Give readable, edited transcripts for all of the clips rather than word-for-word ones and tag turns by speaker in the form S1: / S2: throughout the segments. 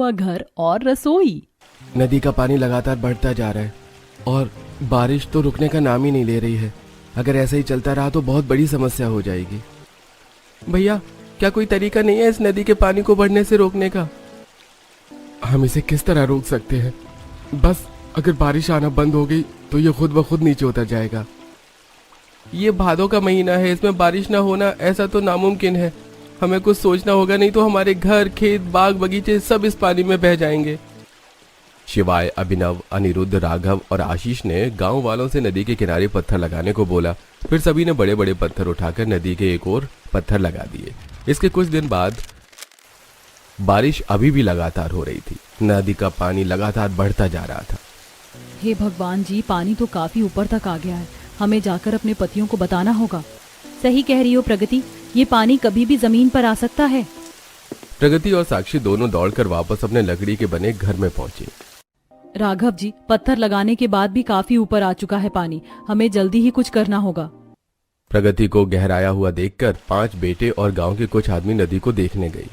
S1: हुआ घर और रसोई।
S2: नदी का पानी लगातार बढ़ता जा रहा है और बारिश तो रुकने का नाम ही नहीं ले रही है। अगर ऐसा ही चलता रहा तो बहुत बड़ी समस्या हो जाएगी। भैया, क्या कोई तरीका नहीं है इस नदी के पानी को बढ़ने से रोकने का? हम इसे किस तरह रोक सकते हैं? बस अगर बारिश आना बंद हो गई तो ये खुद ब खुद नीचे उतर जाएगा। ये भादों का महीना है, इसमें बारिश ना होना ऐसा तो नामुमकिन है। हमें कुछ सोचना होगा, नहीं तो हमारे घर, खेत, बाग, बगीचे सब इस पानी में बह जाएंगे। शिवाय, अभिनव, अनिरुद्ध, राघव और आशीष ने गांव वालों से नदी के किनारे पत्थर लगाने को बोला। फिर सभी ने बड़े बड़े पत्थर उठाकर नदी के एक ओर पत्थर लगा दिए। इसके कुछ दिन बाद बारिश अभी भी लगातार हो रही थी। नदी का पानी लगातार बढ़ता जा रहा था।
S1: हे भगवान जी, पानी तो काफी ऊपर तक आ गया है। हमें जाकर अपने पतियों को बताना होगा। सही कह रही हो प्रगति, ये पानी कभी भी जमीन पर आ सकता है।
S2: प्रगति और साक्षी दोनों दौड़कर वापस अपने लकड़ी के बने घर में पहुंचे।
S1: राघव जी, पत्थर लगाने के बाद भी काफी ऊपर आ चुका है पानी। हमें जल्दी ही कुछ करना होगा।
S2: प्रगति को गहराया हुआ देखकर 5 बेटे और गांव के कुछ आदमी नदी को देखने गए।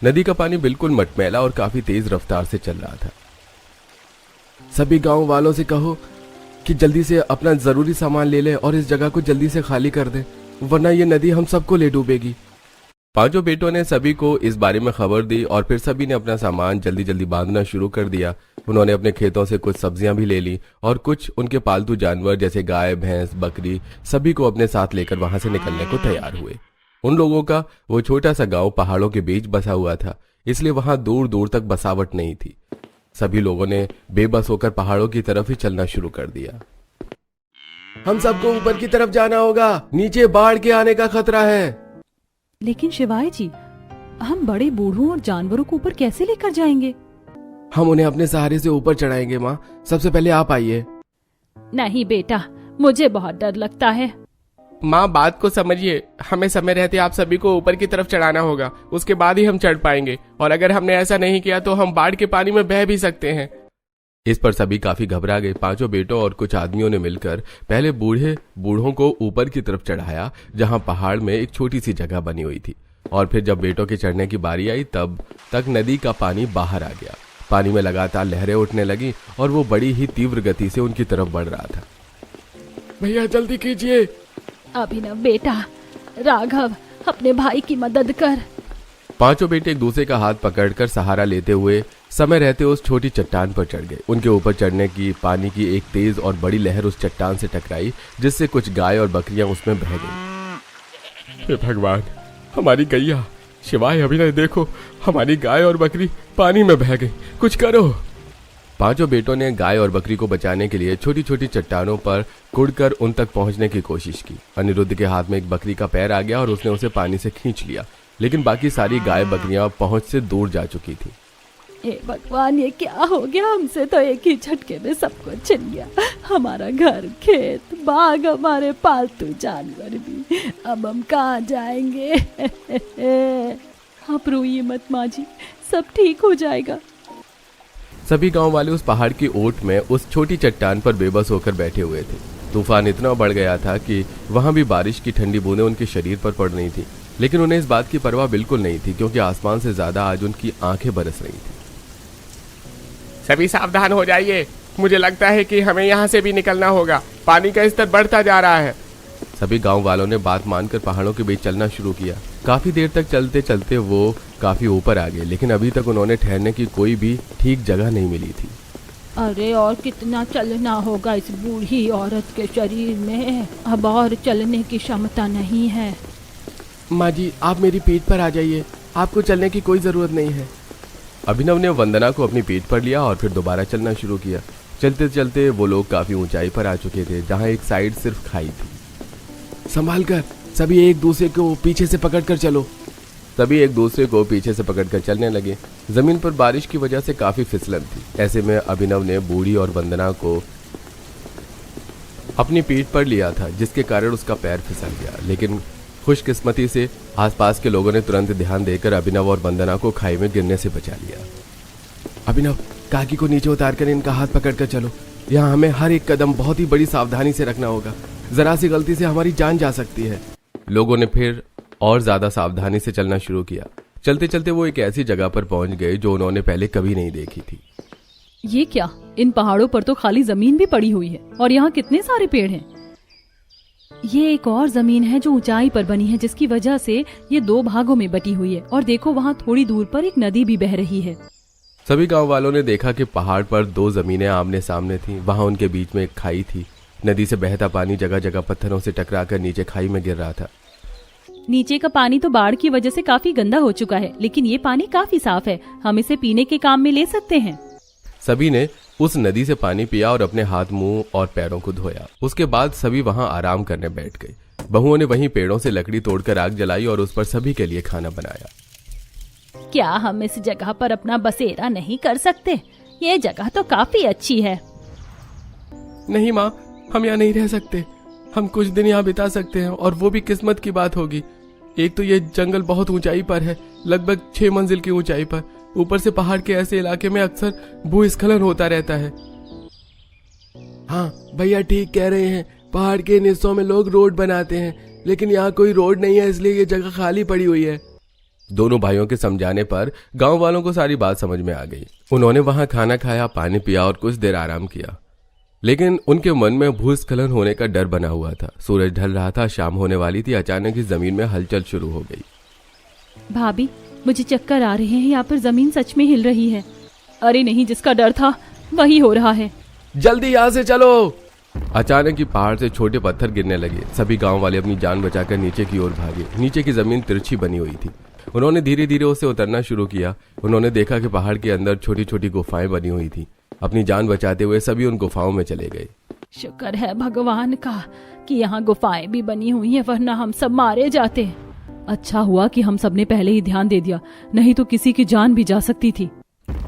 S2: नदी का पानी बिल्कुल मटमैला और काफी तेज रफ्तार से चल रहा था। सभी गांव वालों से कहो कि जल्दी से अपना जरूरी सामान ले ले और इस जगह को जल्दी से खाली कर दे, वरना ये नदी हम सबको ले डूबेगी। 5 बेटों ने सभी को इस बारे में खबर दी और फिर सभी ने अपना सामान जल्दी जल्दी बांधना शुरू कर दिया। उन्होंने अपने खेतों से कुछ सब्जियां भी ले ली और कुछ उनके पालतू जानवर जैसे गाय, भैंस, बकरी सभी को अपने साथ लेकर वहां से निकलने को तैयार हुए। उन लोगों का वो छोटा सा गांव पहाड़ों के बीच बसा हुआ था, इसलिए वहां दूर दूर तक बसावट नहीं थी। सभी लोगों ने बेबस होकर पहाड़ों की तरफ ही चलना शुरू कर दिया। हम सबको ऊपर की तरफ जाना होगा, नीचे बाढ़ के आने का खतरा है।
S1: लेकिन शिवाय जी, हम बड़े बूढ़ों और जानवरों को ऊपर कैसे लेकर जाएंगे?
S2: हम उन्हें अपने सहारे से ऊपर चढ़ाएंगे। माँ, सबसे पहले आप आइए।
S1: नहीं बेटा, मुझे बहुत डर लगता है।
S3: माँ, बात को समझिए। हमें समय रहते आप सभी को ऊपर की तरफ चढ़ाना होगा, उसके बाद ही हम चढ़ पाएंगे। और अगर हमने ऐसा नहीं किया तो हम बाढ़ के पानी में बह भी सकते हैं।
S2: इस पर सभी काफी घबरा गए। 5 बेटों और कुछ आदमियों ने मिलकर पहले बूढ़ों को ऊपर की तरफ चढ़ाया, जहां पहाड़ में एक छोटी सी जगह बनी हुई थी। और फिर जब बेटों के चढ़ने की बारी आई तब तक नदी का पानी बाहर आ गया। पानी में लगातार लहरें उठने लगी और वो बड़ी ही तीव्र गति से उनकी तरफ बढ़ रहा था।
S3: भैया जल्दी कीजिए।
S1: अभिनव बेटा, राघव, अपने भाई की मदद कर।
S2: 5 बेटे एक दूसरे का हाथ पकड़कर सहारा लेते हुए समय रहते उस छोटी चट्टान पर चढ़ गए। उनके ऊपर चढ़ने की पानी की एक तेज और बड़ी लहर उस चट्टान से टकराई, जिससे कुछ गाय और बकरियां उसमें बह गईं।
S3: हे भगवान, हमारी गैया। शिवाय, अभिनव, देखो हमारी गाय और बकरी पानी में बह गई, कुछ करो।
S2: 5 बेटों ने गाय और बकरी को बचाने के लिए छोटी छोटी चट्टानों पर कुड़कर उन तक पहुंचने की कोशिश की। अनिरुद्ध के हाथ में एक बकरी का पैर आ गया और उसने उसे पानी से खींच लिया, लेकिन बाकी सारी गाय बकरियां पहुंच से दूर जा चुकी थी।
S1: हे भगवान, ये क्या हो गया? हमसे तो एक ही झटके में सब कुछ छिन गया। हमारा घर, खेत, बाग, हमारे पालतू जानवर भी। अब हम कहाँ जाएंगे? आप रोइए मत माँ जी, सब ठीक हो जाएगा।
S2: सभी गांव वाले उस पहाड़ की ओट में उस छोटी चट्टान पर बेबस होकर बैठे हुए थे। तूफान इतना बढ़ गया था कि वहां भी बारिश की ठंडी बूंदें उनके शरीर पर पड़ रही थी, लेकिन उन्हें इस बात की परवाह बिल्कुल नहीं थी, क्योंकि आसमान से ज्यादा आज उनकी आंखें बरस रही थी।
S3: सभी सावधान हो जाइए। मुझे लगता है कि हमें यहाँ से भी निकलना होगा। पानी का स्तर बढ़ता जा रहा है।
S2: सभी गांव वालों ने बात मानकर पहाड़ों के बीच चलना शुरू किया। काफी देर तक चलते चलते वो काफी ऊपर आ गए, लेकिन अभी तक उन्होंने ठहरने की कोई भी ठीक जगह नहीं मिली थी।
S1: अरे, और कितना चलना होगा इस बूढ़ी औरत के शरीर में? अब और चलने की क्षमता नहीं है।
S2: माँ जी, आप मेरी पीठ पर आ जाइए, आपको चलने की कोई जरूरत नहीं है। अभिनव ने वंदना को अपनी पीठ पर लिया और फिर दोबारा चलना शुरू किया। चलते चलते वो लोग काफी ऊंचाई पर आ चुके थे, जहां एक साइड सिर्फ खाई थी। संभाल कर, सभी एक दूसरे को पीछे से पकड़कर चलो। सभी एक दूसरे को पीछे से पकड़कर चलने लगे। जमीन पर बारिश की वजह से काफी फिसलन थी। ऐसे में अभिनव ने बूढ़ी और वंदना को अपनी पीठ पर लिया था, जिसके कारण उसका पैर फिसल गया। लेकिन खुशकिस्मती से आसपास के लोगों ने तुरंत ध्यान देकर अभिनव और वंदना को खाई में गिरने से बचा लिया। अभिनव, काकी को नीचे उतारकर इनका हाथ पकड़कर चलो। यहाँ हमें हर एक कदम बहुत ही बड़ी सावधानी से रखना होगा, जरा सी गलती से हमारी जान जा सकती है। लोगों ने फिर और ज्यादा सावधानी से चलना शुरू किया। चलते चलते वो एक ऐसी जगह पर पहुंच गए जो उन्होंने पहले कभी नहीं देखी थी।
S1: ये क्या, इन पहाड़ों पर तो खाली जमीन भी पड़ी हुई है और यहाँ कितने सारे पेड़ हैं। ये एक और जमीन है जो ऊंचाई पर बनी है, जिसकी वजह से ये 2 भागों में बटी हुई है। और देखो वहाँ थोड़ी दूर पर एक नदी भी बह रही है।
S2: सभी गांव वालों ने देखा कि पहाड़ पर 2 जमीनें आमने सामने थीं। वहां उनके बीच में एक खाई थी। नदी से बहता पानी जगह जगह पत्थरों से टकराकर नीचे खाई में गिर रहा था।
S1: नीचे का पानी तो बाढ़ की वजह से काफी गंदा हो चुका है, लेकिन ये पानी काफी साफ है। हम इसे पीने के काम में ले सकते हैं।
S2: सभी ने उस नदी से पानी पिया और अपने हाथ, मुंह और पैरों को धोया। उसके बाद सभी वहां आराम करने बैठ गए। बहुओं ने वहीं पेड़ों से लकड़ी तोड़कर आग जलाई और उस पर सभी के लिए खाना बनाया।
S1: क्या हम इस जगह पर अपना बसेरा नहीं कर सकते? ये जगह तो काफी अच्छी है।
S3: नहीं माँ, हम यहाँ नहीं रह सकते। हम कुछ दिन यहाँ बिता सकते हैं और वो भी किस्मत की बात होगी। एक तो ये जंगल बहुत ऊंचाई पर है, लगभग 6 मंजिल की ऊंचाई पर। ऊपर से पहाड़ के ऐसे इलाके में अक्सर भूस्खलन होता रहता है। हाँ भैया ठीक कह रहे हैं, पहाड़ के इन हिस्सों में लोग रोड बनाते हैं, लेकिन यहाँ कोई रोड नहीं है, इसलिए ये जगह खाली पड़ी हुई है।
S2: दोनों भाइयों के समझाने पर गांव वालों को सारी बात समझ में आ गई। उन्होंने वहां खाना खाया, पानी पिया और कुछ देर आराम किया। लेकिन उनके मन में भूस्खलन होने का डर बना हुआ था। सूरज ढल रहा था, शाम होने वाली थी। अचानक ही जमीन में हलचल शुरू हो गई।
S1: भाभी, मुझे चक्कर आ रहे हैं। यहाँ पर जमीन सच में हिल रही है। अरे नहीं, जिसका डर था वही हो रहा है।
S3: जल्दी यहाँ से चलो।
S2: अचानक ही पहाड़ से छोटे पत्थर गिरने लगे। सभी गांव वाले अपनी जान बचाकर नीचे की ओर भागे। नीचे की जमीन तिरछी बनी हुई थी। उन्होंने धीरे धीरे उसे उतरना शुरू किया। उन्होंने देखा कि पहाड़ के अंदर छोटी छोटी गुफाएं बनी हुई थी। अपनी जान बचाते हुए सभी उन गुफाओं में चले गए।
S1: शुक्र है भगवान का कि यहाँ गुफाएं भी बनी हुई हैं, वरना हम सब मारे जाते। अच्छा हुआ कि हम सबने पहले ही ध्यान दे दिया, नहीं तो किसी की जान भी जा सकती थी।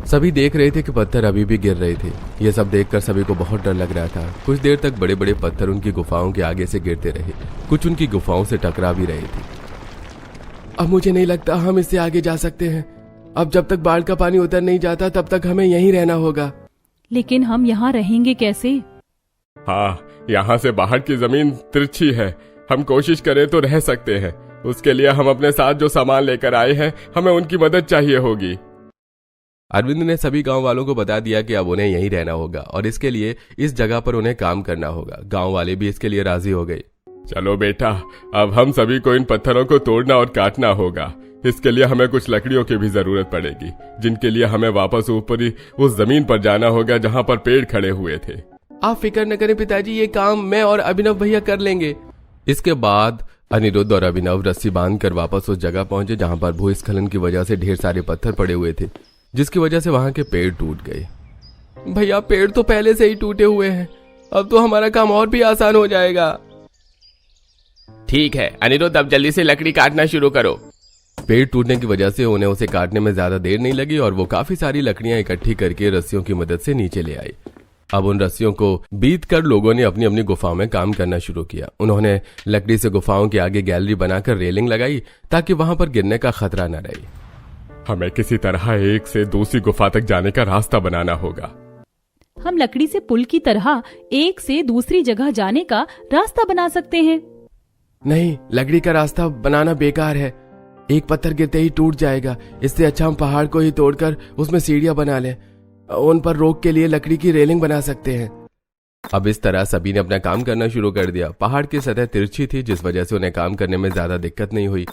S2: सभी देख रहे थे कि पत्थर अभी भी गिर रहे थे। ये सब देखकर सभी को बहुत डर लग रहा था। कुछ देर तक बड़े बड़े पत्थर उनकी गुफाओं के आगे से गिरते रहे। कुछ उनकी गुफाओं से टकरा भी रहे थे।
S3: अब मुझे नहीं लगता हम इससे आगे जा सकते हैं। अब जब तक बाढ़ का पानी उतर नहीं जाता तब तक हमें यहीं रहना होगा।
S1: लेकिन हम यहाँ रहेंगे कैसे?
S3: हाँ, यहाँ से बाहर की जमीन तिरछी है। हम कोशिश करें तो रह सकते हैं। उसके लिए हम अपने साथ जो सामान लेकर आए हैं, हमें उनकी मदद चाहिए होगी।
S2: अरविंद ने सभी गांव वालों को बता दिया कि अब उन्हें यहीं रहना होगा और इसके लिए इस जगह पर उन्हें काम करना होगा। गांव वाले भी इसके लिए राजी हो गए।
S3: चलो बेटा, अब हम सभी को इन पत्थरों को तोड़ना और काटना होगा। इसके लिए हमें कुछ लकड़ियों की भी जरूरत पड़ेगी, जिनके लिए हमें वापस ऊपर ही उस जमीन पर जाना होगा जहाँ पर पेड़ खड़े हुए थे। आप फिक्र न करें पिताजी, ये काम मैं और अभिनव भैया कर लेंगे।
S2: इसके बाद अनिरुद्ध और अभिनव रस्सी बांधकर वापस उस जगह पहुंचे जहां पर भूस्खलन की वजह से ढेर सारे पत्थर पड़े हुए थे, जिसकी वजह से वहां के पेड़ टूट गए।
S3: भैया, पेड़ तो पहले से ही टूटे हुए हैं, अब तो हमारा काम और भी आसान हो जाएगा। ठीक है अनिरुद्ध, अब जल्दी से लकड़ी काटना शुरू करो।
S2: पेड़ टूटने की वजह से उन्हें उसे काटने में ज्यादा देर नहीं लगी और वो काफी सारी लकड़ियां इकट्ठी करके रस्सियों की मदद से नीचे ले आई। अब उन रस्सियों को बीत कर लोगों ने अपनी अपनी गुफाओं में काम करना शुरू किया। उन्होंने लकड़ी से गुफाओं के आगे गैलरी बनाकर रेलिंग लगाई ताकि वहां पर गिरने का खतरा न रहे।
S3: हमें किसी तरह एक से दूसरी गुफा तक जाने का रास्ता बनाना होगा।
S1: हम लकड़ी से पुल की तरह एक से दूसरी जगह जाने का रास्ता बना सकते हैं।
S3: नहीं, लकड़ी का रास्ता बनाना बेकार है। एक पत्थर गिरते ही टूट जाएगा। इससे अच्छा हम पहाड़ को ही तोड़कर उसमें सीढ़ियां बना लें। उन पर रोक के लिए लकड़ी की रेलिंग बना सकते हैं।
S2: अब इस तरह सभी ने अपना काम करना शुरू कर दिया। पहाड़ की सतह तिरछी थी, जिस वजह से उन्हें काम करने में ज्यादा दिक्कत नहीं हुई।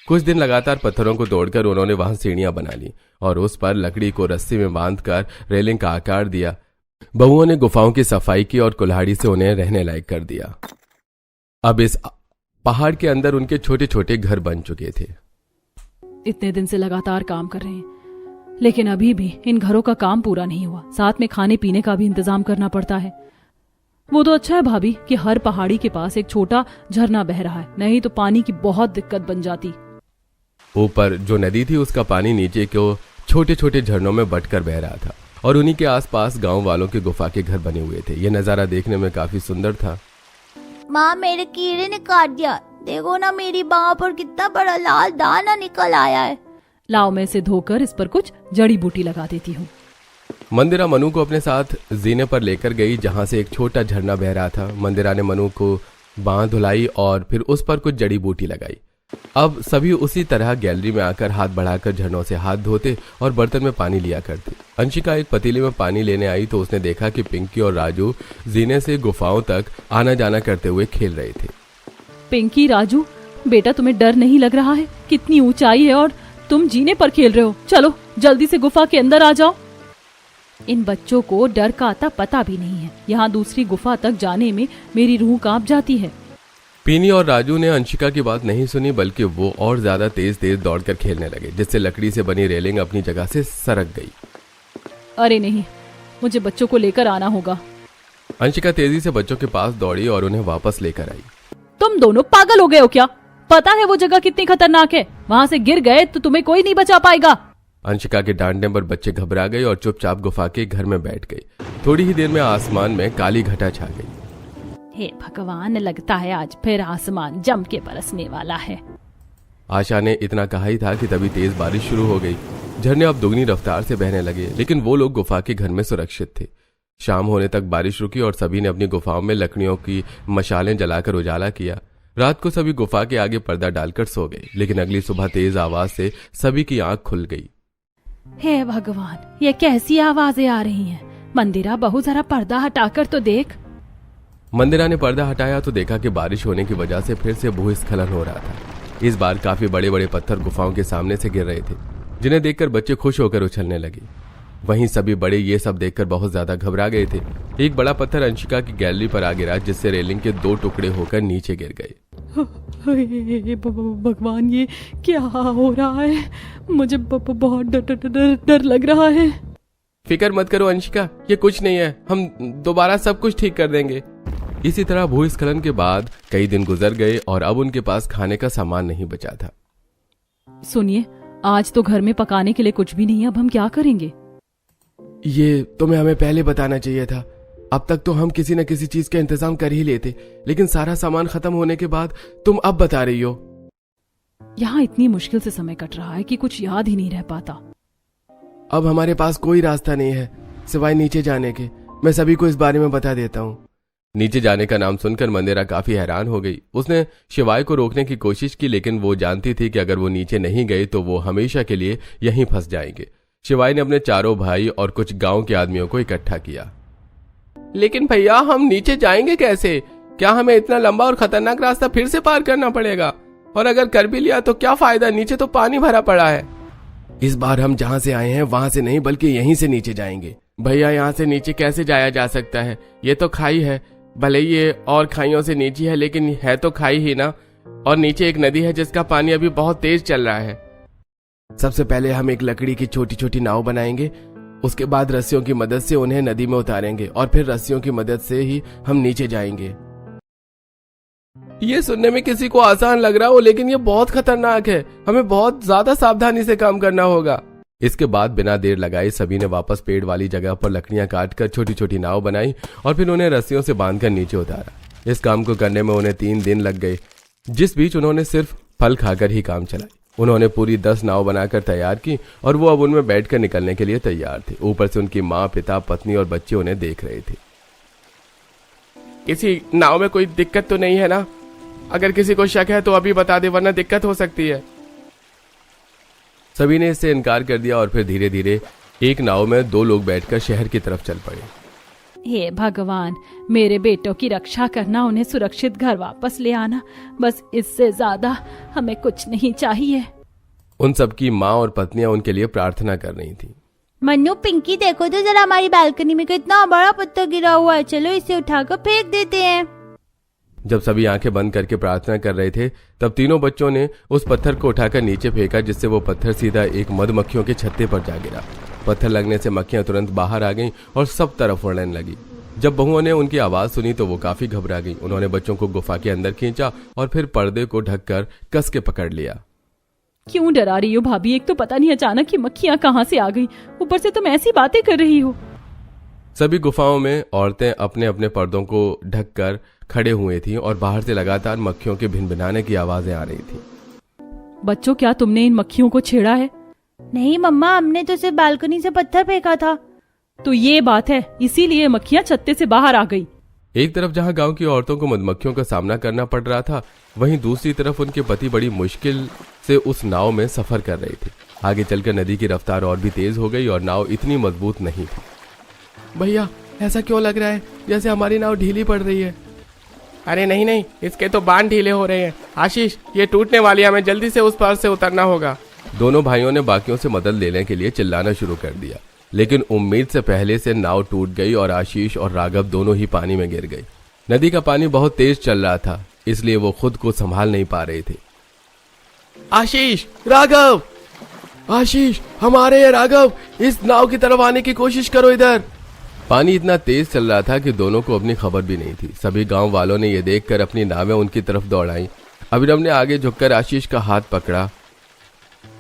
S2: कुछ दिन लगातार पत्थरों को तोड़कर उन्होंने वहां सीढ़ियां बना ली और उस पर लकड़ी को रस्सी में बांधकर रेलिंग का आकार दिया। बहुओं ने गुफाओं की सफाई की और कुल्हाड़ी से उन्हें रहने लायक कर दिया। अब इस पहाड़ के अंदर उनके छोटे छोटे घर बन चुके थे।
S1: इतने दिन से लगातार काम कर रहे हैं, लेकिन अभी भी इन घरों का काम पूरा नहीं हुआ। साथ में खाने पीने का भी इंतजाम करना पड़ता है। वो तो अच्छा है भाभी कि हर पहाड़ी के पास एक छोटा झरना बह रहा है, नहीं तो पानी की बहुत दिक्कत बन जाती।
S2: ऊपर जो नदी थी उसका पानी नीचे को छोटे छोटे झरनों में बटकर बह रहा था और उन्हीं के आसपास गांव वालों के गुफा के घर बने हुए थे। यह नजारा देखने में काफी सुंदर था।
S4: माँ, मेरे कीड़े ने काट दिया। देखो ना, मेरी बाह पर कितना बड़ा लाल दाना निकल आया है।
S1: लाओ, मैं इसे धोकर इस पर कुछ जड़ी बूटी लगा देती हूँ।
S2: मंदिरा मनु को अपने साथ जीने पर लेकर गई जहां से एक छोटा झरना बह रहा था। मंदिरा ने मनु को बांह धुलाई और फिर उस पर कुछ जड़ी बूटी लगाई। अब सभी उसी तरह गैलरी में आकर हाथ बढ़ाकर झरनों से हाथ धोते और बर्तन में पानी लिया करते। अंशिका एक पतीले में पानी लेने आई तो उसने देखा कि पिंकी और राजू जीने से गुफाओं तक आना जाना करते हुए खेल रहे थे।
S1: पिंकी, राजू, बेटा तुम्हें डर नहीं लग रहा है? कितनी ऊंचाई है और तुम जीने पर खेल रहे हो। चलो जल्दी से गुफा के अंदर आ जाओ। इन बच्चों को डर का आता पता भी नहीं है। यहाँ दूसरी गुफा तक जाने में मेरी रूह कांप जाती है।
S2: पीनी और राजू ने अंशिका की बात नहीं सुनी, बल्कि वो और ज्यादा तेज तेज दौड़कर खेलने लगे, जिससे लकड़ी से बनी रेलिंग अपनी जगह से सरक गई।
S1: अरे नहीं, मुझे बच्चों को लेकर आना होगा।
S2: अंशिका तेजी से बच्चों के पास दौड़ी और उन्हें वापस लेकर आई।
S1: तुम दोनों पागल हो गए हो क्या? पता है वो जगह कितनी खतरनाक है? वहाँ से गिर गए तो तुम्हें कोई नहीं बचा पाएगा।
S2: अंशिका के डांटने पर बच्चे घबरा गए और चुपचाप गुफा के घर में बैठ गए। थोड़ी ही देर में आसमान में काली घटा छा गई।
S1: हे भगवान, लगता है आज फिर आसमान जम के बरसने वाला है।
S2: आशा ने इतना कहा ही था कि तभी तेज बारिश शुरू हो गई। झरने अब दुगनी रफ्तार से बहने लगे, लेकिन वो लोग गुफा के घर में सुरक्षित थे। शाम होने तक बारिश रुकी और सभी ने अपनी गुफाओं में लकड़ियों की मशालें जलाकर उजाला किया। रात को सभी गुफा के आगे पर्दा डालकर सो गए, लेकिन अगली सुबह तेज आवाज से सभी की आंख खुल गई।
S1: हे भगवान, ये कैसी आवाजें आ रही हैं? मंदिरा, बहू जरा पर्दा हटाकर तो देख।
S2: मंदिरा ने पर्दा हटाया तो देखा कि बारिश होने की वजह से फिर से भूस्खलन हो रहा था। इस बार काफी बड़े बड़े पत्थर गुफाओं के सामने से गिर रहे थे, जिन्हें देखकर बच्चे खुश होकर उछलने लगे। वहीं सभी बड़े ये सब देखकर बहुत ज्यादा घबरा गए थे। एक बड़ा पत्थर अंशिका की गैलरी पर आ गिरा, जिससे रेलिंग के 2 टुकड़े होकर नीचे गिर गए।
S1: भगवान, ये क्या हो रहा है? मुझे बहुत डर लग रहा है।
S3: फिक्र मत करो अंशिका, ये कुछ नहीं है। हम दोबारा सब कुछ ठीक कर देंगे।
S2: इसी तरह भूस्खलन के बाद कई दिन गुजर गए और अब उनके पास खाने का सामान नहीं बचा था।
S1: सुनिए, आज तो घर में पकाने के लिए कुछ भी नहीं है। अब हम क्या करेंगे?
S3: ये तुम्हें हमें पहले बताना चाहिए था। अब तक तो हम किसी न किसी चीज का इंतजाम कर ही लेते, लेकिन सारा सामान खत्म होने के बाद तुम अब बता रही हो।
S1: यहाँ इतनी मुश्किल से समय कट रहा है कि कुछ याद ही नहीं रह पाता।
S3: अब हमारे पास कोई रास्ता नहीं है सिवाय नीचे जाने के। मैं सभी को इस बारे में बता देता हूँ।
S2: नीचे जाने का नाम सुनकर मंदिरा काफी हैरान हो गई। उसने शिवाय को रोकने की कोशिश की, लेकिन वो जानती थी कि अगर वो नीचे नहीं गए तो वो हमेशा के लिए यहीं फंस जाएंगे। शिवाय ने अपने चारों भाई और कुछ गांव के आदमियों को इकट्ठा किया।
S3: लेकिन भैया, हम नीचे जाएंगे कैसे? क्या हमें इतना लंबा और खतरनाक रास्ता फिर से पार करना पड़ेगा? और अगर कर भी लिया तो क्या फायदा? नीचे तो पानी भरा पड़ा है। इस बार हम जहाँ से आए हैं वहां से नहीं, बल्कि यहीं से नीचे जाएंगे। भैया, यहाँ से नीचे कैसे जाया जा सकता है? ये तो खाई है। भले ये और खाइयों से नीचे है, लेकिन है तो खाई ही ना। और नीचे एक नदी है जिसका पानी अभी बहुत तेज चल रहा है। सबसे पहले हम एक लकड़ी की छोटी छोटी नाव बनाएंगे। उसके बाद रस्सियों की मदद से उन्हें नदी में उतारेंगे और फिर रस्सियों की मदद से ही हम नीचे जाएंगे। ये सुनने में किसी को आसान लग रहा हो, लेकिन ये बहुत खतरनाक है। हमें बहुत ज्यादा सावधानी से काम करना होगा।
S2: इसके बाद बिना देर लगाए सभी ने वापस पेड़ वाली जगह पर लकड़ियां काटकर छोटी छोटी नाव बनाई और फिर उन्हें रस्सियों से बांधकर नीचे उतारा। इस काम को करने में उन्हें 3 दिन लग गए, जिस बीच उन्होंने सिर्फ फल खाकर ही काम चलाई। उन्होंने पूरी 10 नाव बनाकर तैयार की और वो अब उनमें बैठकर निकलने के लिए तैयार थे। ऊपर से उनकी माँ, पिता, पत्नी और बच्चे उन्हें देख रहे थे।
S3: किसी नाव में कोई दिक्कत तो नहीं है ना? अगर किसी को शक है तो अभी बता दे, वरना दिक्कत हो सकती है।
S2: सभी ने इससे इनकार कर दिया और फिर धीरे धीरे एक नाव में 2 लोग बैठकर शहर की तरफ चल पड़े।
S1: हे भगवान, मेरे बेटों की रक्षा करना, उन्हें सुरक्षित घर वापस ले आना, बस इससे ज्यादा हमें कुछ नहीं चाहिए।
S2: उन सबकी माँ और पत्नियां उनके लिए प्रार्थना कर रही थी।
S4: मन्नू, पिंकी, देखो तो जरा हमारी बालकनी में कितना बड़ा पत्थर गिरा हुआ है। चलो इसे उठाकर फेंक देते हैं।
S2: जब सभी आंखें बंद करके प्रार्थना कर रहे थे, तब तीनों बच्चों ने उस पत्थर को उठाकर नीचे फेंका, जिससे वो पत्थर सीधा एक मधुमक्खियों के छत्ते पर जा गिरा। पत्थर लगने से मक्खियां तुरंत बाहर आ गईं और सब तरफ उड़ने लगी। जब बहुओं ने उनकी आवाज सुनी तो वो काफी घबरा गई। उन्होंने बच्चों को गुफा के अंदर खींचा और फिर पर्दे को ढककर कस के पकड़ लिया।
S1: क्यों डरा रही हो भाभी? एक तो पता नहीं अचानक ये मक्खियां कहाँ से आ गई, ऊपर से तुम ऐसी बातें कर रही हो।
S2: सभी गुफाओं में औरतें अपने अपने पर्दों को ढककर खड़े हुए थीं और बाहर से लगातार मक्खियों के भिनभिनाने की आवाजें आ रही थीं।
S1: बच्चों, क्या तुमने इन मक्खियों को छेड़ा है?
S4: नहीं मम्मा, हमने तो सिर्फ बालकनी से पत्थर फेंका था।
S1: तो ये बात है, इसीलिए मक्खियां छत्ते से बाहर आ गई।
S2: एक तरफ जहां गांव की औरतों को मधुमक्खियों का सामना करना पड़ रहा था, वहीं दूसरी तरफ उनके पति बड़ी मुश्किल से उस नाव में सफर कर रहे थे। आगे चलकर नदी की रफ्तार और भी तेज हो गई और नाव इतनी मजबूत नहीं थी।
S3: भैया ऐसा क्यों लग रहा है जैसे हमारी नाव ढीली पड़ रही है? अरे नहीं नहीं, इसके तो बांध ढीले हो रहे हैं। आशीष, ये टूटने वाली है, हमें जल्दी से उस पार से उतरना होगा।
S2: दोनों भाइयों ने बाकियों से मदद लेने के लिए चिल्लाना शुरू कर दिया, लेकिन उम्मीद से पहले से नाव टूट गई और आशीष और राघव दोनों ही पानी में गिर गए। नदी का पानी बहुत तेज चल रहा था, इसलिए वो खुद को संभाल नहीं पा रहे थे।
S3: आशीष, राघव, आशीष, हमारे ये राघव, इस नाव की तरफ आने की कोशिश करो इधर।
S2: पानी इतना तेज चल रहा था कि दोनों को अपनी खबर भी नहीं थी। सभी गांव वालों ने यह देखकर अपनी नावें उनकी तरफ दौड़ाई। अभिनव ने आगे झुककर आशीष का हाथ पकड़ा,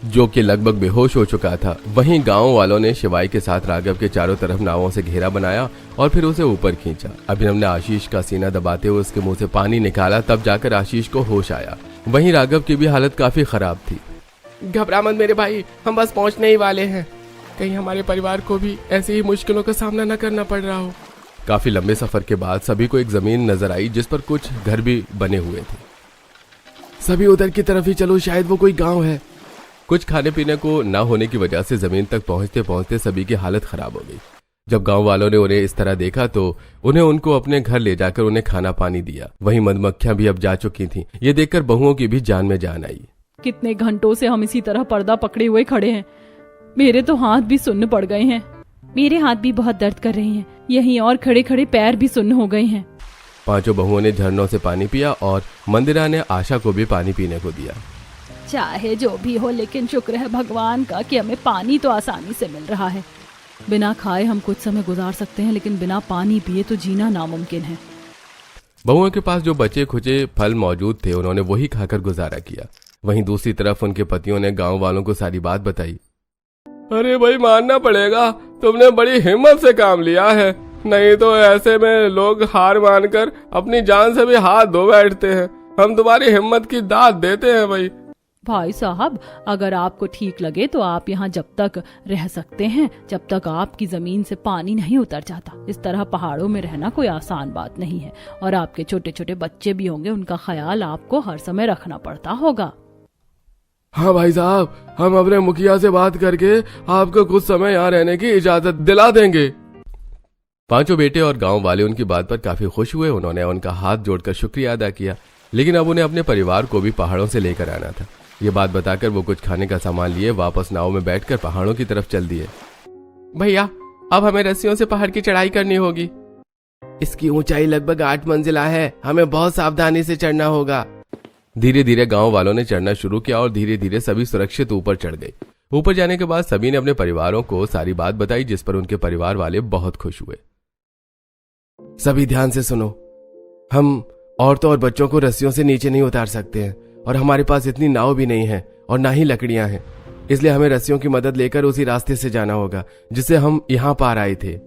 S2: जो कि लगभग बेहोश हो चुका था। वहीं गांव वालों ने शिवाई के साथ राघव के चारों तरफ नावों से घेरा बनाया और फिर उसे ऊपर खींचा। अभिनव ने आशीष का सीना दबाते हुए उसके मुंह से पानी निकाला, तब जाकर आशीष को होश आया। वहीं राघव की भी हालत काफी खराब थी।
S3: घबरा मत मेरे भाई, हम बस पहुंचने ही वाले हैं। कहीं हमारे परिवार को भी ऐसी ही मुश्किलों का सामना न करना पड़ रहा हो।
S2: काफी लंबे सफर के बाद सभी को एक जमीन नजर आई जिस पर कुछ घर भी बने हुए थे।
S3: सभी उधर की तरफ ही चलो, शायद वो कोई गांव है।
S2: कुछ खाने पीने को न होने की वजह से जमीन तक पहुंचते पहुंचते सभी की हालत खराब हो गई। जब गांव वालों ने उन्हें इस तरह देखा तो उन्हें उनको अपने घर ले जाकर उन्हें खाना पानी दिया। वहीं मधुमक्खियां भी अब जा चुकी थीं। ये देखकर बहुओं की भी जान में जान आई।
S1: कितने घंटों से हम इसी तरह पर्दा पकड़े हुए खड़े हैं। मेरे तो हाथ भी सुन्न पड़ गए हैं। मेरे हाथ भी बहुत दर्द कर रहे हैं। यहीं और खड़े खड़े पैर भी सुन्न हो गए हैं।
S2: पांचों बहुओं ने झरनों से पानी पिया और मंदिरा ने आशा को भी पानी पीने को दिया।
S1: चाहे जो भी हो, लेकिन शुक्र है भगवान का कि हमें पानी तो आसानी से मिल रहा है। बिना खाए हम कुछ समय गुजार सकते हैं, लेकिन बिना पानी पिए तो जीना नामुमकिन है।
S2: बहुओं के पास जो बचे खुचे फल मौजूद थे, उन्होंने वही खाकर गुजारा किया। वहीं दूसरी तरफ उनके पतियों ने गांव वालों को सारी बात बताई।
S3: अरे भाई, मानना पड़ेगा, तुमने बड़ी हिम्मत से काम लिया है, नहीं तो ऐसे में लोग हार मानकर अपनी जान से भी हाथ धो बैठते हैं। हम तुम्हारी हिम्मत की दाद देते हैं
S1: भाई साहब, अगर आपको ठीक लगे तो आप यहाँ जब तक रह सकते हैं जब तक आपकी जमीन से पानी नहीं उतर जाता। इस तरह पहाड़ों में रहना कोई आसान बात नहीं है, और आपके छोटे छोटे बच्चे भी होंगे, उनका ख्याल आपको हर समय रखना पड़ता होगा।
S3: हाँ भाई साहब, हम अपने मुखिया से बात करके आपको कुछ समय यहाँ रहने की इजाजत दिला देंगे।
S2: पांचों बेटे और गांव वाले उनकी बात पर काफी खुश हुए। उन्होंने उनका हाथ जोड़कर शुक्रिया अदा किया, लेकिन अब उन्हें अपने परिवार को भी पहाड़ों से लेकर आना था। ये बात बताकर वो कुछ खाने का सामान लिए वापस नाव में बैठकर पहाड़ों की तरफ चल दिए।
S3: भैया, अब हमें रस्सियों से पहाड़ की चढ़ाई करनी होगी। इसकी ऊंचाई लगभग 8 मंजिला है, हमें बहुत सावधानी से चढ़ना होगा।
S2: धीरे धीरे गांव वालों ने चढ़ना शुरू किया और धीरे धीरे सभी सुरक्षित ऊपर चढ़ गए। ऊपर जाने के बाद सभी ने अपने परिवारों को सारी बात बताई, जिस पर उनके परिवार वाले बहुत खुश हुए।
S3: सभी ध्यान से सुनो, हम औरतों और बच्चों को रस्सियों से नीचे नहीं उतार सकते हैं, और हमारे पास इतनी नाव भी नहीं है और ना ही लकड़ियां हैं, इसलिए हमें रस्सियों की मदद लेकर उसी रास्ते से जाना होगा जिससे हम यहाँ पार आए थे।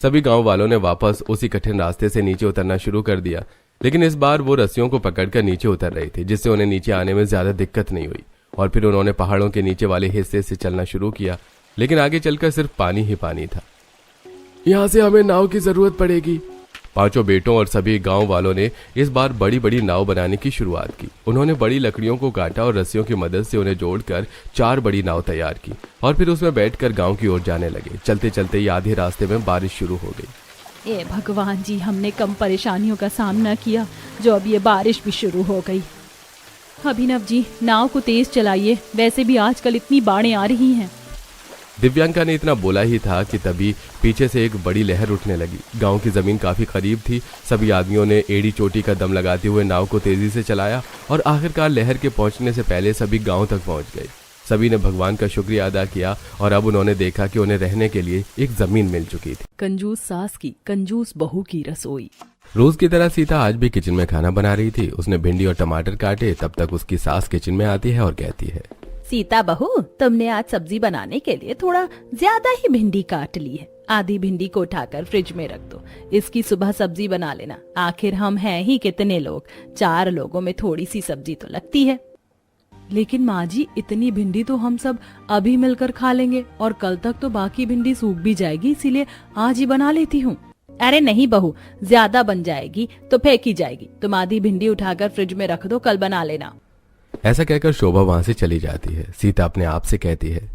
S2: सभी गांव वालों ने वापस उसी कठिन रास्ते से नीचे उतरना शुरू कर दिया, लेकिन इस बार वो रस्सियों को पकड़कर नीचे उतर रहे थे, जिससे उन्हें नीचे आने में ज्यादा दिक्कत नहीं हुई। और फिर उन्होंने पहाड़ों के नीचे वाले हिस्से से चलना शुरू किया, लेकिन आगे चलकर सिर्फ पानी ही पानी था।
S3: यहाँ से हमें नाव की जरूरत पड़ेगी।
S2: पांचों बेटों और सभी गांव वालों ने इस बार बड़ी बड़ी नाव बनाने की शुरुआत की। उन्होंने बड़ी लकड़ियों को काटा और रस्सियों की मदद से उन्हें जोड़कर 4 बड़ी नाव तैयार की और फिर उसमें बैठकर गांव की ओर जाने लगे। चलते चलते ही आधे रास्ते में बारिश शुरू हो गई।
S1: ए भगवान जी, हमने कम परेशानियों का सामना किया जो अब ये बारिश भी शुरू हो गई। अभिनव जी, नाव को तेज चलाइए, वैसे भी आजकल इतनी बाढ़ें आ रही हैं।
S2: दिव्यांका ने इतना बोला ही था कि तभी पीछे से एक बड़ी लहर उठने लगी। गांव की जमीन काफी करीब थी। सभी आदमियों ने एड़ी चोटी का दम लगाते हुए नाव को तेजी से चलाया और आखिरकार लहर के पहुंचने से पहले सभी गांव तक पहुंच गए। सभी ने भगवान का शुक्रिया अदा किया और अब उन्होंने देखा कि उन्हें रहने के लिए एक जमीन मिल चुकी थी।
S1: कंजूस सास की कंजूस बहू की रसोई।
S2: रोज की तरह सीता आज भी किचन में खाना बना रही थी। उसने भिंडी और टमाटर काटे, तब तक उसकी सास किचन में आती है और कहती है,
S5: सीता बहू, तुमने आज सब्जी बनाने के लिए थोड़ा ज्यादा ही भिंडी काट ली है। आधी भिंडी को उठाकर फ्रिज में रख दो, इसकी सुबह सब्जी बना लेना। आखिर हम हैं ही कितने लोग, 4 लोगों में थोड़ी सी सब्जी तो लगती है।
S1: लेकिन माँ जी, इतनी भिंडी तो हम सब अभी मिलकर खा लेंगे और कल तक तो बाकी भिंडी सूख भी जाएगी, इसीलिए आज ही बना लेती हूँ।
S5: अरे नहीं बहू, ज्यादा बन जाएगी तो फेंकी जाएगी। तुम आधी भिंडी उठाकर फ्रिज में रख दो, कल बना लेना।
S2: ऐसा कहकर शोभा वहां से चली जाती है। सीता अपने आप से कहती है,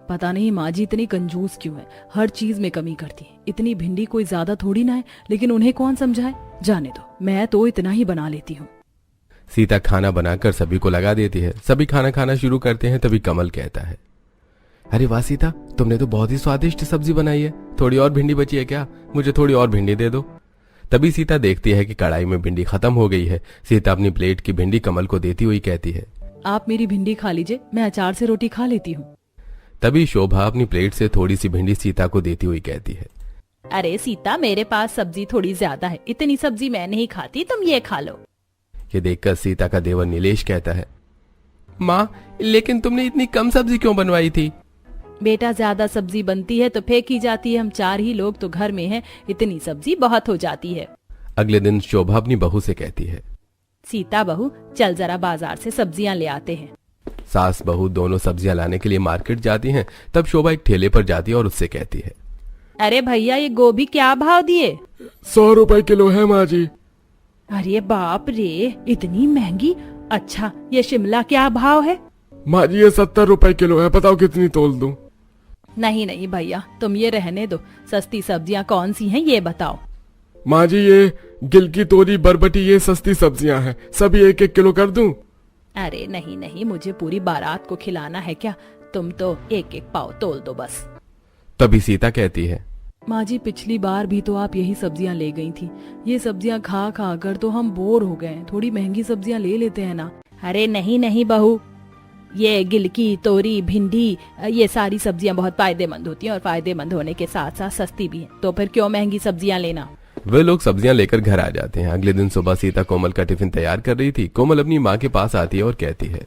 S5: पता नहीं माँ जी इतनी कंजूस क्यों है, हर चीज में कमी करती है। इतनी भिंडी कोई ज्यादा थोड़ी ना है, लेकिन उन्हें कौन समझाए। जाने दो, मैं तो इतना ही बना लेती हूँ।
S2: सीता खाना बनाकर सभी को लगा देती है। सभी खाना खाना शुरू करते हैं। तभी कमल कहता है, अरे वाह सीता, तुमने तो बहुत ही स्वादिष्ट सब्जी बनाई है। थोड़ी और भिंडी बची है क्या? मुझे थोड़ी और भिंडी दे दो। तभी सीता देखती है कि कढ़ाई में भिंडी खत्म हो गई है। सीता अपनी प्लेट की भिंडी कमल को देती हुई कहती है,
S5: आप मेरी भिंडी खा लीजिए, मैं अचार से रोटी खा लेती हूँ।
S2: तभी शोभा अपनी प्लेट से थोड़ी सी भिंडी सीता को देती हुई कहती है,
S5: अरे सीता, मेरे पास सब्जी थोड़ी ज्यादा है, इतनी सब्जी मैं नहीं खाती, तुम ये खा लो।
S2: ये देखकर सीता का देवर नीलेश कहता है,
S3: माँ, लेकिन तुमने इतनी कम सब्जी क्यों बनवाई थी?
S5: बेटा, ज्यादा सब्जी बनती है तो फेंकी जाती है। हम 4 ही लोग तो घर में हैं, इतनी सब्जी बहुत हो जाती है।
S2: अगले दिन शोभा अपनी बहू से कहती है,
S5: सीता बहू, चल जरा बाजार से सब्जियां ले आते हैं।
S2: सास बहू दोनों सब्जियां लाने के लिए मार्केट जाती हैं। तब शोभा एक ठेले पर जाती है और उससे कहती है,
S5: अरे भैया, ये गोभी क्या भाव दिए?
S3: 100 रुपए किलो है माँ जी।
S5: अरे बाप रे, इतनी महंगी। अच्छा, ये शिमला क्या भाव है?
S3: माँ जी, ये 70 रुपए किलो है, बताओ कितनी तोल दूं?
S5: नहीं नहीं भैया, तुम ये रहने दो। सस्ती सब्जियां कौन सी हैं ये बताओ।
S3: माँ जी, ये गिलकी, तोरी, बरबटी, ये सस्ती सब्जियां हैं, सभी 1-1 किलो कर दूं?
S5: अरे नहीं नहीं, मुझे पूरी बारात को खिलाना है क्या? तुम तो 1-1 पाव तोल दो बस।
S2: तभी सीता कहती है,
S5: माँ जी, पिछली बार भी तो आप यही सब्जियां ले गई थी। ये सब्जियां खा खा कर तो हम बोर हो गए। थोड़ी महंगी सब्जियां ले लेते हैं ना। अरे नहीं नहीं बहू, ये गिलकी, तोरी, भिंडी, ये सारी सब्जियां बहुत फायदेमंद होती हैं और फायदेमंद होने के साथ साथ सस्ती भी हैं। तो फिर क्यों महंगी सब्जियां लेना।
S2: वे लोग सब्जियां लेकर घर आ जाते हैं। अगले दिन सुबह सीता कोमल का टिफिन तैयार कर रही थी। कोमल अपनी माँ के पास आती है और कहती है,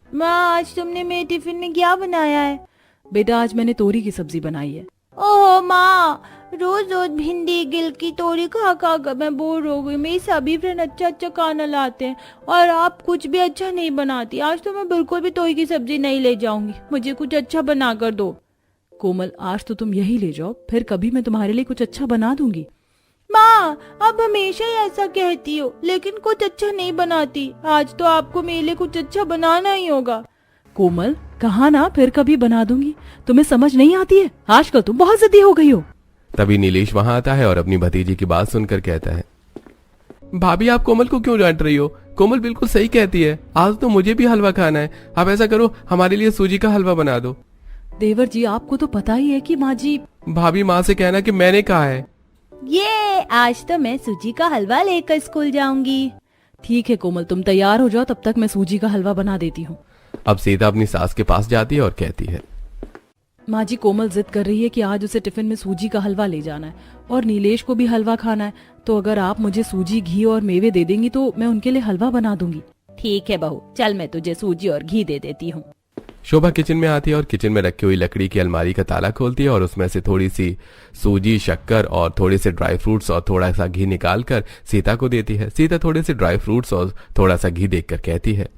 S4: माँ, आज तुमने मेरे टिफिन में क्या बनाया है?
S5: बेटा, आज मैंने तोरी की सब्जी बनाई है।
S4: ओह माँ, रोज रोज भिंडी, गिलकी, तोरी खा खा कर मैं बोर हो गई। मेरी सभी फ्रेंड अच्छा अच्छा खाना लाते हैं और आप कुछ भी अच्छा नहीं बनाती। आज तो मैं बिल्कुल भी तोरी की सब्जी नहीं ले जाऊंगी, मुझे कुछ अच्छा बना कर दो।
S5: कोमल, आज तो तुम यही ले जाओ, फिर कभी मैं तुम्हारे लिए कुछ अच्छा बना दूंगी।
S4: माँ, आप हमेशा ही ऐसा कहती हो, लेकिन कुछ अच्छा नहीं बनाती। आज तो आपको मेरे लिए कुछ अच्छा बनाना ही होगा।
S5: कोमल, कहा ना फिर कभी बना दूंगी। तुम्हें समझ नहीं आती है? आजकल तुम बहुत जिद्दी हो गई हो।
S2: तभी नीलेश वहां आता है और अपनी भतीजी की बात सुनकर कहता है,
S3: भाभी, आप कोमल को क्यों डांट रही हो? कोमल बिल्कुल सही कहती है। आज तो मुझे भी हलवा खाना है। आप ऐसा करो, हमारे लिए सूजी का हलवा बना दो।
S5: देवर जी, आपको तो पता ही है कि माँ जी।
S3: भाभी, माँ से कहना कि मैंने कहा है।
S4: ये आज तो मैं सूजी का हलवा लेकर स्कूल जाऊंगी।
S5: ठीक है कोमल, तुम तैयार हो जाओ, तब तक मैं सूजी का हलवा बना देती हूँ।
S2: अब सीता अपनी सास के पास जाती है और कहती है,
S5: माँ जी, कोमल जिद कर रही है कि आज उसे टिफिन में सूजी का हलवा ले जाना है और नीलेश को भी हलवा खाना है। तो अगर आप मुझे सूजी, घी और मेवे दे देंगी तो मैं उनके लिए हलवा बना दूंगी।
S4: ठीक है बहू, चल मैं तुझे सूजी और घी दे देती हूँ।
S2: शोभा किचन में आती है और किचन में रखी हुई लकड़ी की अलमारी का ताला खोलती है और उसमें से थोड़ी सी सूजी, शक्कर और थोड़े से ड्राई फ्रूट्स और थोड़ा सा घी निकाल कर सीता को देती है। सीता थोड़े से ड्राई फ्रूट्स और थोड़ा सा घी देखकर कहती है,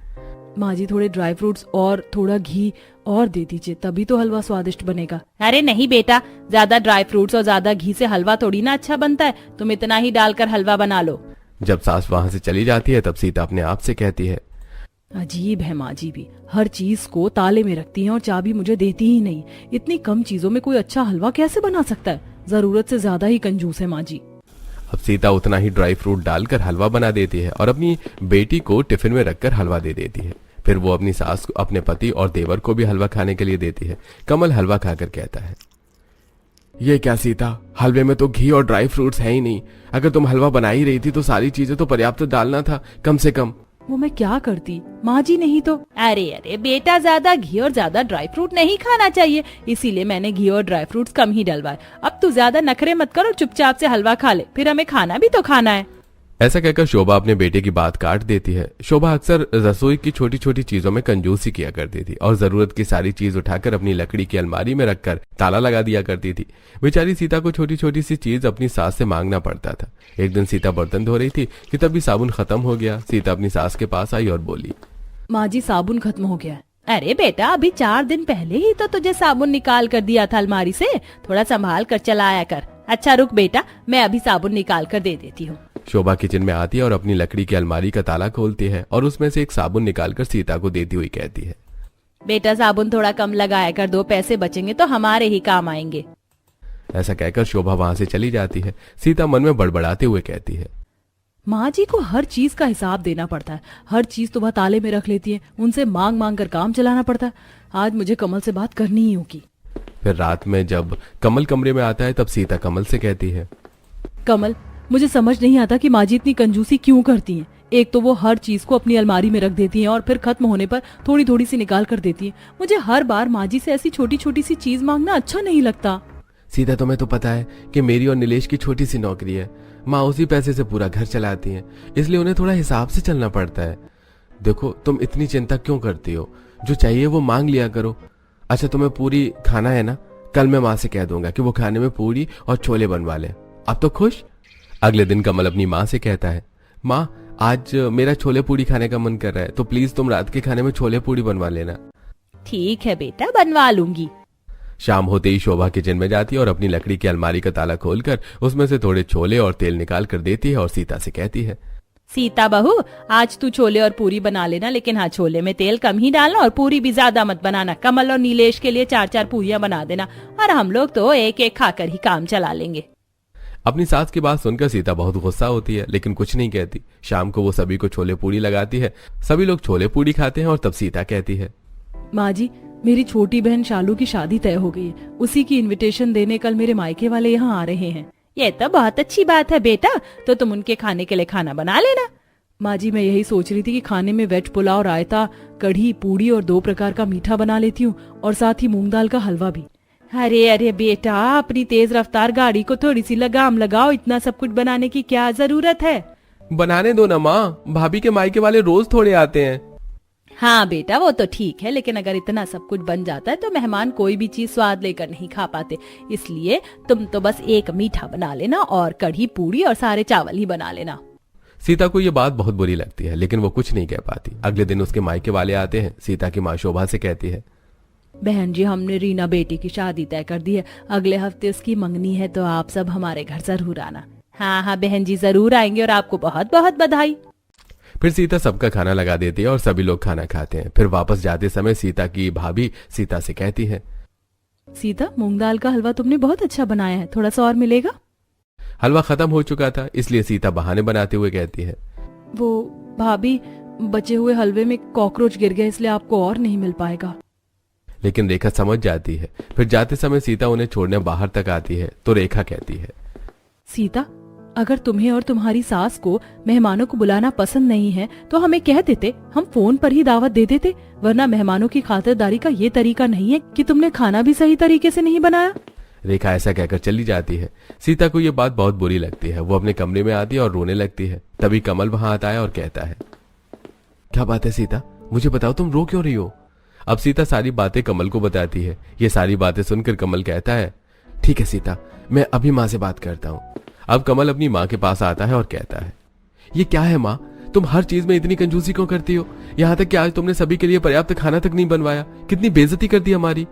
S5: माँ जी, थोड़े ड्राई फ्रूट्स और थोड़ा घी और दे दीजिए, तभी तो हलवा स्वादिष्ट बनेगा।
S4: अरे नहीं बेटा, ज्यादा ड्राई फ्रूट्स और ज्यादा घी से हलवा थोड़ी ना अच्छा बनता है। तुम इतना ही डालकर हलवा बना लो।
S2: जब सास वहां से चली जाती है तब सीता अपने आप से कहती है,
S5: अजीब है माँ जी भी, हर चीज को ताले में रखती हैं और चाबी मुझे देती ही नहीं। इतनी कम चीजों में कोई अच्छा हलवा कैसे बना सकता है? जरूरत से ज्यादा ही कंजूस है माँ जी।
S2: अब सीता उतना ही ड्राई फ्रूट डालकर हलवा बना देती है और अपनी बेटी को टिफिन में रखकर हलवा दे देती है। फिर वो अपनी सास को, अपने पति और देवर को भी हलवा खाने के लिए देती है। कमल हलवा खाकर कहता है,
S3: ये क्या सीता, हलवे में तो घी और ड्राई फ्रूट्स है ही नहीं। अगर तुम हलवा बना ही रही थी तो सारी चीजें तो पर्याप्त डालना था, कम से कम।
S5: वो मैं क्या करती माँ जी, नहीं तो।
S4: अरे अरे बेटा, ज्यादा घी और ज्यादा ड्राई फ्रूट नहीं खाना चाहिए, इसीलिए मैंने घी और ड्राई फ्रूट्स कम ही डलवाए। अब तू ज्यादा नखरे मत कर और चुपचाप से हलवा खा ले, फिर हमें खाना भी तो खाना है।
S2: ऐसा कहकर शोभा अपने बेटे की बात काट देती है। शोभा अक्सर रसोई की छोटी छोटी चीजों में कंजूसी किया करती थी और जरूरत की सारी चीज उठाकर अपनी लकड़ी की अलमारी में रखकर ताला लगा दिया करती थी। बेचारी सीता को छोटी छोटी सी चीज अपनी सास से मांगना पड़ता था। एक दिन सीता बर्तन धो रही थी कि तभी साबुन खत्म हो गया। सीता अपनी सास के पास आई और बोली,
S5: माँ जी, साबुन खत्म हो गया है।
S4: अरे बेटा, अभी 4 दिन पहले ही तो तुझे साबुन निकाल कर दिया था अलमारी से, थोड़ा संभाल कर चलाया कर।
S5: अच्छा रुक बेटा, मैं अभी साबुन निकाल कर दे देती हूँ।
S2: शोभा किचन में आती है और अपनी लकड़ी की अलमारी का ताला खोलती है और उसमें से एक साबुन निकालकर सीता को देती हुई कहती है,
S5: बेटा साबुन थोड़ा कम लगाया कर, 2 पैसे बचेंगे तो हमारे ही काम आएंगे।
S2: ऐसा कहकर शोभा वहां से चली जाती है। सीता मन में बड़बड़ाते हुए कहती है,
S5: माँ जी को हर चीज का हिसाब देना पड़ता है, हर चीज तो वह ताले में रख लेती है, उनसे मांग मांग कर काम चलाना पड़ता है। आज मुझे कमल से बात करनी ही होगी।
S2: फिर रात में जब कमल कमरे में आता है तब सीता कमल से कहती है,
S5: कमल, मुझे समझ नहीं आता कि माँ जी इतनी कंजूसी क्यों करती हैं। एक तो वो हर चीज को अपनी अलमारी में रख देती हैं और फिर खत्म होने पर थोड़ी थोड़ी सी निकाल कर देती हैं। मुझे हर बार माँ जी से ऐसी छोटी छोटी सी चीज मांगना अच्छा नहीं लगता।
S2: सीता तुम्हें तो पता है कि मेरी और नीलेश की छोटी सी नौकरी है, माँ उसी पैसे से पूरा घर चलाती हैं, इसलिए उन्हें थोड़ा हिसाब से चलना पड़ता है। देखो तुम इतनी चिंता क्यों करती हो, जो चाहिए वो मांग लिया करो। अच्छा तुम्हें पूरी खाना है ना, कल मैं माँ से कह दूंगा कि वो खाने में पूरी और छोले बनवा ले। अब तो खुश। अगले दिन कमल अपनी माँ से कहता है, माँ आज मेरा छोले पूरी खाने का मन कर रहा है, तो प्लीज तुम रात के खाने में छोले पूरी बनवा लेना।
S5: ठीक है बेटा, बनवा लूंगी।
S2: शाम होते ही शोभा किचन में जाती है और अपनी लकड़ी की अलमारी का ताला खोलकर उसमें से थोड़े छोले और तेल निकाल कर देती है और सीता से कहती है,
S5: सीता बहू, आज तू छोले और पूरी बना लेना, लेकिन हाँ छोले में तेल कम ही डालना और पूरी भी ज्यादा मत बनाना। कमल और नीलेश के लिए 4-4 पूरियां बना देना और हम लोग तो एक एक खाकर ही काम चला लेंगे।
S2: अपनी सास की बात सुनकर सीता बहुत गुस्सा होती है, लेकिन कुछ नहीं कहती। शाम को वो सभी को छोले पूरी लगाती है, सभी लोग छोले पूरी खाते हैं और तब सीता कहती है,
S5: माँ जी, मेरी छोटी बहन शालू की शादी तय हो गई है, उसी की इनविटेशन देने कल मेरे मायके वाले यहाँ आ रहे हैं। ये तो बहुत अच्छी बात है बेटा, तो तुम उनके खाने के लिए खाना बना लेना। माँ जी, मैं यही सोच रही थी कि खाने में वेज पुलाव, रायता, कढ़ी, पूड़ी और 2 प्रकार का मीठा बना लेती हूँ और साथ ही मूंग दाल का हलवा भी। अरे अरे बेटा, अपनी तेज रफ्तार गाड़ी को थोड़ी सी लगाम लगाओ, इतना सब कुछ बनाने की क्या जरूरत है।
S2: बनाने दो ना माँ, भाभी के मायके वाले रोज थोड़े आते हैं।
S5: हाँ बेटा, वो तो ठीक है, लेकिन अगर इतना सब कुछ बन जाता है तो मेहमान कोई भी चीज स्वाद लेकर नहीं खा पाते, इसलिए तुम तो बस एक मीठा बना लेना और कढ़ी, पूड़ी और सारे चावल ही बना लेना।
S2: सीता को ये बात बहुत बुरी लगती है, लेकिन वो कुछ नहीं कह पाती। अगले दिन उसके मायके वाले आते हैं। सीता की माँ शोभा से कहती है,
S5: बहन जी, हमने रीना बेटी की शादी तय कर दी है, अगले हफ्ते उसकी मंगनी है, तो आप सब हमारे घर जरूर आना। हाँ हाँ बहन जी, जरूर आएंगे और आपको बहुत बहुत बधाई।
S2: फिर सीता सबका खाना लगा देती है और सभी लोग खाना खाते हैं। फिर वापस जाते समय सीता की भाभी सीता से कहती है,
S5: सीता, मूंग दाल का हलवा तुमने बहुत अच्छा बनाया है, थोड़ा सा और मिलेगा?
S2: हलवा खत्म हो चुका था, इसलिए सीता बहाने बनाते हुए कहती है,
S5: वो भाभी, बचे हुए हलवे में कॉकरोच गिर गए, इसलिए आपको और नहीं मिल पाएगा।
S2: लेकिन रेखा समझ जाती है। फिर जाते समय सीता उन्हें छोड़ने बाहर तक आती है तो रेखा कहती है,
S5: सीता, अगर तुम्हें और तुम्हारी सास को मेहमानों को बुलाना पसंद नहीं है तो हमें कह देते, हम फोन पर ही दावत दे देते, वरना मेहमानों की खातिरदारी का ये तरीका नहीं है कि तुमने खाना भी सही तरीके से नहीं बनाया।
S2: रेखा ऐसा कहकर चली जाती है। सीता को ये बात बहुत बुरी लगती है। वो अपने कमरे में आती है और रोने लगती है। तभी कमल वहां आता है और कहता है, क्या बात है सीता, मुझे बताओ तुम रो क्यों रही हो? अब सीता सारी बातें कमल को बताती है। ये सारी बातें सुनकर कमल कहता है, ठीक है सीता, मैं अभी माँ से बात करता हूँ। अब कमल अपनी माँ के पास आता है और कहता है, ये क्या है माँ, तुम हर चीज में इतनी कंजूसी क्यों करती हो? यहाँ तक कि आज तुमने सभी के लिए पर्याप्त खाना तक नहीं बनवाया, कितनी बेइज्जती कर दी हमारी।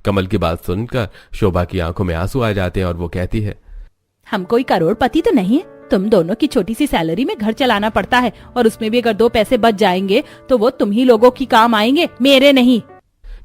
S2: कमल की बात सुनकर शोभा की आंखों में आंसू आ जाते हैं और वो कहती है,
S5: हम कोई करोड़पति तो नहीं है, तुम दोनों की छोटी सी सैलरी में घर चलाना पड़ता है, और उसमें भी अगर 2 पैसे बच जाएंगे तो वो तुम ही लोगों की काम आएंगे, मेरे नहीं।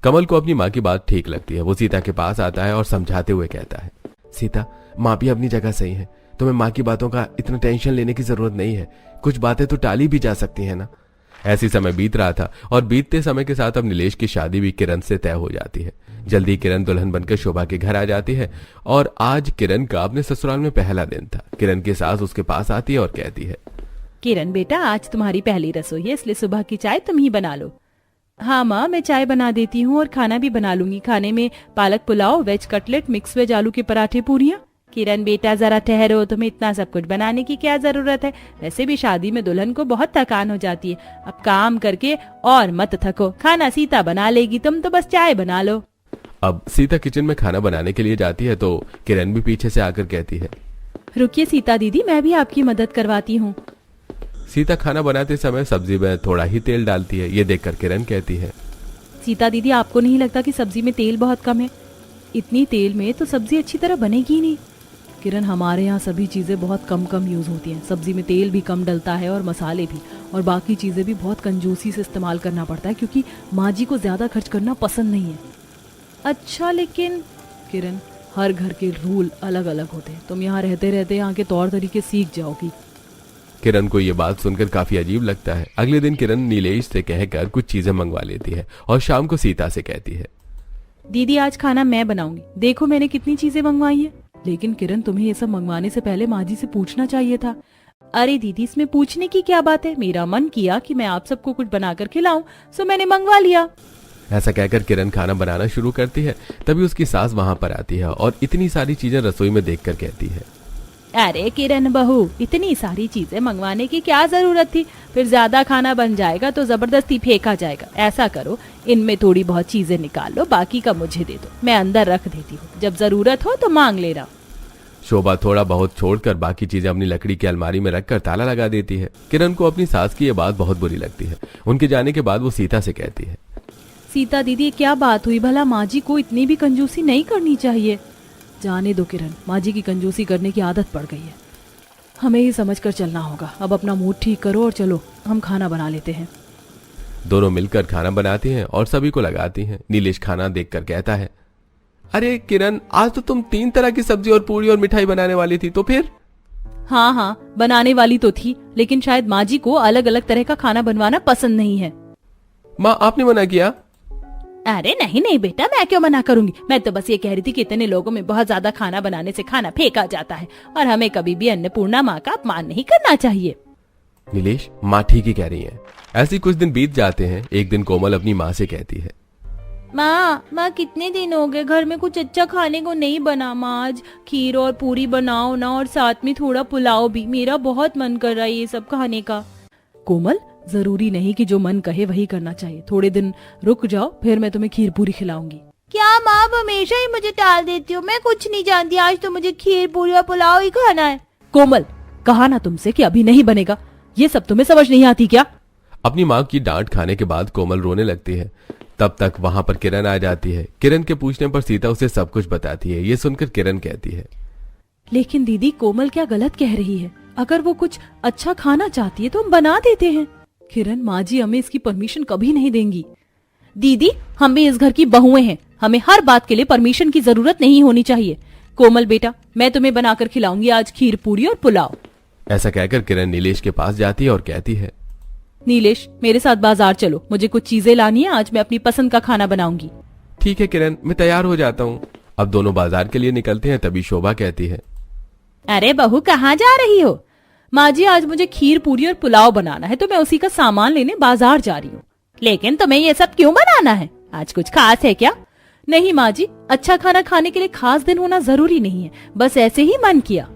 S2: कमल को अपनी माँ की बात ठीक लगती है। वो सीता के पास आता है और समझाते हुए कहता है, सीता, माँ भी अपनी जगह सही है, तुम्हें माँ की बातों का इतना टेंशन लेने की जरूरत नहीं है, कुछ बातें तो टाली भी जा सकती है ना। ऐसी समय बीत रहा था और बीतते समय के साथ अब नीलेश की शादी भी किरण से तय हो जाती है। जल्दी किरण दुल्हन बनकर शोभा के घर आ जाती है और आज किरण का अपने ससुराल में पहला दिन था। किरण की सास उसके पास आती है और कहती है,
S5: किरण बेटा, आज तुम्हारी पहली रसोई है, इसलिए सुबह की चाय तुम ही बना लो। हाँ माँ, मैं चाय बना देती हूँ और खाना भी बना लूंगी। खाने में पालक pulao, veg cutlet, mix veg आलू के पराठे, पूरियाँ। किरण बेटा जरा ठहरो, तुम्हें इतना सब कुछ बनाने की क्या जरूरत है? वैसे भी शादी में दुल्हन को बहुत थकान हो जाती है, अब काम करके और मत थको, खाना सीता बना लेगी, तुम तो बस चाय बना लो।
S2: अब सीता किचन में खाना बनाने के लिए जाती है तो किरण भी पीछे से आकर कहती है,
S5: रुकिए सीता दीदी, मैं भी आपकी मदद करवाती हूँ।
S2: सीता खाना बनाते समय सब्जी में थोड़ा ही तेल डालती है। ये देखकर किरण कहती है,
S5: सीता दीदी, आपको नहीं लगता कि सब्जी में तेल बहुत कम है? इतनी तेल में तो सब्जी अच्छी तरह बनेगी ही नहीं। किरण, हमारे यहाँ सभी चीज़ें बहुत कम कम यूज़ होती हैं। सब्जी में तेल भी कम डलता है और मसाले भी, और बाकी चीज़ें भी बहुत कंजूसी से इस्तेमाल करना पड़ता है क्योंकि माँ जी को ज़्यादा खर्च करना पसंद नहीं है।
S4: अच्छा, लेकिन
S5: किरण, हर घर के रूल अलग अलग होते हैं। तुम यहाँ रहते रहते यहाँ के तौर तरीके सीख जाओगी।
S2: किरण को ये बात सुनकर काफी अजीब लगता है। अगले दिन किरण नीलेश से कहकर कुछ चीजें मंगवा लेती है और शाम को सीता से कहती है,
S5: दीदी आज खाना मैं बनाऊंगी, देखो मैंने कितनी चीजें मंगवाई है। लेकिन किरण, तुम्हें ये सब मंगवाने से पहले माँ जी से पूछना चाहिए था।
S4: अरे दीदी, इसमें पूछने की क्या बात है? मेरा मन किया कि मैं आप सबको कुछ बनाकर खिलाऊं, सो मैंने मंगवा लिया।
S2: ऐसा कहकर किरण खाना बनाना शुरू करती है। तभी उसकी सास वहां पर आती है और इतनी सारी चीजें रसोई में देखकर कहती है,
S4: अरे किरण बहू, इतनी सारी चीजें मंगवाने की क्या जरूरत थी? फिर ज्यादा खाना बन जाएगा तो जबरदस्ती फेंका जाएगा। ऐसा करो, इनमें थोड़ी बहुत चीजें निकाल लो, बाकी का मुझे दे दो, मैं अंदर रख देती हूँ, जब जरूरत हो तो मांग लेना।
S2: शोभा थोड़ा बहुत छोड़कर बाकी चीजें अपनी लकड़ी की अलमारी में रखकर ताला लगा देती है। किरण को अपनी सास की ये बात बहुत बुरी लगती है। उनके जाने के बाद वो सीता से कहती है,
S5: सीता दीदी, क्या बात हुई भला? माँ जी को इतनी भी कंजूसी नहीं करनी चाहिए। जाने दो किरण, माँ जी की कंजूसी करने की आदत पड़ गई है। हमें ही समझ कर चलना होगा। अब अपना मूड ठीक करो और चलो हम खाना बना लेते हैं।
S2: दोनों मिलकर खाना बनाती हैं और सभी को लगाती हैं। नीलेश खाना देखकर कहता है,
S3: अरे किरण, आज तो तुम 3 तरह की सब्जी और पूरी और मिठाई बनाने वाली थी, तो फिर?
S5: हाँ, बनाने वाली तो थी, लेकिन शायद माँ जी को अलग अलग तरह का खाना बनवाना पसंद नहीं है।
S3: माँ, आपने मना किया?
S4: अरे नहीं बेटा, मैं क्यों मना करूंगी? मैं तो बस ये कह रही थी कि इतने लोगों में बहुत ज्यादा खाना बनाने से खाना फेंका जाता है और हमें कभी भी अन्नपूर्णा माँ का अपमान नहीं करना चाहिए।
S2: नीलेश, माँ ठीक ही कह रही है। ऐसे कुछ दिन बीत जाते हैं। एक दिन कोमल अपनी माँ से कहती है,
S4: माँ कितने दिन हो गए घर में कुछ अच्छा खाने को नहीं बना। माँ आज खीर और पूरी बनाओ ना, और साथ में थोड़ा पुलाव भी। मेरा बहुत मन कर रहा है ये सब खाने का।
S5: कोमल, जरूरी नहीं कि जो मन कहे वही करना चाहिए। थोड़े दिन रुक जाओ, फिर मैं तुम्हें खीर पूरी खिलाऊंगी।
S4: क्या माँ, आप हमेशा ही मुझे टाल देती हो? मैं कुछ नहीं जानती, आज तो मुझे खीर पूरी और पुलाव ही खाना है।
S5: कोमल, कहा ना तुमसे कि अभी नहीं बनेगा। ये सब तुम्हें समझ नहीं आती क्या?
S2: अपनी माँ की डांट खाने के बाद कोमल रोने लगती है। तब तक वहां पर किरण आ जाती है। किरण के पूछने पर सीता उसे सब कुछ बताती है। ये सुनकर किरण कहती है,
S5: लेकिन दीदी, कोमल क्या गलत कह रही है? अगर वो कुछ अच्छा खाना चाहती है तो हम बना देते हैं। किरण, माँ जी हमें इसकी परमिशन कभी नहीं देंगी।
S4: दीदी, हम भी इस घर की बहुएं हैं, हमें हर बात के लिए परमिशन की जरूरत नहीं होनी चाहिए। कोमल बेटा, मैं तुम्हें बनाकर खिलाऊंगी आज खीर पूरी और पुलाव।
S2: ऐसा कहकर किरण नीलेश के पास जाती है और कहती है,
S5: नीलेश, मेरे साथ बाजार चलो, मुझे कुछ चीजें लानी है। आज मैं अपनी पसंद का खाना बनाऊंगी।
S3: ठीक है किरण, मैं तैयार हो जाता हूँ।
S2: अब दोनों बाजार के लिए निकलते हैं। तभी शोभा कहती है,
S4: अरे बहू, कहाँ जा रही हो?
S5: माँ जी, आज मुझे खीर पूरी और पुलाव बनाना है, तो मैं उसी का सामान लेने बाजार जा रही हूँ।
S4: लेकिन तुम्हें ये सब क्यों बनाना है? आज कुछ खास है क्या?
S5: नहीं माँ जी, अच्छा खाना खाने के लिए खास दिन होना जरूरी नहीं है, बस ऐसे ही मन किया।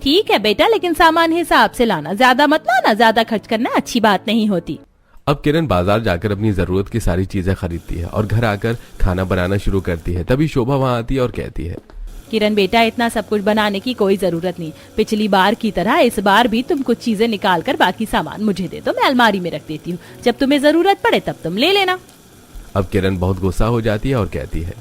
S4: ठीक है बेटा, लेकिन सामान हिसाब से लाना, ज्यादा मत लाना। ज्यादा खर्च करना अच्छी बात नहीं होती।
S2: अब किरण बाजार जाकर अपनी जरूरत की सारी चीजें खरीदती है और घर आकर खाना बनाना शुरू करती है। तभी शोभा वहां आती है और कहती है,
S4: किरण बेटा, इतना सब कुछ बनाने की कोई जरूरत नहीं। पिछली बार की तरह इस बार भी तुम कुछ चीजें निकाल कर बाकी सामान मुझे दे दो, मैं अलमारी में रख देती हूँ। जब तुम्हें जरूरत पड़े तब तुम ले लेना।
S2: अब किरण बहुत गुस्सा हो जाती है और कहती है,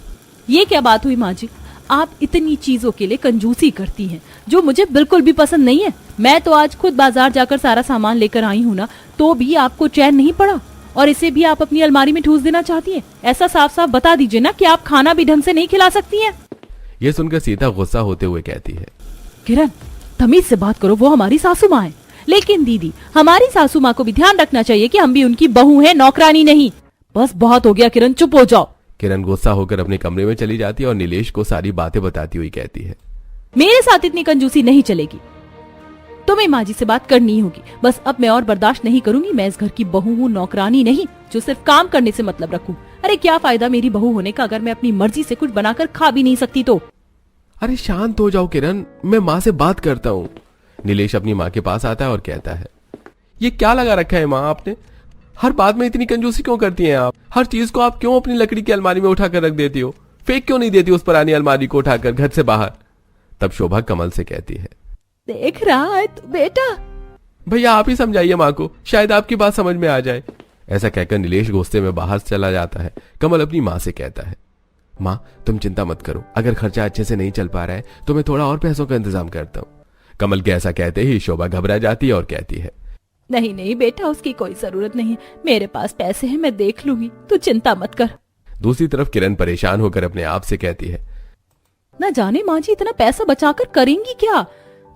S5: ये क्या बात हुई माँ जी? आप इतनी चीजों के लिए कंजूसी करती हैं, जो मुझे बिल्कुल भी पसंद नहीं है। मैं तो आज खुद बाजार जाकर सारा सामान लेकर आई हूँ ना, तो भी आपको चैन नहीं पड़ा, और इसे भी आप अपनी अलमारी में ठूस देना चाहती हैं। ऐसा साफ साफ बता दीजिए ना कि आप खाना भी ढंग से नहीं खिला सकती हैं।
S2: ये सुनकर सीता गुस्सा होते हुए कहती है,
S5: किरण, तमीज से बात करो, वो हमारी सासू माँ है।
S4: लेकिन दीदी, हमारी सासू माँ को भी ध्यान रखना चाहिए कि हम भी उनकी बहू हैं, नौकरानी नहीं।
S5: बस बहुत हो गया किरण, चुप हो जाओ।
S2: किरण गुस्सा होकर अपने कमरे में चली जाती है और नीलेश को सारी बातें बताती हुई कहती है,
S5: मेरे साथ इतनी कंजूसी नहीं चलेगी। तुम्हें माँ जी से बात करनी ही होगी। बस अब मैं और बर्दाश्त नहीं करूंगी। मैं इस घर की बहू हूँ, नौकरानी नहीं, जो सिर्फ काम करने से मतलब रखूं। अरे क्या फायदा मेरी बहू होने का अगर मैं अपनी मर्जी से कुछ बनाकर खा भी नहीं सकती तो?
S3: अरे शांत हो जाओ किरण, मैं माँ से बात करता हूँ।
S2: नीलेश अपनी माँ के पास आता है और कहता है,
S3: ये क्या लगा रखा है माँ आपने? हर बात में इतनी कंजूसी क्यों करती हैं आप? हर चीज को आप क्यों अपनी लकड़ी की अलमारी में उठाकर रख देती हो? फेंक क्यों नहीं देती उस पुरानी अलमारी को उठाकर घर से बाहर?
S2: तब शोभा कमल से कहती है,
S5: देख रहा है तू बेटा?
S3: भैया आप ही समझाइए माँ को, शायद आपकी बात समझ में आ जाए।
S2: ऐसा कहकर नीलेश गुस्से में बाहर चला जाता है। कमल अपनी माँ से कहता है, माँ तुम चिंता मत करो, अगर खर्चा अच्छे से नहीं चल पा रहा है तो मैं थोड़ा और पैसों का इंतजाम करता हूँ। कमल के ऐसा कहते ही शोभा घबरा जाती है और कहती है,
S5: नहीं नहीं बेटा, उसकी कोई जरूरत नहीं है, मेरे पास पैसे हैं, मैं देख लूंगी, तू चिंता मत कर।
S2: दूसरी तरफ किरण परेशान होकर अपने आप से कहती है,
S5: न जाने माँ जी इतना पैसा बचाकर करेंगी क्या।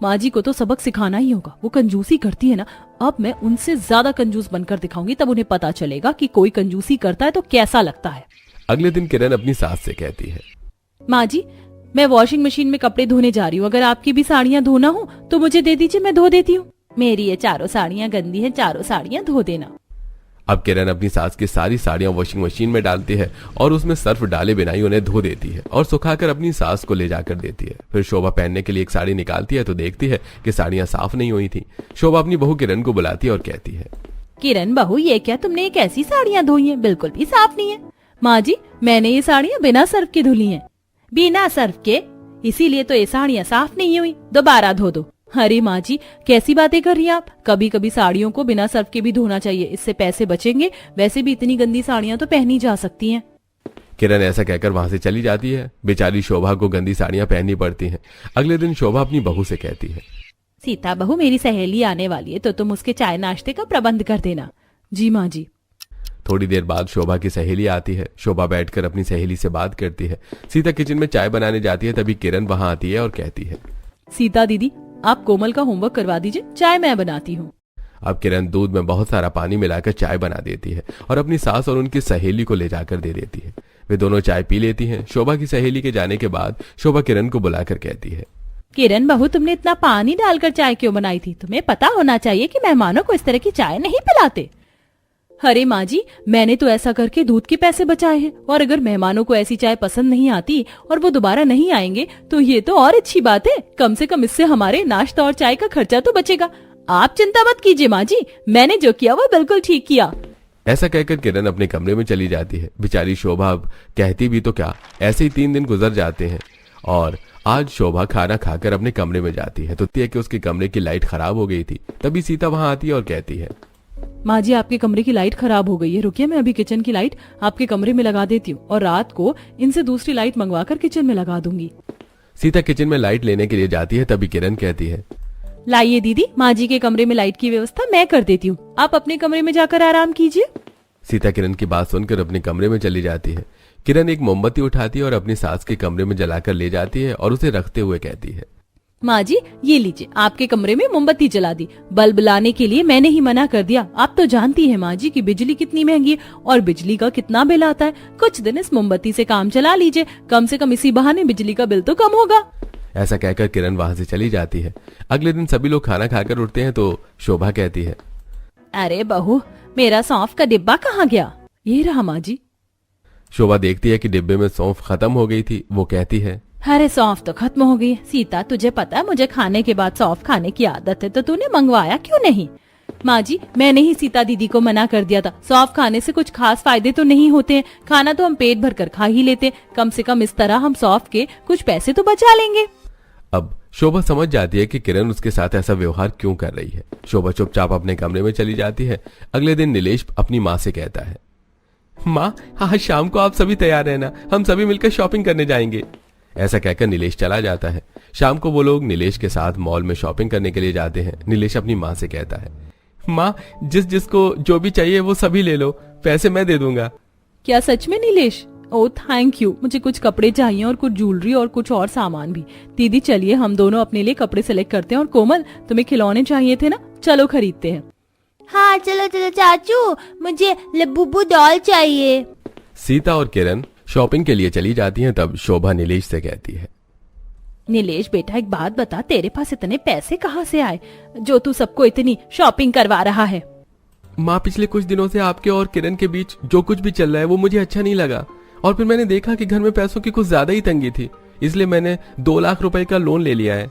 S5: माँ जी को तो सबक सिखाना ही होगा, वो कंजूसी करती है ना। अब मैं उनसे ज्यादा कंजूस बनकर दिखाऊंगी, तब उन्हें पता चलेगा कि कोई कंजूसी करता है तो कैसा लगता है।
S2: अगले दिन किरण अपनी सास से कहती है,
S5: माँ जी मैं वॉशिंग मशीन में कपड़े धोने जा रही हूँ, अगर आपकी भी साड़ियाँ धोना हो तो मुझे दे दीजिए, मैं धो देती हूँ। मेरी ये चारों साड़ियाँ गंदी हैं, चारों साड़ियाँ धो देना।
S2: अब किरण अपनी सास की सारी साड़ियां वॉशिंग मशीन में डालती है और उसमें सर्फ डाले बिना ही उन्हें धो देती है और सुखाकर अपनी सास को ले जाकर देती है। फिर शोभा पहनने के लिए एक साड़ी निकालती है तो देखती है कि साड़ियां साफ नहीं हुई थी। शोभा अपनी बहू किरण को बुलाती है और कहती है,
S5: किरण बहू ये क्या, तुमने एक ऐसी साड़ियाँ धोई हैं, बिल्कुल भी साफ नहीं है। माँ जी मैंने ये साड़ियाँ बिना सर्फ के धुली हैं। बिना सर्फ के, इसीलिए तो ये साड़ियाँ साफ नहीं हुई, दोबारा धो दो। अरे माँ जी कैसी बातें कर रही हैं आप, कभी कभी साड़ियों को बिना सर्फ के भी धोना चाहिए, इससे पैसे बचेंगे, वैसे भी इतनी गंदी साड़ियाँ तो पहनी जा सकती हैं।
S2: किरण ऐसा कहकर वहां से चली जाती है। बेचारी शोभा को गंदी साड़ियां पहननी पड़ती हैं। अगले दिन शोभा अपनी बहू से कहती है,
S5: सीता बहू मेरी सहेली आने वाली है तो तुम उसके चाय नाश्ते का प्रबंध कर देना। जी माँ जी।
S2: थोड़ी देर बाद शोभा की सहेली आती है। शोभा बैठकर अपनी सहेली से बात करती है। सीता किचन में चाय बनाने जाती है, तभी किरण वहां आती है और कहती है,
S5: सीता दीदी आप कोमल का होमवर्क करवा दीजिए, चाय मैं बनाती हूँ।
S2: अब किरण दूध में बहुत सारा पानी मिलाकर चाय बना देती है और अपनी सास और उनकी सहेली को ले जाकर दे देती है। वे दोनों चाय पी लेती हैं। शोभा की सहेली के जाने के बाद शोभा किरण को बुलाकर कहती है,
S5: किरण बहू तुमने इतना पानी डालकर चाय क्यों बनाई थी, तुम्हें पता होना चाहिए कि मेहमानों को इस तरह की चाय नहीं पिलाते। अरे माँ जी मैंने तो ऐसा करके दूध के पैसे बचाए हैं, और अगर मेहमानों को ऐसी चाय पसंद नहीं आती और वो दोबारा नहीं आएंगे तो ये तो और अच्छी बात है, कम से कम इससे हमारे नाश्ता और चाय का खर्चा तो बचेगा। आप चिंता मत कीजिए माँ जी, मैंने जो किया वो बिल्कुल ठीक किया।
S2: ऐसा कहकर किरण अपने कमरे में चली जाती है। बेचारी शोभा अब कहती भी तो क्या, ऐसे ही 3 दिन गुजर जाते हैं और आज शोभा खाना खाकर अपने कमरे में जाती है तो कि उसके कमरे की लाइट खराब हो गई थी। तभी सीता वहां आती है और कहती है,
S5: माँ जी आपके कमरे की लाइट खराब हो गई है, रुकिए मैं अभी किचन की लाइट आपके कमरे में लगा देती हूँ और रात को इनसे दूसरी लाइट मंगवाकर किचन में लगा दूंगी।
S2: सीता किचन में लाइट लेने के लिए जाती है। तभी किरण कहती है,
S5: लाइए दीदी माँ जी के कमरे में लाइट की व्यवस्था मैं कर देती हूँ, आप अपने कमरे में जाकर आराम कीजिए।
S2: सीता किरण की बात सुनकर अपने कमरे में चली जाती है। किरण एक मोमबत्ती उठाती है और अपनी सास के कमरे में जलाकर ले जाती है और उसे रखते हुए कहती है,
S5: माँ जी ये लीजिए आपके कमरे में मोमबत्ती जला दी, बल्ब लाने के लिए मैंने ही मना कर दिया। आप तो जानती है माँ जी की बिजली कितनी महंगी है और बिजली का कितना बिल आता है, कुछ दिन इस मोमबत्ती से काम चला लीजिए, कम से कम इसी बहाने बिजली का बिल तो कम होगा।
S2: ऐसा कहकर किरण वहां से चली जाती है। अगले दिन सभी लोग खाना खाकर उठते हैं तो शोभा कहती है,
S5: अरे बहू मेरा सौंफ का डिब्बा कहाँ गया, ये रहा माँ जी।
S2: शोभा देखती है कि डिब्बे में सौंफ खत्म हो गई थी। वो कहती है,
S5: अरे सौंफ तो खत्म हो गई। सीता तुझे पता है मुझे खाने के बाद सौंफ खाने की आदत है, तो तूने मंगवाया क्यों नहीं। माँ जी मैंने ही सीता दीदी को मना कर दिया था, सौंफ खाने से कुछ खास फायदे तो नहीं होते हैं, खाना तो हम पेट भर कर खा ही लेते, कम से कम इस तरह हम सौंफ के कुछ पैसे तो बचा लेंगे।
S2: अब शोभा समझ जाती है कि किरण उसके साथ ऐसा व्यवहार क्यों कर रही है। शोभा चुपचाप अपने कमरे में चली जाती है। अगले दिन नीलेश अपनी माँ से कहता है,
S3: माँ आज शाम को आप सभी तैयार रहना, हम सभी मिलकर शॉपिंग करने जाएंगे।
S2: ऐसा कहकर नीलेश चला जाता है। शाम को वो लोग नीलेश के साथ मॉल में शॉपिंग करने के लिए जाते हैं। नीलेश अपनी माँ से कहता है,
S3: माँ जिसको जो भी चाहिए वो सभी ले लो, पैसे मैं दे दूंगा।
S5: क्या सच में नीलेश? ओह थैंक यू, मुझे कुछ कपड़े चाहिए और कुछ ज्वेलरी और कुछ और सामान भी। दीदी चलिए हम दोनों अपने लिए कपड़े सिलेक्ट करते हैं, और कोमल तुम्हें खिलौने चाहिए थे ना, चलो खरीदते हैं।
S4: हाँ चलो चलो चाचू, मुझे लब्बू डॉल चाहिए।
S2: सीता और किरण शॉपिंग के लिए चली जाती हैं। तब शोभा नीलेश से कहती है,
S5: नीलेश बेटा एक बात बता, तेरे पास इतने पैसे कहाँ से आए जो तू सबको इतनी शॉपिंग करवा रहा है?
S3: माँ पिछले कुछ दिनों से आपके और किरण के बीच जो कुछ भी चल रहा है वो मुझे अच्छा नहीं लगा, और फिर मैंने देखा कि घर में पैसों की कुछ ज्यादा ही तंगी थी, इसलिए मैंने 2 लाख रुपए का लोन ले लिया है।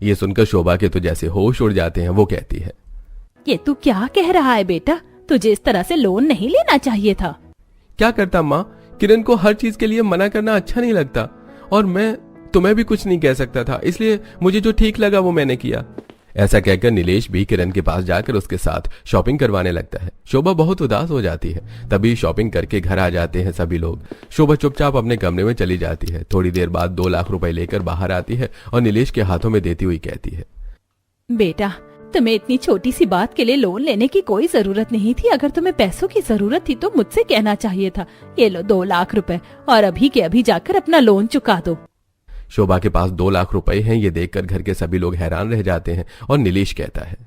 S2: ये सुनकर शोभा के तो जैसे होश उड़ जाते हैं। वो कहती है,
S5: ये तू क्या कह रहा है बेटा, तुझे इस तरह से लोन नहीं लेना चाहिए था।
S3: क्या करता माँ, किरण को हर चीज के लिए मना करना अच्छा नहीं लगता, और मैं तुम्हें भी कुछ नहीं कह सकता था, इसलिए मुझे जो ठीक लगा वो मैंने किया।
S2: ऐसा कहकर नीलेश भी किरण के पास जाकर उसके साथ शॉपिंग करवाने लगता है। शोभा बहुत उदास हो जाती है। तभी शॉपिंग करके घर आ जाते हैं सभी लोग। शोभा चुपचाप अपने कमरे में चली जाती है। थोड़ी देर बाद 2 लाख रुपए लेकर बाहर आती है और नीलेश के हाथों में देती हुई कहती है,
S5: बेटा, तुम्हें इतनी छोटी सी बात के लिए लोन लेने की कोई जरूरत नहीं थी। अगर तुम्हें पैसों की जरूरत थी तो मुझसे कहना चाहिए था। ये लो 2 लाख रुपए और अभी के अभी जाकर अपना लोन चुका दो।
S2: शोभा के पास 2 लाख रुपए हैं। ये देखकर घर के सभी लोग हैरान रह जाते हैं और नीलेश कहता है,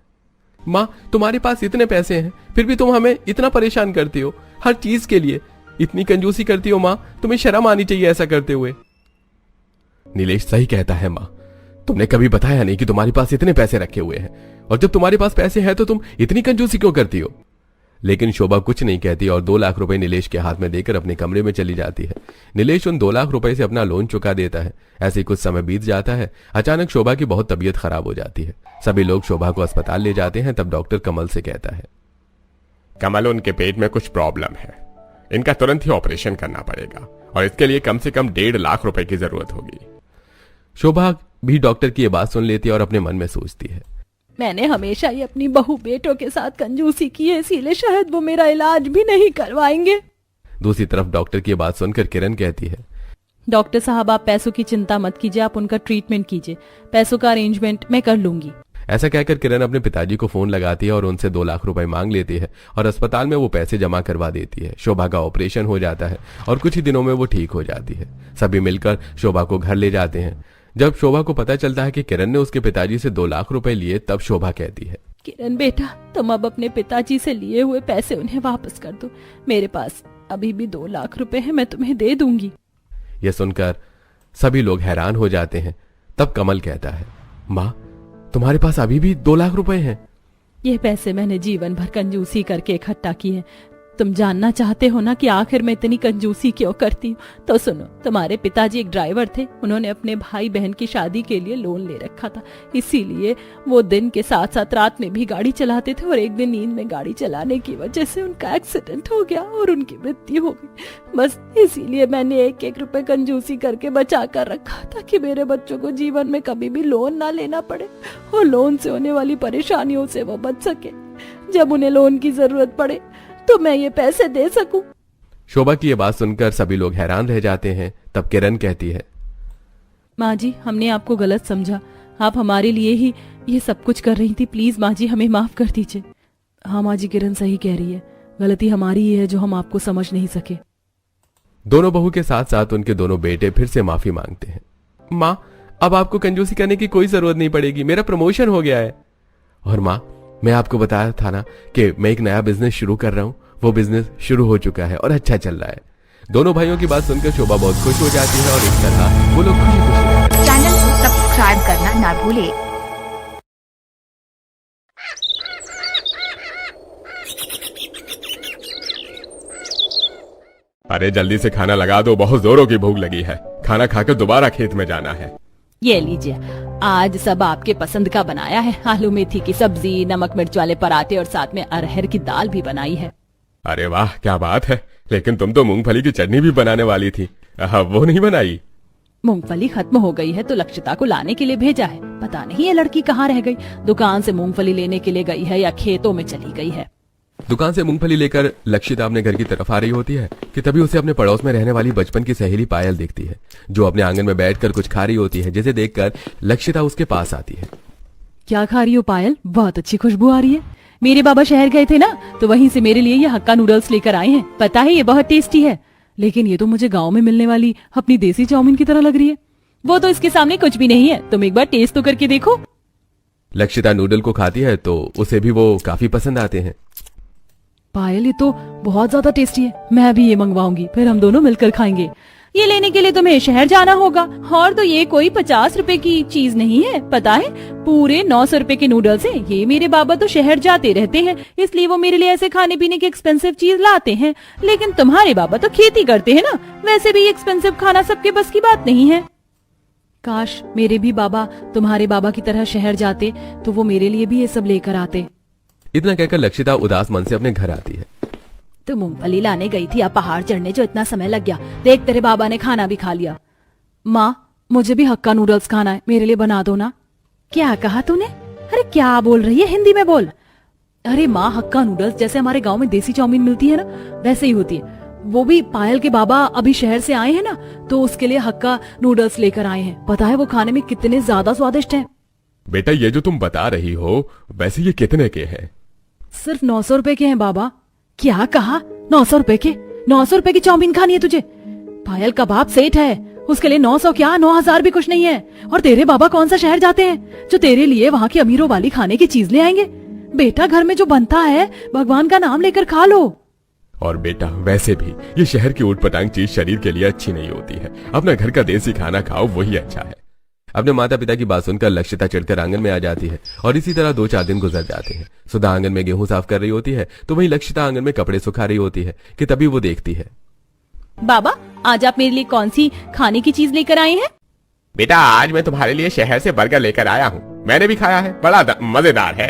S3: माँ, तुम्हारे पास इतने पैसे हैं फिर भी तुम हमें इतना परेशान करती हो, हर चीज के लिए इतनी कंजूसी करती हो। माँ, तुम्हें शर्म आनी चाहिए ऐसा करते हुए।
S2: नीलेश सही कहता है माँ, तुमने कभी बताया नहीं कि तुम्हारे पास इतने पैसे रखे हुए हैं, और जब तुम्हारे पास पैसे हैं तो तुम इतनी कंजूसी क्यों करती हो। लेकिन शोभा कुछ नहीं कहती और 2 लाख रुपए नीलेश के हाथ में देकर अपने कमरे में चली जाती है। नीलेश उन 2 लाख रुपए से अपना लोन चुका देता है। ऐसे ही कुछ समय बीत जाता है। अचानक शोभा की बहुत तबीयत खराब हो जाती है। सभी लोग शोभा को अस्पताल ले जाते हैं। तब डॉक्टर कमल से कहता है,
S6: कमल, उनके पेट में कुछ प्रॉब्लम है, इनका तुरंत ही ऑपरेशन करना पड़ेगा और इसके लिए कम से कम 1.5 लाख रुपए की जरूरत होगी।
S2: शोभा भी डॉक्टर की ये बात सुन लेती है और अपने मन में सोचती है,
S1: मैंने हमेशा ही अपनी बहू बेटों के साथ कंजूसी की है, इसीलिए शायद वो मेरा इलाज भी नहीं करवाएंगे।
S2: दूसरी तरफ डॉक्टर की बात सुनकर किरण कहती है,
S5: डॉक्टर साहब, आप पैसों की चिंता मत कीजिए, आप उनका ट्रीटमेंट कीजिए। पैसों का अरेंजमेंट मैं कर लूंगी।
S2: ऐसा कहकर किरण अपने पिताजी को फोन लगाती है और उनसे 2 लाख रुपए मांग लेती है और अस्पताल में वो पैसे जमा करवा देती है। शोभा का ऑपरेशन हो जाता है और कुछ ही दिनों में वो ठीक हो जाती है। सभी मिलकर शोभा को घर ले जाते हैं। जब शोभा को पता चलता है कि किरण ने उसके पिताजी से 2 लाख रुपए लिए, तब शोभा कहती है,
S1: किरण बेटा, तुम अब अपने पिताजी से लिए हुए पैसे उन्हें वापस कर दो। मेरे पास अभी भी 2 लाख रुपए हैं, मैं तुम्हें दे दूंगी।
S2: यह सुनकर सभी लोग हैरान हो जाते हैं। तब कमल कहता है, माँ, तुम्हारे पास अभी भी 2 लाख रुपए हैं?
S5: ये पैसे मैंने जीवन भर कंजूसी करके इकट्ठा किए हैं। तुम जानना चाहते हो ना कि आखिर मैं इतनी कंजूसी क्यों करती हूँ? तो सुनो, तुम्हारे पिताजी एक ड्राइवर थे। उन्होंने अपने भाई बहन की शादी के लिए लोन ले रखा था, इसीलिए वो दिन के साथ साथ रात में भी गाड़ी चलाते थे। और एक दिन नींद में गाड़ी चलाने की वजह से उनका एक्सीडेंट हो गया और उनकी मृत्यु हो गई। बस इसीलिए मैंने 1-1 रुपए कंजूसी करके बचा कर रखा था कि मेरे बच्चों को जीवन में कभी भी लोन ना लेना पड़े और लोन से होने वाली परेशानियों से वो बच सके। जब उन्हें लोन की जरूरत पड़े तो मैं ये पैसे दे सकूं।
S2: शोभा की ये बात सुनकर सभी लोग हैरान रह जाते हैं। तब किरण कहती है,
S5: माँ जी, हमने आपको गलत समझा। आप हमारे लिए ही ये सब कुछ कर रही थी। प्लीज माँ जी, हमें माफ कर दीजिए। हाँ माँ जी, किरण सही कह रही है। गलती हमारी ही है जो हम आपको समझ नहीं सके।
S2: दोनों बहू के साथ साथ उनके दोनों बेटे फिर से माफी मांगते हैं।
S3: माँ, अब आपको कंजूसी करने की कोई जरूरत नहीं पड़ेगी, मेरा प्रमोशन हो गया है।
S2: और माँ, मैं आपको बताया था ना कि मैं एक नया बिजनेस शुरू कर रहा हूँ। वो बिजनेस शुरू हो चुका है और अच्छा चल रहा है। दोनों भाइयों की बात सुनकर शोभा बहुत खुश हो जाती है और इस तरह वो लोग खुशी खुशी रहते हैं।
S7: चैनल को सब्सक्राइब करना ना भूलें।
S6: अरे जल्दी से खाना लगा दो, बहुत जोरों की भूख लगी है। खाना खाकर दोबारा खेत में जाना है।
S5: ये लीजिए, आज सब आपके पसंद का बनाया है। आलू मेथी की सब्जी, नमक मिर्च वाले पराठे और साथ में अरहर की दाल भी बनाई है।
S6: अरे वाह, क्या बात है। लेकिन तुम तो मूंगफली की चटनी भी बनाने वाली थी, वो नहीं बनाई?
S5: मूंगफली खत्म हो गई है तो लक्षिता को लाने के लिए भेजा है। पता नहीं ये लड़की कहाँ रह गई। दुकान से मूंगफली लेने के लिए गई है या खेतों में चली गई है।
S2: दुकान से मूंगफली लेकर लक्षिता अपने घर की तरफ आ रही होती है कि तभी उसे अपने पड़ोस में रहने वाली बचपन की सहेली पायल दिखती है, जो अपने आंगन में बैठकर कुछ खा रही होती है, जिसे देखकर लक्षिता उसके पास आती है।
S5: क्या खा रही हो पायल? बहुत अच्छी खुशबू आ रही है। मेरे बाबा शहर गए थे ना, तो वहीं से मेरे लिए ये हक्का नूडल्स लेकर आए हैं। पता है ये बहुत टेस्टी है, लेकिन ये तो मुझे गाँव में मिलने वाली अपनी देसी चाउमीन की तरह लग रही है। वो तो इसके सामने कुछ भी नहीं है, तुम एक बार टेस्ट तो करके देखो।
S2: लक्षिता नूडल को खाती है तो उसे भी वो काफी पसंद आते हैं।
S5: पायल, ये तो बहुत ज्यादा टेस्टी है, मैं भी ये मंगवाऊंगी, फिर हम दोनों मिलकर खाएंगे। ये लेने के लिए तुम्हें शहर जाना होगा, और तो ये कोई 50 रुपए की चीज नहीं है, पता है पूरे 900 रुपए के नूडल्स हैं। ये मेरे बाबा तो शहर जाते रहते हैं, इसलिए वो मेरे लिए ऐसे खाने पीने की एक्सपेंसिव चीज लाते हैं। लेकिन तुम्हारे बाबा तो खेती करते हैं ना, वैसे भी एक्सपेंसिव खाना सबके बस की बात नहीं है। काश मेरे भी बाबा तुम्हारे बाबा की तरह शहर जाते तो वो मेरे लिए भी ये सब लेकर आते।
S2: इतना कहकर लक्षिता उदास मन से अपने घर आती है।
S5: तो मूंगफली लाने गई थी, अब पहाड़ चढ़ने जो इतना समय लग गया। देख, तेरे बाबा ने खाना भी खा लिया। माँ, मुझे भी हक्का नूडल्स खाना है, मेरे लिए बना दो ना। क्या कहा तूने? अरे क्या बोल रही है, हिंदी में बोल। अरे माँ, हक्का नूडल्स जैसे हमारे गांव में देसी चाउमीन मिलती है ना, वैसे ही होती है। वो भी पायल के बाबा अभी शहर से आए हैं ना, तो उसके लिए हक्का नूडल्स लेकर आए हैं। पता है वो खाने में कितने ज्यादा स्वादिष्ट हैं।
S6: बेटा ये जो तुम बता रही हो, वैसे ये कितने के हैं?
S5: सिर्फ 900 रुपए के हैं बाबा। क्या कहा? 900 रुपए के? 900 रुपए की चाउमीन खानी है तुझे? पायल का बाप सेठ है, उसके लिए 900 क्या 9000 भी कुछ नहीं है। और तेरे बाबा कौन सा शहर जाते हैं जो तेरे लिए वहाँ की अमीरों वाली खाने की चीज ले आएंगे? बेटा घर में जो बनता है भगवान का नाम लेकर खा लो।
S6: और बेटा वैसे भी ये शहर की ऊटपटांग चीज शरीर के लिए अच्छी नहीं होती है। अपना घर का देसी खाना खाओ, वही अच्छा है।
S2: अपने माता पिता की बात सुनकर लक्षिता चिढ़कर आंगन में आ जाती है और इसी तरह 2-4 दिन गुजर जाते हैं। सुधा आंगन में गेहूं साफ कर रही होती है तो वहीं लक्षिता आंगन में कपड़े सुखा रही होती है कि तभी वो देखती है।
S5: बाबा, आज आप मेरे लिए कौन सी खाने की चीज लेकर आए हैं?
S6: बेटा आज मैं तुम्हारे लिए शहर से बर्गर लेकर आया हूँ, मैंने भी खाया है, बड़ा मजेदार है।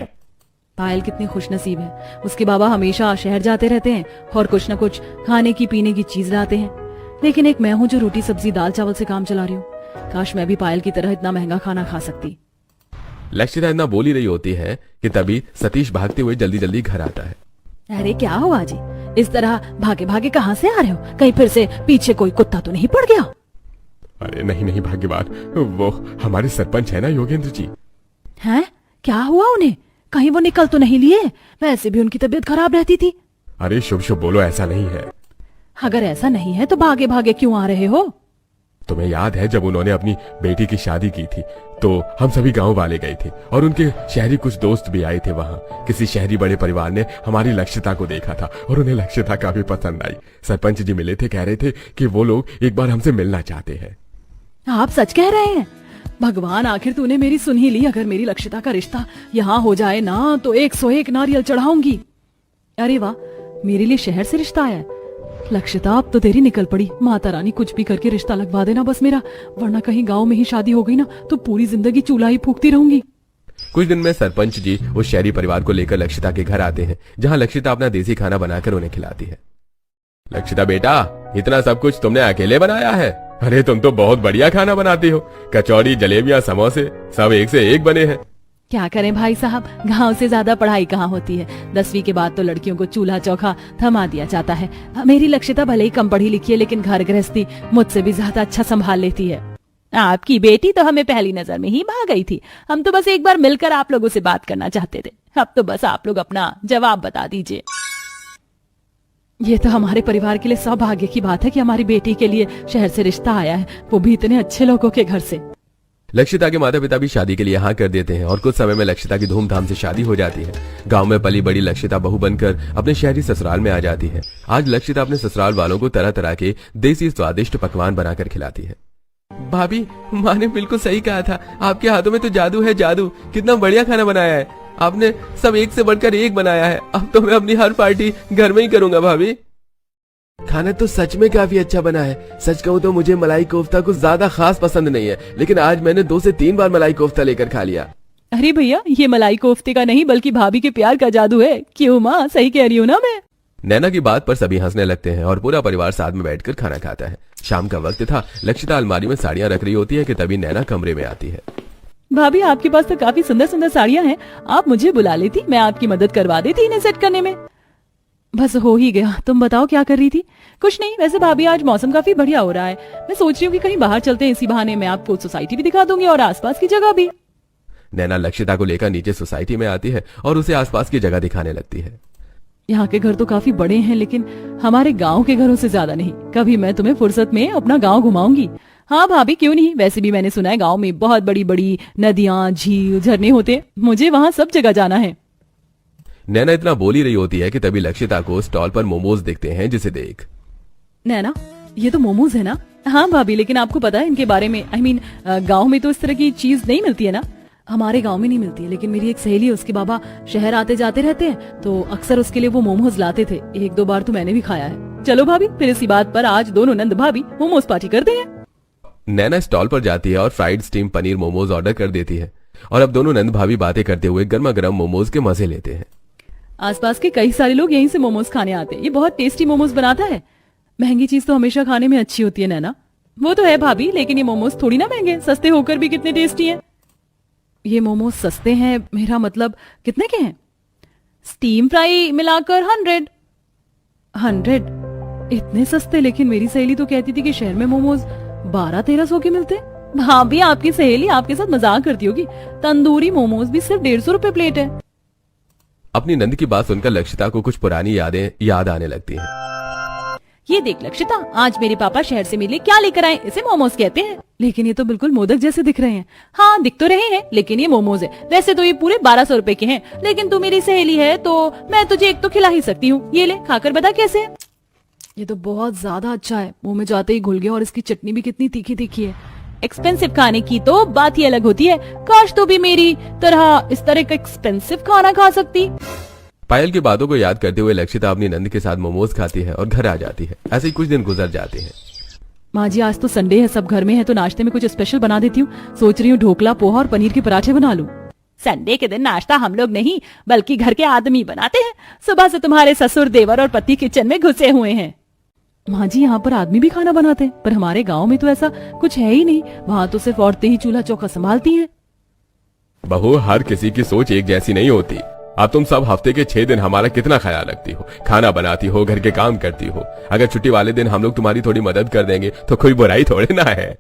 S5: पायल कितनी खुशनसीब है, उसके बाबा हमेशा शहर जाते रहते हैं और कुछ न कुछ खाने की पीने की चीज लाते हैं। लेकिन एक मैं हूँ जो रोटी सब्जी दाल चावल से काम चला रही हूँ। काश मैं भी पायल की तरह इतना महंगा खाना खा सकती।
S2: लक्षिता इतना बोल ही रही होती है कि तभी सतीश भागते हुए जल्दी जल्दी घर आता है।
S5: अरे क्या हुआ जी, इस तरह भागे भागे कहाँ से आ रहे हो? कहीं फिर से पीछे कोई कुत्ता तो नहीं पड़ गया?
S6: अरे नहीं नहीं भाग्यवान, वो हमारे सरपंच है ना योगेंद्र जी।
S5: हैं? क्या हुआ उन्हें? कहीं वो निकल तो नहीं लिए? वैसे भी उनकी तबीयत खराब रहती थी।
S6: अरे शुभ शुभ बोलो, ऐसा नहीं है।
S5: अगर ऐसा नहीं है तो भागे भागे क्यों आ रहे हो?
S6: तुम्हें याद है जब उन्होंने अपनी बेटी की शादी की थी तो हम सभी गांव वाले गए थे और उनके शहरी कुछ दोस्त भी आए थे। वहां किसी शहरी बड़े परिवार ने हमारी लक्षिता को देखा था और उन्हें लक्षिता काफी पसंद आई। सरपंच जी मिले थे, कह रहे थे कि वो लोग एक बार हमसे मिलना चाहते हैं।
S5: आप सच कह रहे हैं? भगवान, आखिर तूने मेरी सुन ही ली। अगर मेरी लक्षिता का रिश्ता यहाँ हो जाए ना तो 101 नारियल चढ़ाऊंगी। अरे वाह, मेरे लिए शहर से रिश्ता आया है। लक्षिता अब तो तेरी निकल पड़ी। माता रानी कुछ भी करके रिश्ता लगवा देना बस मेरा, वरना कहीं गांव में ही शादी हो गई ना तो पूरी जिंदगी चूल्हा ही फूकती रहूंगी।
S2: कुछ दिन में सरपंच जी उस शहरी परिवार को लेकर लक्षिता के घर आते हैं, जहां लक्षिता अपना देसी खाना बनाकर उन्हें खिलाती है।
S6: लक्षिता बेटा, इतना सब कुछ तुमने अकेले बनाया है? अरे तुम तो बहुत बढ़िया खाना बनाती हो। कचौड़ी, जलेबियां, समोसे सब एक से एक बने हैं।
S5: क्या करें भाई साहब, गांव से ज्यादा पढ़ाई कहाँ होती है। 10वीं के बाद तो लड़कियों को चूल्हा चौका थमा दिया जाता है। मेरी लक्षिता भले ही कम पढ़ी लिखी है लेकिन घर गृहस्थी मुझसे भी ज्यादा अच्छा संभाल लेती है। आपकी बेटी तो हमें पहली नजर में ही भा गई थी। हम तो बस एक बार मिलकर आप लोगों से बात करना चाहते थे। अब तो बस आप लोग अपना जवाब बता दीजिए। ये तो हमारे परिवार के लिए सौभाग्य की बात है कि हमारी बेटी के लिए शहर से रिश्ता आया है, वो भी इतने अच्छे लोगों के घर से।
S2: लक्षिता के माता पिता भी शादी के लिए हाँ कर देते हैं और कुछ समय में लक्षिता की धूमधाम से शादी हो जाती है। गांव में पली बड़ी लक्षिता बहू बनकर अपने शहरी ससुराल में आ जाती है। आज लक्षिता अपने ससुराल वालों को तरह तरह के देसी स्वादिष्ट पकवान बनाकर खिलाती है।
S3: भाभी, माँ ने बिल्कुल सही कहा था, आपके हाथों में तो जादू है, जादू। कितना बढ़िया खाना बनाया है आपने, सब एक से बढ़कर एक बनाया है। अब तो मैं अपनी हर पार्टी घर में ही करूंगा भाभी।
S2: खाना तो सच में काफी अच्छा बना है। सच कहूँ तो मुझे मलाई कोफ्ता कुछ ज्यादा खास पसंद नहीं है, लेकिन आज मैंने 2 से 3 बार मलाई कोफ्ता लेकर खा लिया।
S5: अरे भैया, ये मलाई कोफ्ते का नहीं बल्कि भाभी के प्यार का जादू है। क्यों माँ, सही कह रही हूँ ना मैं?
S2: नैना की बात पर सभी हंसने लगते हैं और पूरा परिवार साथ में बैठकर खाना खाता है। शाम का वक्त था। लक्षिता अलमारी में साड़ियां रख रही होती है कि तभी नैना कमरे में आती है।
S5: भाभी, आपके पास तो काफी सुंदर सुंदर साड़ियां हैं, आप मुझे बुला लेती, मैं आपकी मदद करवा देती इन्हें सेट करने में। बस हो ही गया। तुम बताओ क्या कर रही थी? कुछ नहीं। वैसे भाभी आज मौसम काफी बढ़िया हो रहा है, मैं सोच रही हूँ कि कहीं बाहर चलते हैं। इसी बहाने मैं आपको सोसाइटी भी दिखा दूंगी और आसपास की जगह भी।
S2: नैना लक्षिता को लेकर नीचे सोसाइटी में आती है और उसे आसपास की जगह दिखाने लगती है।
S5: यहाँ के घर तो काफी बड़े हैं लेकिन हमारे गाँव के घरों से ज्यादा नहीं। कभी मैं तुम्हें फुर्सत में अपना गाँव घुमाऊंगी। हाँ भाभी, क्यों नहीं। वैसे भी मैंने सुना है गाँव में बहुत बड़ी बड़ी नदियाँ, झील, झरने होते। मुझे वहाँ सब जगह जाना है।
S2: नैना इतना बोल ही रही होती है कि तभी लक्षिता को स्टॉल पर मोमोज दिखते हैं, जिसे देख
S5: नैना, ये तो मोमोज है ना? हाँ भाभी, लेकिन आपको पता है इनके बारे में? गांव में तो इस तरह की चीज नहीं मिलती है ना। हमारे गांव में नहीं मिलती है, लेकिन मेरी एक सहेली है, उसके बाबा शहर आते जाते रहते हैं तो अक्सर उसके लिए वो मोमोज लाते थे। 1-2 बार तो मैंने भी खाया है। चलो भाभी, फिर इसी बात पर आज दोनों नंद भाभी मोमोज पार्टी करते हैं।
S2: नैना स्टॉल पर जाती है और fried steam paneer momos order कर देती है और अब दोनों नंद भाभी बातें करते हुए गर्मा गर्म मोमोज के मजे लेते हैं।
S5: आसपास के कई सारे लोग यहीं से मोमोज खाने आते हैं। ये बहुत टेस्टी मोमोज बनाता है। महंगी चीज तो हमेशा खाने में अच्छी होती है नैना। वो तो है भाभी, लेकिन ये मोमोज थोड़ी ना महंगे, सस्ते होकर भी कितने टेस्टी हैं। ये मोमोज सस्ते हैं, मेरा मतलब कितने के हैं? स्टीम फ्राई मिलाकर 100 इतने सस्ते? लेकिन मेरी सहेली तो कहती थी कि शहर में मोमोज 1200-1300 के मिलते। भाभी आपकी सहेली आपके साथ मजाक करती होगी, तंदूरी मोमोज भी सिर्फ 150 रुपए प्लेट है।
S2: अपनी नंद की बात सुनकर लक्षिता को कुछ पुरानी यादें याद आने लगती हैं।
S5: ये देख लक्षिता, आज मेरे पापा शहर से मिले, क्या लेकर आए? इसे मोमोज कहते हैं। लेकिन ये तो बिल्कुल मोदक जैसे दिख रहे हैं। हाँ दिख तो रहे हैं, लेकिन ये मोमोज है। वैसे तो ये पूरे 1200 रुपए के हैं, लेकिन तू मेरी सहेली है तो मैं तुझे एक तो खिला ही सकती हूँ। ये ले, खाकर बता कैसे है। ये तो बहुत ज्यादा अच्छा है, मुंह में जाते ही घुल गया, और इसकी चटनी भी कितनी तीखी तीखी है। एक्सपेंसिव खाने की तो बात ही अलग होती है। काश तो भी मेरी तरह इस तरह का एक्सपेंसिव खाना खा सकती।
S2: पायल की बातों को याद करते हुए लक्षिता अपनी नंद के साथ मोमोज खाती है और घर आ जाती है। ऐसे ही कुछ दिन गुजर जाते हैं।
S5: माँ जी, आज तो संडे है, सब घर में है, तो नाश्ते में कुछ स्पेशल बना देती हूँ। सोच रही हूँ ढोकला, पोहा और पनीर के पराठे बना लूं। संडे के दिन नाश्ता हम लोग नहीं बल्कि घर के आदमी बनाते हैं। सुबह से तुम्हारे ससुर, देवर और पति किचन में घुसे हुए हैं। माँ जी, यहाँ पर आदमी भी खाना बनाते हैं, पर हमारे गाँव में तो ऐसा कुछ है ही नहीं। वहाँ तो सिर्फ औरतें ही चूल्हा चौका संभालती हैं।
S6: बहू, हर किसी की सोच एक जैसी नहीं होती। अब तुम सब हफ्ते के 6 दिन हमारा कितना ख्याल रखती हो, खाना बनाती हो, घर के काम करती हो। अगर छुट्टी वाले दिन हम लोग तुम्हारी थोड़ी मदद कर देंगे तो कोई बुराई थोड़े ना है।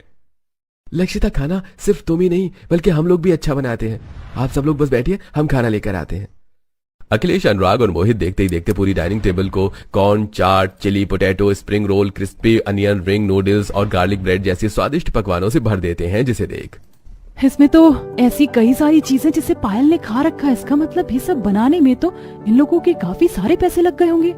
S2: लक्षिता, खाना सिर्फ तुम ही नहीं बल्कि हम लोग भी अच्छा बनाते हैं। आप सब लोग बस बैठिए, हम खाना लेकर आते हैं। अखिलेश, अनुराग और मोहित देखते ही देखते पूरी डाइनिंग टेबल को corn, chaat, chilli potato, spring roll, crispy onion ring, noodles और गार्लिक ब्रेड जैसी स्वादिष्ट पकवानों से भर देते हैं, जिसे देख
S5: इसमें तो ऐसी कई सारी चीजें जिसे पायल ने खा रखा है। इसका मतलब ये सब बनाने में तो इन लोगों के काफी सारे पैसे लग गए होंगे।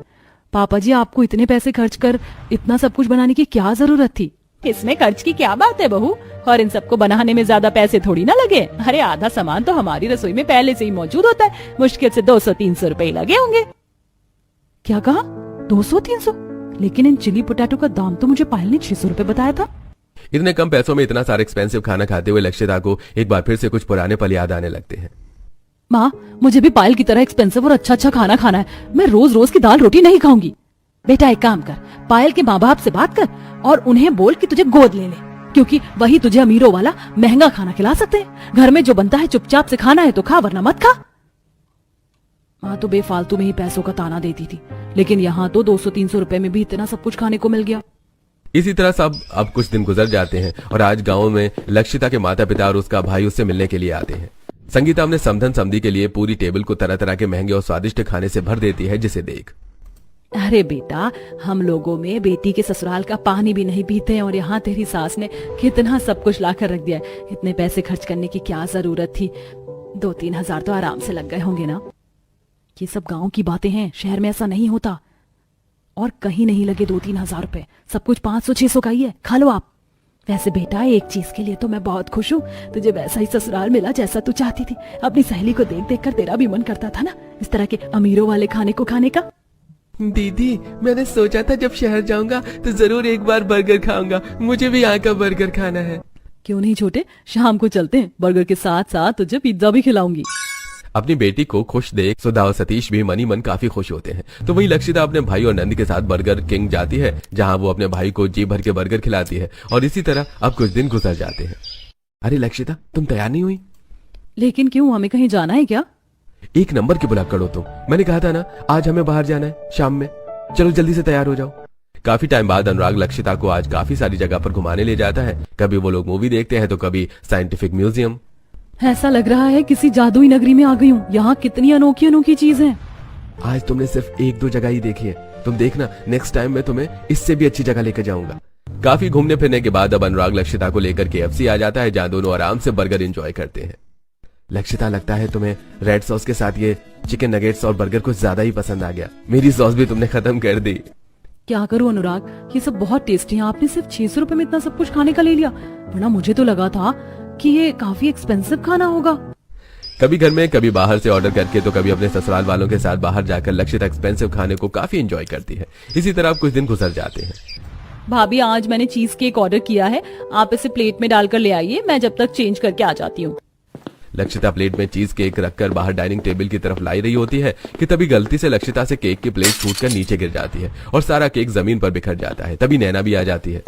S5: पापा जी, आपको इतने पैसे खर्च कर इतना सब कुछ बनाने की क्या जरूरत थी? इसमें खर्च की क्या बात है बहू, और इन सबको बनाने में ज्यादा पैसे थोड़ी ना लगे। अरे आधा सामान तो हमारी रसोई में पहले से ही मौजूद होता है। मुश्किल से 200-300 रुपए लगे होंगे। क्या कहा? 200-300? लेकिन इन चिली पोटैटो का दाम तो मुझे पायल ने 600 रुपए बताया था।
S2: इतने कम पैसों में इतना सारा एक्सपेंसिव खाना खाते हुए लक्षिता को एक बार फिर से कुछ पुराने पल याद आने लगते हैं।
S5: माँ, मुझे भी पायल की तरह एक्सपेंसिव और अच्छा अच्छा खाना खाना है। मैं रोज रोज की दाल रोटी नहीं खाऊंगी। बेटा एक काम कर, पायल के माँ बाप से बात कर और उन्हें बोल कि तुझे गोद ले ले, क्योंकि वही तुझे अमीरों वाला महंगा खाना खिला सकते हैं। घर में जो बनता है चुपचाप से खाना है तो खा, वरना मत खा। माँ तो बेफालतू में ही पैसों का ताना देती थी, लेकिन यहाँ तो 200-300 रुपए में भी इतना सब कुछ खाने को मिल गया।
S2: इसी तरह सब अब कुछ दिन गुजर जाते हैं और आज गांव में लक्षिता के माता पिता और उसका भाई उससे मिलने के लिए आते हैं। संगीता अपने समधन समधी के लिए पूरी टेबल को तरह तरह के महंगे और स्वादिष्ट खाने से भर देती है, जिसे देख
S5: अरे बेटा, हम लोगों में बेटी के ससुराल का पानी भी नहीं पीते हैं, और यहाँ तेरी सास ने कितना सब कुछ लाकर रख दिया है। इतने पैसे खर्च करने की क्या जरूरत थी? 2-3 हजार तो आराम से लग गए होंगे ना। ये सब गांव की बातें हैं, शहर में ऐसा नहीं होता। और कहीं नहीं लगे 2-3 हजार रुपए, सब कुछ 500-600 का ही है। खा लो आप। वैसे बेटा, एक चीज के लिए तो मैं बहुत खुश हूँ, तुझे वैसा ही ससुराल मिला जैसा तू चाहती थी। अपनी सहेली को देख देख कर तेरा भी मन करता था ना इस तरह के अमीरों वाले खाने को खाने का।
S3: दीदी, मैंने सोचा था जब शहर जाऊंगा तो जरूर एक बार बर्गर खाऊंगा। मुझे भी यहाँ का बर्गर खाना है।
S5: क्यों नहीं छोटे, शाम को चलते हैं। बर्गर के साथ साथ तुझे पिज्जा भी खिलाऊंगी।
S2: अपनी बेटी को खुश देख सुधा और सतीश भी मनी मन काफी खुश होते हैं। तो वहीं लक्षिता अपने भाई और नंद के साथ बर्गर किंग जाती है, जहां वो अपने भाई को जी भर के बर्गर खिलाती है। और इसी तरह अब कुछ दिन गुजर जाते हैं। अरे लक्षिता, तुम तैयार नहीं हुई?
S5: लेकिन क्यों, हमें कहीं जाना है क्या?
S2: एक नंबर की बुलाकर हो तुम। मैंने कहा था ना आज हमें बाहर जाना है शाम में। चलो जल्दी से तैयार हो जाओ। काफी टाइम बाद अनुराग लक्षिता को आज काफी सारी जगह पर घुमाने ले जाता है। कभी वो लोग मूवी देखते हैं तो कभी साइंटिफिक म्यूजियम।
S5: ऐसा लग रहा है किसी जादुई नगरी में आ गई हूँ। यहाँ कितनी अनोखी अनोखी चीज है।
S2: आज तुमने सिर्फ 1-2 जगह ही देखी है, तुम देखना नेक्स्ट टाइम मैं तुम्हें इससे भी अच्छी जगह लेकर जाऊंगा। काफी घूमने फिरने के बाद अब अनुराग लक्षिता को लेकर KFC आ जाता है, जहाँ दोनों आराम से बर्गर एंजॉय करते हैं। लक्षिता, लगता है तुम्हें रेड सॉस के साथ ये चिकन नगेट्स और बर्गर कुछ ज्यादा ही पसंद आ गया। मेरी सॉस भी तुमने खत्म कर दी।
S5: क्या करूं अनुराग, ये सब बहुत टेस्टी है। आपने सिर्फ 600 रुपए में इतना सब कुछ खाने का ले लिया, वरना मुझे तो लगा था कि ये काफी एक्सपेंसिव खाना होगा।
S2: कभी घर में, कभी बाहर से ऑर्डर करके, तो कभी अपने ससुराल वालों के साथ बाहर जाकर लक्षिता एक्सपेंसिव खाने को काफी एंजॉय करती है। इसी तरह अब कुछ दिन गुजर जाते हैं।
S5: भाभी, आज मैंने चीज केक ऑर्डर किया है, आप इसे प्लेट में डालकर ले आइए, मैं जब तक चेंज करके आ जाती हूँ।
S2: लक्षिता प्लेट में चीज केक रखकर बाहर डाइनिंग टेबल की तरफ लाई रही होती है कि तभी गलती से लक्षिता से केक की प्लेट छूटकर नीचे गिर जाती है और सारा केक जमीन पर बिखर जाता है। तभी नैना भी आ जाती है।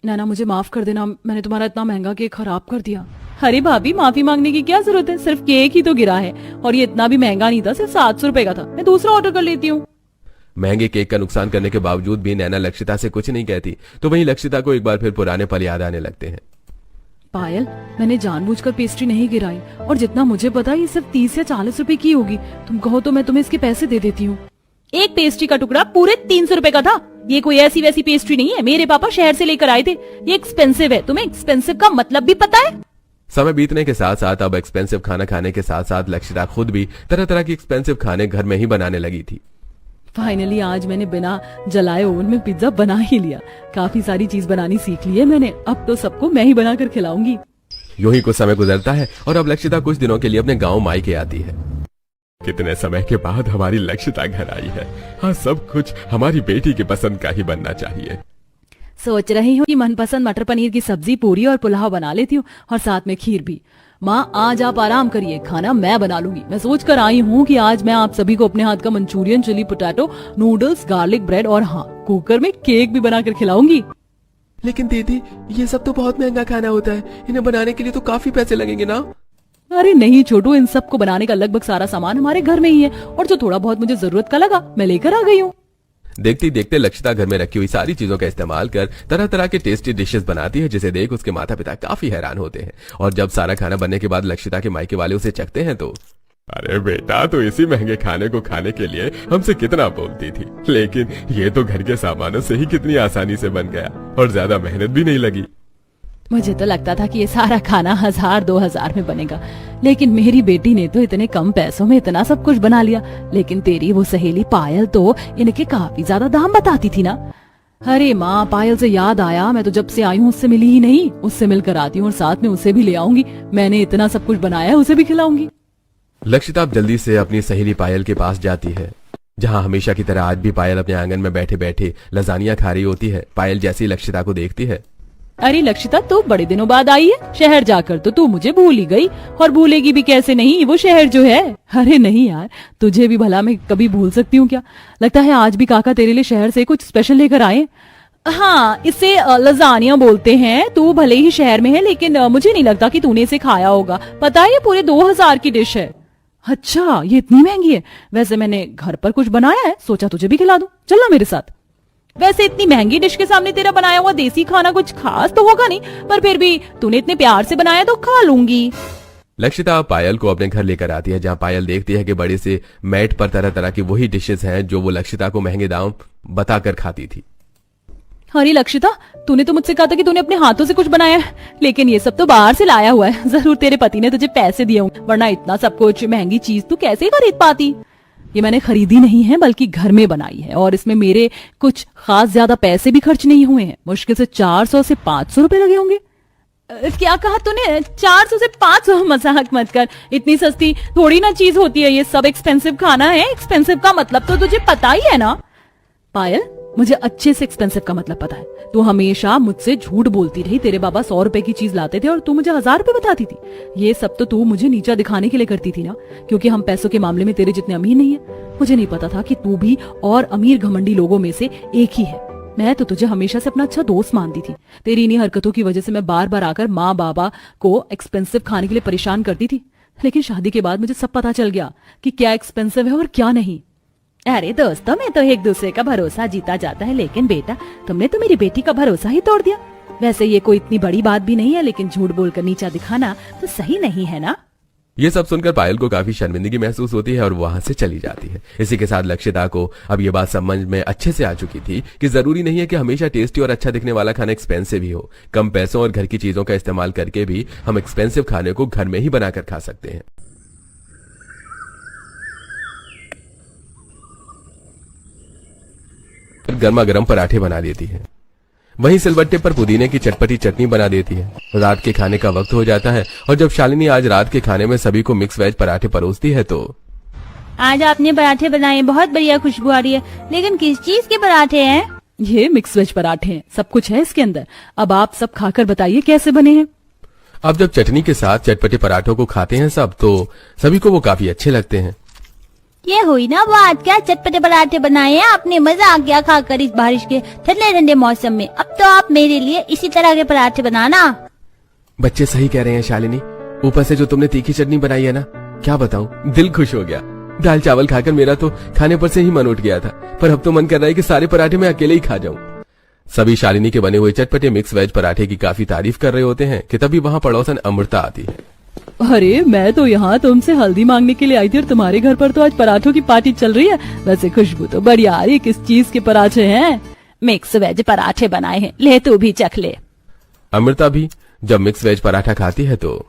S5: नैना, मुझे माफ कर देना, मैंने तुम्हारा इतना महंगा केक खराब कर दिया। अरे भाभी, माफी मांगने की क्या जरूरत है, सिर्फ केक ही तो गिरा है और ये इतना भी महंगा नहीं था, सिर्फ 700 रुपए का था। मैं दूसरा ऑर्डर कर लेती हूँ।
S2: महंगे केक का नुकसान करने के बावजूद भी नैना लक्षिता से कुछ नहीं कहती, तो वहीं लक्षिता को एक बार फिर पुराने पल याद आने लगते हैं।
S5: पायल, मैंने जानबूझकर पेस्ट्री नहीं गिराई और जितना मुझे पता ये सिर्फ 30 या 40 रुपए की होगी। तुम कहो तो मैं तुम्हें इसके पैसे दे देती हूँ। एक पेस्ट्री का टुकड़ा पूरे 300 रुपए का था। ये कोई ऐसी वैसी पेस्ट्री नहीं है, मेरे पापा शहर से लेकर आए थे। ये एक्सपेंसिव है। तुम्हें एक्सपेंसिव का मतलब भी पता है?
S2: समय बीतने के साथ साथ अब एक्सपेंसिव खाना खाने के साथ साथ लक्षिता खुद भी तरह तरह की एक्सपेंसिव खाने घर में ही बनाने लगी थी।
S5: फाइनली आज मैंने बिना जलाए ओवन में पिज्जा बना ही लिया। काफी सारी चीज बनानी सीख ली है मैंने। अब तो सबको मैं ही बनाकर खिलाऊंगी।
S2: यूं ही कुछ समय गुजरता है और अब लक्षिता कुछ दिनों के लिए अपने गांव मायके आती है।
S6: कितने समय के बाद हमारी लक्षिता घर आई है। हाँ, सब कुछ हमारी बेटी की पसंद का ही बनना चाहिए।
S5: सोच रही हूँ कि मनपसंद मटर पनीर की सब्जी, पूरी और पुलाव बना लेती हूँ और साथ में खीर भी। माँ, आज आप आराम करिए, खाना मैं बना लूंगी। मैं सोच कर आई हूँ कि आज मैं आप सभी को अपने हाथ का manchurian, chilli potato, noodles, garlic bread और हाँ, कुकर में केक भी बनाकर खिलाऊंगी।
S3: लेकिन दीदी, ये सब तो बहुत महंगा खाना होता है, इन्हें बनाने के लिए तो काफी पैसे लगेंगे ना?
S5: अरे नहीं छोटू, इन सब को बनाने का लगभग सारा सामान हमारे घर में ही है और जो थोड़ा बहुत मुझे जरूरत का लगा मैं लेकर आ गई हूँ।
S2: देखते ही देखते लक्षिता घर में रखी हुई सारी चीजों का इस्तेमाल कर तरह तरह के टेस्टी डिशेस बनाती है, जिसे देख उसके माता पिता काफी हैरान होते हैं। और जब सारा खाना बनने के बाद लक्षिता के मायके वाले उसे चखते हैं तो
S6: अरे बेटा, तो इसी महंगे खाने को खाने के लिए हमसे कितना बोलती थी, लेकिन ये तो घर के सामानों से ही कितनी आसानी से बन गया और ज्यादा मेहनत भी नहीं लगी।
S5: मुझे तो लगता था कि ये सारा खाना 1000-2000 में बनेगा, लेकिन मेरी बेटी ने तो इतने कम पैसों में इतना सब कुछ बना लिया। लेकिन तेरी वो सहेली पायल तो इनके काफी ज्यादा दाम बताती थी ना। अरे माँ, पायल से याद आया, मैं तो जब से आई हूँ उससे मिली ही नहीं। उससे मिलकर आती हूँ और साथ में उसे भी ले आऊंगी। मैंने इतना सब कुछ बनाया है, उसे भी खिलाऊंगी।
S2: लक्षिता अब जल्दी से अपनी सहेली पायल के पास जाती है, जहाँ हमेशा की तरह आज भी पायल अपने आंगन में बैठे बैठे लजानिया खा रही होती है। पायल जैसी लक्षिता को देखती है।
S5: अरे लक्षिता, तू बड़े दिनों बाद आई है। शहर जाकर तो तू मुझे भूल ही गई, और भूलेगी भी कैसे नहीं, वो शहर जो है। अरे नहीं यार, तुझे भी भला मैं कभी भूल सकती हूँ क्या? लगता है आज भी काका तेरे लिए शहर से कुछ स्पेशल लेकर आए। हाँ, इसे लजानिया बोलते हैं। तू भले ही शहर में है, लेकिन मुझे नहीं लगता कि तूने इसे खाया होगा। पता है, ये पूरे 2000 की डिश है। अच्छा, ये इतनी महंगी है? वैसे मैंने घर पर कुछ बनाया है, सोचा तुझे भी खिला दूं। चलना मेरे साथ। वैसे इतनी महंगी डिश के सामने तेरा बनाया हुआ देसी खाना कुछ खास तो होगा नहीं, पर फिर भी तूने इतने प्यार से बनाया तो खा लूंगी।
S2: लक्षिता पायल को अपने घर लेकर आती है, जहाँ पायल देखती है कि बड़े से मैट पर तरह तरह की वही डिशेस हैं जो वो लक्षिता को महंगे दाम बताकर खाती थी।
S5: अरे लक्षिता, तूने तो मुझसे कहा था कि तूने अपने हाथों से कुछ बनाया है, लेकिन ये सब तो बाहर से लाया हुआ है। जरूर तेरे पति ने तुझे पैसे दिए होंगे, वरना इतना सब कुछ महंगी चीज तू कैसे खरीद पाती। ये मैंने खरीदी नहीं है, बल्कि घर में बनाई है, और इसमें मेरे कुछ खास ज्यादा पैसे भी खर्च नहीं हुए हैं। मुश्किल से 400 से 500 रुपए लगे होंगे। क्या कहा तूने? 400 से 500? मजाक मत कर, इतनी सस्ती थोड़ी ना चीज होती है। ये सब एक्सपेंसिव खाना है। एक्सपेंसिव का मतलब तो तुझे पता ही है ना। पायल, मुझे अच्छे से एक्सपेंसिव का मतलब पता है। तू हमेशा मुझसे झूठ बोलती रही। तेरे बाबा 100 रुपए की चीज लाते थे और तू मुझे 1000 रुपए बताती थी। ये सब तो तू मुझे नीचा दिखाने के लिए करती थी ना, क्योंकि हम पैसों के मामले में तेरे जितने अमीर नहीं है। मुझे नहीं पता था कि तू भी और अमीर घमंडी लोगों में से एक ही है। मैं तो तुझे हमेशा से अपना अच्छा दोस्त मानती थी। तेरी इन्हीं हरकतों की वजह से मैं बार बार आकर माँ बाबा को एक्सपेंसिव खाने के लिए परेशान करती थी। लेकिन शादी के बाद मुझे सब पता चल गया कि क्या एक्सपेंसिव है और क्या नहीं। अरे दोस्तों में तो एक दूसरे का भरोसा जीता जाता है, लेकिन बेटा तुमने तो मेरी बेटी का भरोसा ही तोड़ दिया। वैसे ये कोई इतनी बड़ी बात भी नहीं है, लेकिन झूठ बोलकर नीचा दिखाना तो सही नहीं है ना।
S2: ये सब सुनकर पायल को काफी शर्मिंदगी महसूस होती है और वहां से चली जाती है। इसी के साथ लक्षिता को अब ये बात समझ में अच्छे से आ चुकी थी कि जरूरी नहीं है कि हमेशा टेस्टी और अच्छा दिखने वाला खाना एक्सपेंसिव ही हो। कम पैसों और घर की चीजों का इस्तेमाल करके भी हम एक्सपेंसिव खाने को घर में ही बनाकर खा सकते हैं। गर्मा गर्म पराठे बना देती है, वहीं सिलबट्टे पर पुदीने की चटपटी चटनी बना देती है। रात के खाने का वक्त हो जाता है और जब शालिनी आज रात के खाने में सभी को मिक्स वेज पराठे परोसती है तो
S4: आज आपने पराठे बनाए, बहुत बढ़िया खुशबू आ रही है। लेकिन किस चीज के पराठे हैं?
S5: ये मिक्स वेज पराठे हैं, सब कुछ है इसके अंदर। अब आप सब खाकर बताइए कैसे बने हैं।
S2: अब जब चटनी के साथ चटपटे पराठों को खाते हैं सब, तो सभी को वो काफी अच्छे लगते हैं।
S4: ये हुई ना बात, क्या चटपटे पराठे बनाए हैं आपने। मजा आ गया खाकर इस बारिश के ठंडे ठंडे मौसम में। अब तो आप मेरे लिए इसी तरह के पराठे बनाना।
S2: बच्चे सही कह रहे हैं शालिनी, ऊपर से जो तुमने तीखी चटनी बनाई है ना, क्या बताऊं, दिल खुश हो गया। दाल चावल खाकर मेरा तो खाने पर से ही मन उठ गया था, पर अब तो मन कर रहा है कि सारे पराठे मैं अकेले ही खा जाऊं। सभी शालिनी के बने हुए चटपटे मिक्स वेज पराठे की काफी तारीफ कर रहे होते हैं कि तभी वहां पड़ोसन अमृता आती है।
S5: अरे मैं तो यहाँ तुमसे हल्दी मांगने के लिए आई थी और तुम्हारे घर पर तो आज पराठों की पार्टी चल रही है। वैसे खुशबू तो बढ़िया आ रही है। किस चीज के पराठे हैं?
S1: मिक्स वेज पराठे बनाए हैं, ले तू भी चख ले।
S2: अमृता भी जब मिक्स वेज पराठा खाती है तो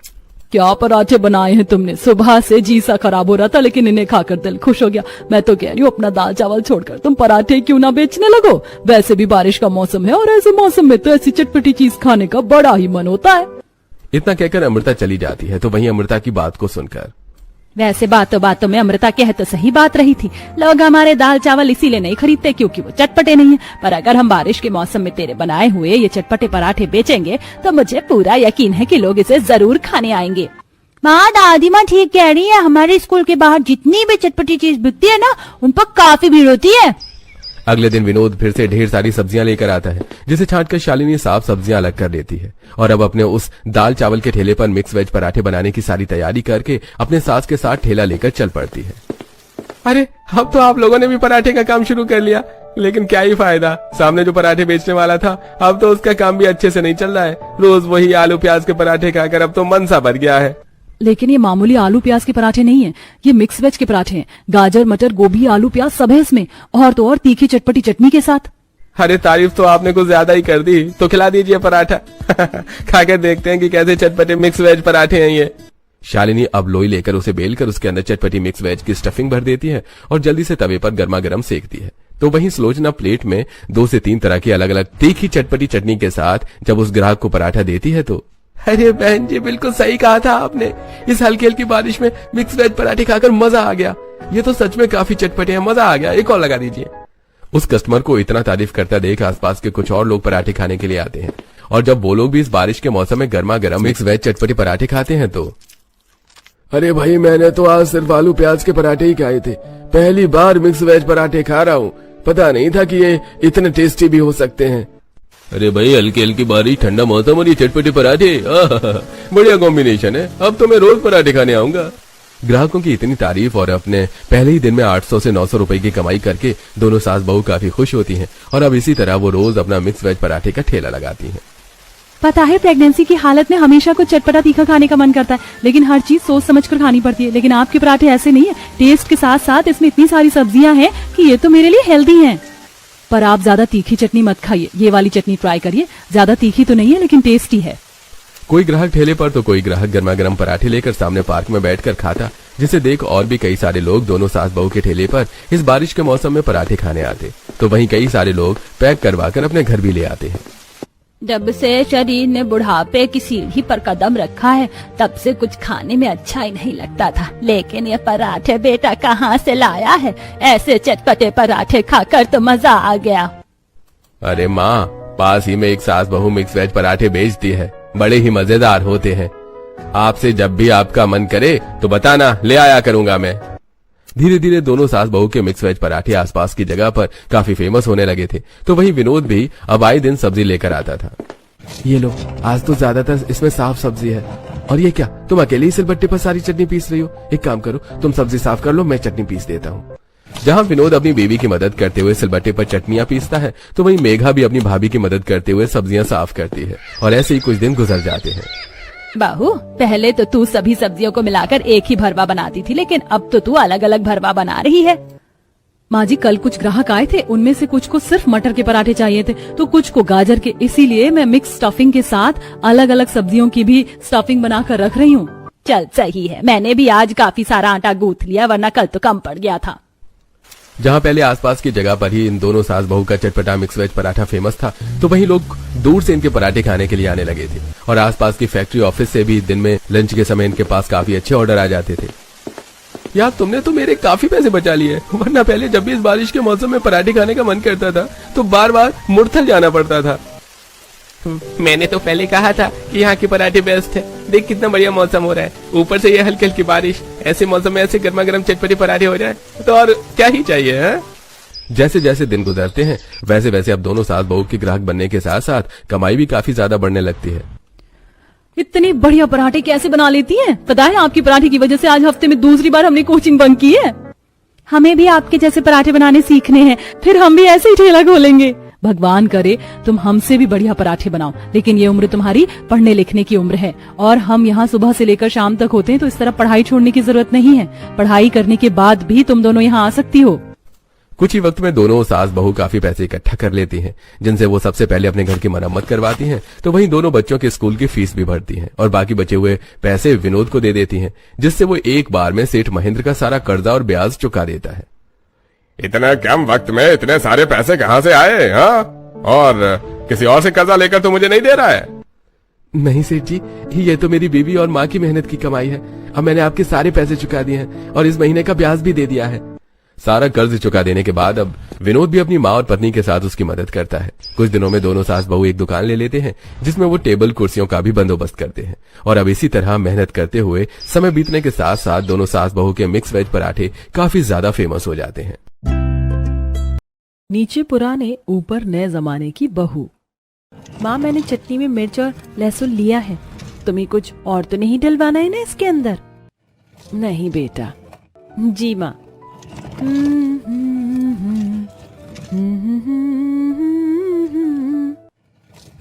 S5: क्या पराठे बनाए हैं तुमने? सुबह से जी सा खराब हो रहा था, लेकिन इन्हें खाकर दिल खुश हो गया। मैं तो कह रही हूँ अपना दाल चावल छोड़कर तुम पराठे क्यों ना बेचने लगो। वैसे भी बारिश का मौसम है और ऐसे मौसम में तो ऐसी चटपटी चीज खाने का बड़ा ही मन होता है।
S2: इतना कहकर अमृता चली जाती है तो वहीं अमृता की बात को सुनकर,
S1: वैसे बातों बातों में अमृता कह तो सही बात रही थी। लोग हमारे दाल चावल इसीलिए नहीं खरीदते क्योंकि वो चटपटे नहीं है, पर अगर हम बारिश के मौसम में तेरे बनाए हुए ये चटपटे पराठे बेचेंगे तो मुझे पूरा यकीन है कि लोग इसे जरूर खाने आएंगे।
S4: माँ, दादी माँ ठीक कह रही है। हमारे स्कूल के बाहर जितनी भी चटपटी चीज बिकती है ना, उन पर काफी भीड़ होती है।
S2: अगले दिन विनोद फिर से ढेर सारी सब्जियां लेकर आता है, जिसे छांटकर शालिनी साफ सब्जियां अलग कर लेती है और अब अपने उस दाल चावल के ठेले पर मिक्स वेज पराठे बनाने की सारी तैयारी करके अपने सास के साथ ठेला लेकर चल पड़ती है।
S3: अरे अब तो आप लोगों ने भी पराठे का काम शुरू कर लिया, लेकिन क्या ही फायदा, सामने जो पराठे बेचने वाला था अब तो उसका काम भी अच्छे से नहीं चल रहा है। रोज वही आलू प्याज के पराठे खाकर अब तो मन सा भर गया है।
S5: लेकिन ये मामूली आलू प्याज के पराठे नहीं है, ये मिक्स वेज के पराठे हैं। गाजर, मटर, गोभी, आलू, प्याज सब है इसमें, और तो और तीखी चटपटी चटनी के साथ।
S3: अरे तारीफ तो आपने कुछ ज्यादा ही कर दी, तो खिला दीजिए पराठा। खाकर देखते हैं कि कैसे चटपटे मिक्स वेज पराठे हैं ये।
S2: शालिनी अब लोई लेकर उसे बेलकर उसके अंदर चटपटी मिक्स वेज की स्टफिंग भर देती है और जल्दी से तवे पर गर्मा गर्म सेकती है। तो वहीं सुलोचना प्लेट में 2 से 3 तरह की अलग अलग तीखी चटपटी चटनी के साथ जब उस ग्राहक को पराठा देती है तो,
S3: अरे बहन जी, बिल्कुल सही कहा था आपने। इस हल्की हल्की बारिश में मिक्स वेज पराठे खाकर मजा आ गया। ये तो सच में काफी चटपटे हैं, मजा आ गया। एक और लगा दीजिए।
S2: उस कस्टमर को इतना तारीफ करता देख आसपास के कुछ और लोग पराठे खाने के लिए आते हैं और जब वो लोग भी इस बारिश के मौसम में गर्मा गर्म मिक्स वेज चटपटी पराठे खाते हैं तो,
S6: अरे भाई, मैंने तो आज सिर्फ आलू प्याज के पराठे ही खाए थे। पहली बार मिक्स वेज पराठे खा रहा हूँ। पता नहीं था कि ये इतने टेस्टी भी हो सकते हैं।
S2: अरे भाई, हल्की हल्की बारिश, ठंडा मौसम और ये चटपटे पराठे, बढ़िया कॉम्बिनेशन है। अब तो मैं रोज पराठे खाने आऊंगा। ग्राहकों की इतनी तारीफ और अपने पहले ही दिन में 800 से 900 रुपए की कमाई करके दोनों सास बहू काफी खुश होती हैं और अब इसी तरह वो रोज अपना मिक्स वेज पराठे का ठेला लगाती हैं।
S5: पता है, प्रेगनेंसी की हालत में हमेशा कुछ चटपटा तीखा खाने का मन करता है, लेकिन हर चीज सोच समझ कर खानी पड़ती है। लेकिन आपके पराठे ऐसे नहीं है। टेस्ट के साथ साथ इसमें इतनी सारी सब्जियां हैं कि ये तो मेरे लिए हेल्दी हैं। पर आप ज्यादा तीखी चटनी मत खाइए, ये वाली चटनी ट्राई करिए। ज्यादा तीखी तो नहीं है लेकिन टेस्टी है।
S2: कोई ग्राहक ठेले पर तो कोई ग्राहक गर्मा गर्म पराठे लेकर सामने पार्क में बैठकर खाता, जिसे देख और भी कई सारे लोग दोनों सास बहू के ठेले पर इस बारिश के मौसम में पराठे खाने आते। तो वहीं कई सारे लोग पैक करवाकर अपने घर भी ले आते हैं।
S1: जब से शरीर ने बुढ़ापे की सीढ़ी पर कदम रखा है तब से कुछ खाने में अच्छा ही नहीं लगता था, लेकिन ये पराठे बेटा कहाँ से लाया है? ऐसे चटपटे पराठे खाकर तो मजा आ गया।
S2: अरे माँ, पास ही में एक सास बहू मिक्स वेज पराठे बेचती है, बड़े ही मजेदार होते हैं। आपसे जब भी आपका मन करे तो बताना, ले आया करूंगा मैं। धीरे धीरे दोनों सास बहू के मिक्स वेज पराठे आसपास की जगह पर काफी फेमस होने लगे थे। तो वहीं विनोद भी अब आए दिन सब्जी लेकर आता था।
S3: ये लो, आज तो ज्यादातर इसमें साफ सब्जी है। और ये क्या, तुम अकेले ही सिलबट्टे पर सारी चटनी पीस रही हो? एक काम करो, तुम सब्जी साफ कर लो, मैं चटनी पीस देता हूँ।
S2: जहाँ विनोद अपनी बेबी की मदद करते हुए सिलबट्टे पर चटनियां पीसता है तो वहीं मेघा भी अपनी भाभी की मदद करते हुए सब्जियां साफ करती है और ऐसे ही कुछ दिन गुजर जाते हैं।
S1: बहू, पहले तो तू सभी सब्जियों को मिलाकर एक ही भरवा बनाती थी, लेकिन अब तो तू अलग अलग भरवा बना रही है।
S5: माँ जी, कल कुछ ग्राहक आए थे, उनमें से कुछ को सिर्फ मटर के पराठे चाहिए थे तो कुछ को गाजर के, इसीलिए मैं मिक्स स्टफिंग के साथ अलग अलग सब्जियों की भी स्टफिंग बनाकर रख रही हूँ।
S1: चल सही है, मैंने भी आज काफी सारा आटा गूंथ लिया, वरना कल तो कम पड़ गया था।
S2: जहाँ पहले आसपास की जगह पर ही इन दोनों सास बहू का चटपटा मिक्स वेज पराठा फेमस था, तो वहीं लोग दूर से इनके पराठे खाने के लिए आने लगे थे और आसपास की फैक्ट्री ऑफिस से भी दिन में लंच के समय इनके पास काफी अच्छे ऑर्डर आ जाते थे।
S3: यार, तुमने तो मेरे काफी पैसे बचा लिए, वरना पहले जब भी इस बारिश के मौसम में पराठे खाने का मन करता था तो बार बार मुरथल जाना पड़ता था। मैंने तो पहले कहा था कि यहाँ के पराठे बेस्ट है। देख कितना बढ़िया मौसम हो रहा है, ऊपर से ये हल्की हल्की बारिश, ऐसे मौसम में ऐसे गर्मा गर्म चटपटे पराठे हो जाए तो और क्या ही चाहिए है?
S2: जैसे जैसे दिन गुजरते हैं वैसे वैसे अब दोनों सास बहू के ग्राहक बनने के साथ साथ कमाई भी काफी ज्यादा बढ़ने लगती है।
S5: इतने बढ़िया पराठे कैसे बना लेती हैं? पता है आपकी पराठे की वजह से आज हफ्ते में दूसरी बार हमने कोचिंग बंक की है। हमें भी आपके जैसे पराठे बनाने सीखने हैं, फिर हम भी ऐसे ही ठेला खोलेंगे। भगवान करे तुम हमसे भी बढ़िया पराठे बनाओ, लेकिन ये उम्र तुम्हारी पढ़ने लिखने की उम्र है और हम यहाँ सुबह से लेकर शाम तक होते हैं, तो इस तरह पढ़ाई छोड़ने की जरूरत नहीं है। पढ़ाई करने के बाद भी तुम दोनों यहाँ आ सकती हो।
S2: कुछ ही वक्त में दोनों सास बहू काफी पैसे इकट्ठा कर लेती हैं, जिनसे वो सबसे पहले अपने घर की मरम्मत करवाती हैं, तो वहीं दोनों बच्चों के स्कूल की फीस भी भरती हैं और बाकी बचे हुए पैसे विनोद को दे देती हैं, जिससे वो एक बार में सेठ महेंद्र का सारा कर्जा और ब्याज चुका देता है।
S6: इतने कम वक्त में इतने सारे पैसे कहाँ से आए? हाँ, और किसी और से कर्जा लेकर तो मुझे नहीं दे रहा है?
S3: नहीं सेठ जी, ये तो मेरी बीवी और माँ की मेहनत की कमाई है। अब मैंने आपके सारे पैसे चुका दिए हैं और इस महीने का ब्याज भी दे दिया है।
S2: सारा कर्ज चुका देने के बाद अब विनोद भी अपनी माँ और पत्नी के साथ उसकी मदद करता है। कुछ दिनों में दोनों सास बहू एक दुकान ले लेते हैं, जिसमें वो टेबल कुर्सियों का भी बंदोबस्त करते हैं और अब इसी तरह मेहनत करते हुए समय बीतने के साथ साथ दोनों सास बहू के मिक्स वेज पराठे काफी ज्यादा फेमस हो जाते हैं।
S5: नीचे पुराने ऊपर नए जमाने की बहू। माँ, मैंने चटनी में मिर्च और लहसुन लिया है, तुम्हें कुछ और तो नहीं डलवाना है ना इसके अंदर? नहीं बेटा। जी माँ।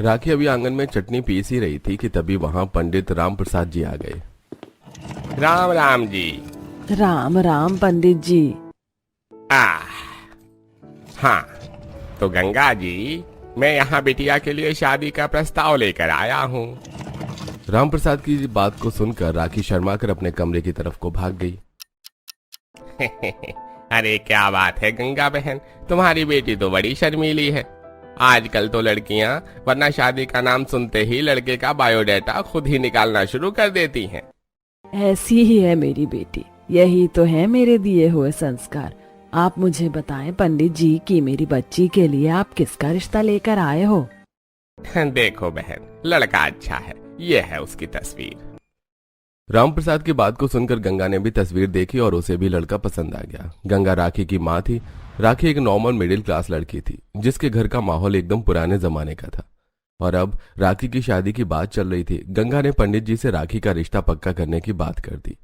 S2: राखी अभी आंगन में चटनी पीस ही रही थी कि तभी वहां पंडित राम प्रसाद जी आ गए।
S6: राम राम जी।
S5: राम राम पंडित जी।
S6: हाँ, तो गंगा जी, मैं यहाँ बिटिया के लिए शादी का प्रस्ताव लेकर आया हूँ।
S2: राम प्रसाद की बात को सुनकर राखी शर्मा कर अपने कमरे की तरफ को भाग गई।
S6: अरे क्या बात है गंगा बहन, तुम्हारी बेटी तो बड़ी शर्मीली है। आजकल तो लड़कियां वरना शादी का नाम सुनते ही लड़के का बायोडाटा खुद ही निकालना शुरू कर देती हैं।
S5: ऐसी ही है मेरी बेटी, यही तो है मेरे दिए हुए संस्कार। आप मुझे बताएं पंडित जी कि मेरी बच्ची के लिए आप किसका रिश्ता लेकर आए हो?
S6: देखो बहन, लड़का अच्छा है, ये है उसकी तस्वीर।
S2: राम प्रसाद की बात को सुनकर गंगा ने भी तस्वीर देखी और उसे भी लड़का पसंद आ गया। गंगा राखी की माँ थी। राखी एक नॉर्मल मिडिल क्लास लड़की थी, जिसके घर का माहौल एकदम पुराने जमाने का था और अब राखी की शादी की बात चल रही थी। गंगा ने पंडित जी से राखी का रिश्ता पक्का करने की बात कर दी।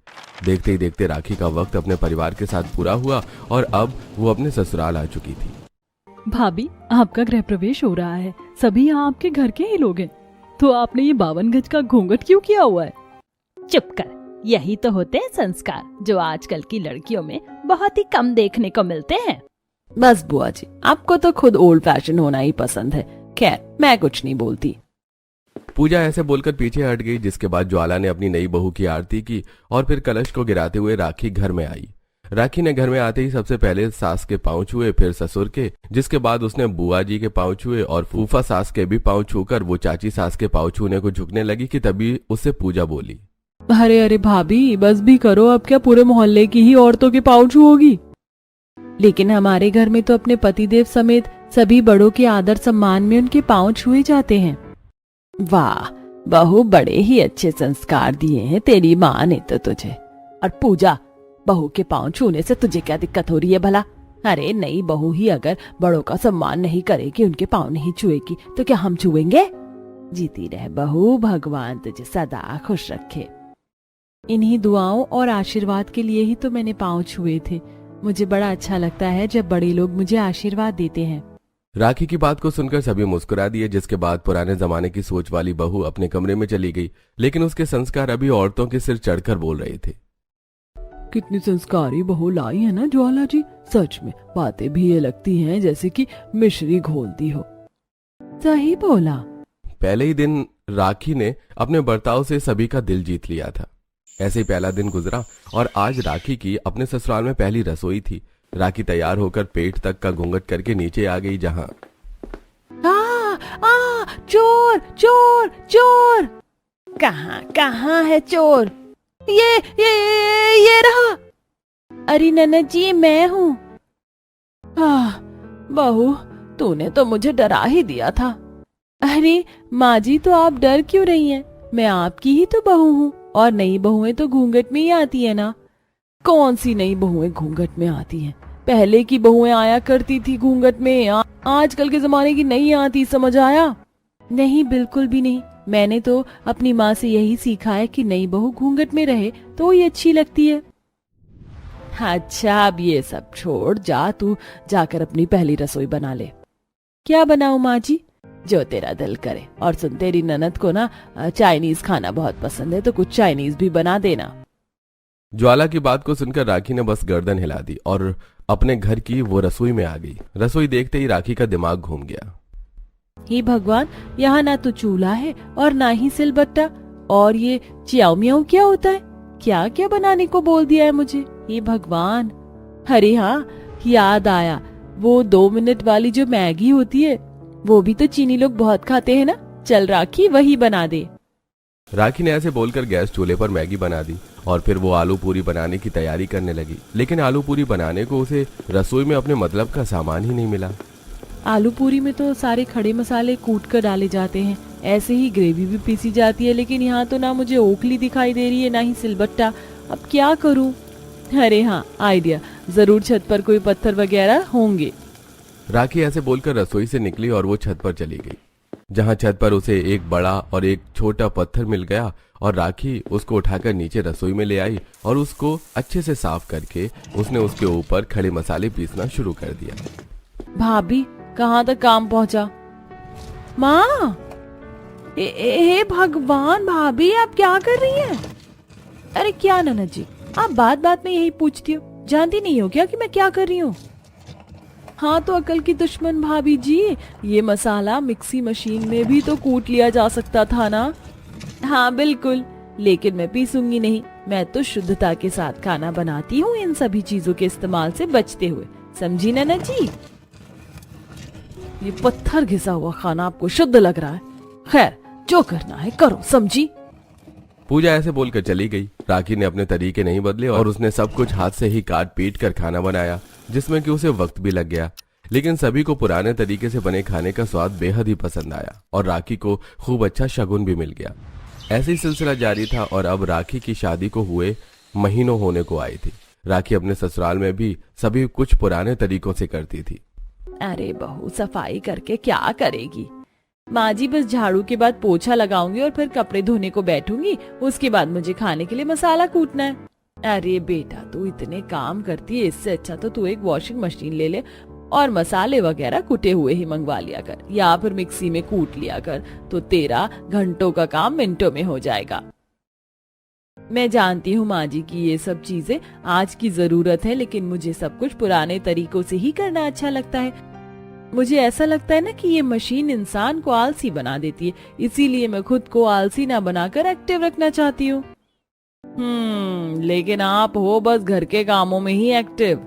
S2: देखते ही देखते राखी का वक्त अपने परिवार के साथ पूरा हुआ और अब वो अपने ससुराल आ चुकी थी।
S1: भाभी, आपका गृह प्रवेश हो रहा है, सभी यहाँ आपके घर के ही लोग हैं, तो आपने ये 52 गज का घूंघट क्यों किया हुआ है?
S5: चुप कर, यही तो होते हैं संस्कार जो आजकल की लड़कियों में बहुत ही कम देखने को मिलते हैं। बस बुआ जी, आपको तो खुद ओल्ड फैशन होना ही पसंद है। खैर, मैं कुछ नहीं बोलती।
S2: पूजा ऐसे बोलकर पीछे हट गई, जिसके बाद ज्वाला ने अपनी नई बहू की आरती की और फिर कलश को गिराते हुए राखी घर में आई। राखी ने घर में आते ही सबसे पहले सास के पांव छुए, फिर ससुर के, जिसके बाद उसने बुआ जी के पांव छुए और फूफा सास के भी पांव छूकर वो चाची सास के पांव छूने को झुकने लगी कि तभी उससे पूजा बोली,
S5: अरे अरे भाभी, बस भी करो, अब क्या पूरे मोहल्ले की ही औरतों के पांव छुओगी? लेकिन हमारे घर में तो अपने पतिदेव समेत सभी बड़ों के आदर सम्मान में उनके पांव छुए जाते हैं। वाह बहू, बड़े ही अच्छे संस्कार दिए हैं तेरी माँ ने तो तुझे। और पूजा, बहू के पांव छूने से तुझे क्या दिक्कत हो रही है भला? अरे नई बहू ही अगर बड़ों का सम्मान नहीं करेगी, उनके पांव नहीं छुएगी, तो क्या हम छुएंगे? जीती रह बहू, भगवान तुझे सदा खुश रखे। इन्हीं दुआओं और आशीर्वाद के लिए ही तो मैंने पांव छुए थे। मुझे बड़ा अच्छा लगता है जब बड़े लोग मुझे आशीर्वाद देते हैं।
S2: राखी की बात को सुनकर सभी मुस्कुरा दिए, जिसके बाद पुराने जमाने की सोच वाली बहू अपने कमरे में चली गई, लेकिन उसके संस्कार अभी औरतों के सिर चढ़कर बोल रहे थे।
S5: कितनी संस्कारी बहू लाई है ना ज्वाला जी, सच में बातें भी ये लगती हैं जैसे कि मिश्री घोल दी हो। सही बोला।
S2: पहले ही दिन राखी ने अपने बर्ताव से सभी का दिल जीत लिया था। ऐसे ही पहला दिन गुजरा और आज राखी की अपने ससुराल में पहली रसोई थी। राखी तैयार होकर पेट तक का घूंघट करके नीचे आ गई, जहां
S5: चोर चोर चोर। कहाँ है चोर? ये रहा। अरे ननद जी, मैं हूँ। बहू, तूने तो मुझे डरा ही दिया था। अरे माँ जी, तो आप डर क्यों रही हैं? मैं आपकी ही तो बहू हूँ और नई बहुएं तो घूंघट में ही आती है ना। कौन सी नई बहुएं घूंघट में आती हैं? पहले की बहुएं आया करती थी घूंघट में, आजकल के जमाने की नहीं आती, समझ आया? नहीं, बिल्कुल भी नहीं। मैंने तो अपनी माँ से यही सीखा है कि नई बहू घूंघट में रहे तो ही अच्छी लगती है। अच्छा अब ये सब छोड़, जा तू जाकर अपनी पहली रसोई बना ले। क्या बनाऊं माँ जी? जो तेरा दिल करे। और सुन, तेरी ननद को ना चाइनीज खाना बहुत पसंद है, तो कुछ चाइनीज भी बना देना।
S2: ज्वाला की बात को सुनकर राखी ने बस गर्दन हिला दी और अपने घर की वो रसोई में आ गई। रसोई देखते ही राखी का दिमाग घूम गया।
S5: हे भगवान, यहाँ ना तो चूल्हा है और ना ही सिलबट्टा, और ये च्याओ म्याओ क्या होता है? क्या क्या बनाने को बोल दिया है मुझे? हे भगवान। अरे हाँ, याद आया, वो 2 मिनट वाली जो मैगी होती है वो भी तो चीनी लोग बहुत खाते हैं ना। चल राखी, वही बना दे।
S2: राखी ने ऐसे बोलकर गैस चूल्हे पर मैगी बना दी और फिर वो आलू पूरी बनाने की तैयारी करने लगी। लेकिन आलू पूरी बनाने को उसे रसोई में अपने मतलब का सामान ही नहीं मिला।
S5: आलू पूरी में तो सारे खड़े मसाले कूट कर डाले जाते हैं, ऐसे ही ग्रेवी भी पीसी जाती है, लेकिन यहाँ तो ना मुझे ओखली दिखाई दे रही है ना ही सिलबट्टा। अब क्या करूँ? अरे हाँ, आइडिया, जरूर छत पर कोई पत्थर वगैरह होंगे।
S2: राखी ऐसे बोलकर रसोई से निकली और वो छत पर चली गई, जहाँ छत पर उसे एक बड़ा और एक छोटा पत्थर मिल गया और राखी उसको उठाकर नीचे रसोई में ले आई और उसको अच्छे से साफ करके उसने उसके ऊपर खड़े मसाले पीसना शुरू कर दिया।
S5: भाभी, कहाँ तक काम पहुँचा? माँ, हे भगवान, भाभी आप क्या कर रही हैं? अरे क्या ननद जी, आप बात बात में यही पूछती हो, जानती नहीं हो क्या कि मैं क्या कर रही हूँ? हाँ तो अकल की दुश्मन भाभी जी, ये मसाला मिक्सी मशीन में भी तो कूट लिया जा सकता था ना। हाँ बिल्कुल, लेकिन मैं पीसूंगी नहीं। मैं तो शुद्धता के साथ खाना बनाती हूँ, इन सभी चीजों के इस्तेमाल से बचते हुए, समझी ननद जी? ये पत्थर घिसा हुआ खाना आपको शुद्ध लग रहा है? खैर, जो करना है करो, समझी?
S2: पूजा ऐसे बोलकर चली गई। राखी ने अपने तरीके नहीं बदले और उसने सब कुछ हाथ से ही काट पीट कर खाना बनाया, जिसमें कि उसे वक्त भी लग गया। लेकिन सभी को पुराने तरीके से बने खाने का स्वाद बेहद ही पसंद आया और राखी को खूब अच्छा शगुन भी मिल गया। ऐसे ही सिलसिला जारी था और अब राखी की शादी को हुए महीनों होने को आई थी। राखी अपने ससुराल में भी सभी कुछ पुराने तरीकों से करती थी।
S5: अरे बहू, सफाई करके क्या करेगी? माँ जी, बस झाड़ू के बाद पोछा लगाऊंगी और फिर कपड़े धोने को बैठूंगी। उसके बाद मुझे खाने के लिए मसाला कूटना है। अरे बेटा, तू इतने काम करती है, इससे अच्छा तो तू एक वॉशिंग मशीन ले ले और मसाले वगैरह कुटे हुए ही मंगवा लिया कर, या फिर मिक्सी में कूट लिया कर, तो तेरा घंटों का काम मिनटों में हो जाएगा। मैं जानती हूँ माँ जी की ये सब चीजें आज की जरूरत है, लेकिन मुझे सब कुछ पुराने तरीकों से ही करना अच्छा लगता है। मुझे ऐसा लगता है ना कि ये मशीन इंसान को आलसी बना देती है, इसीलिए मैं खुद को आलसी ना बनाकर एक्टिव रखना चाहती हूँ। लेकिन आप हो बस घर के कामों में ही एक्टिव।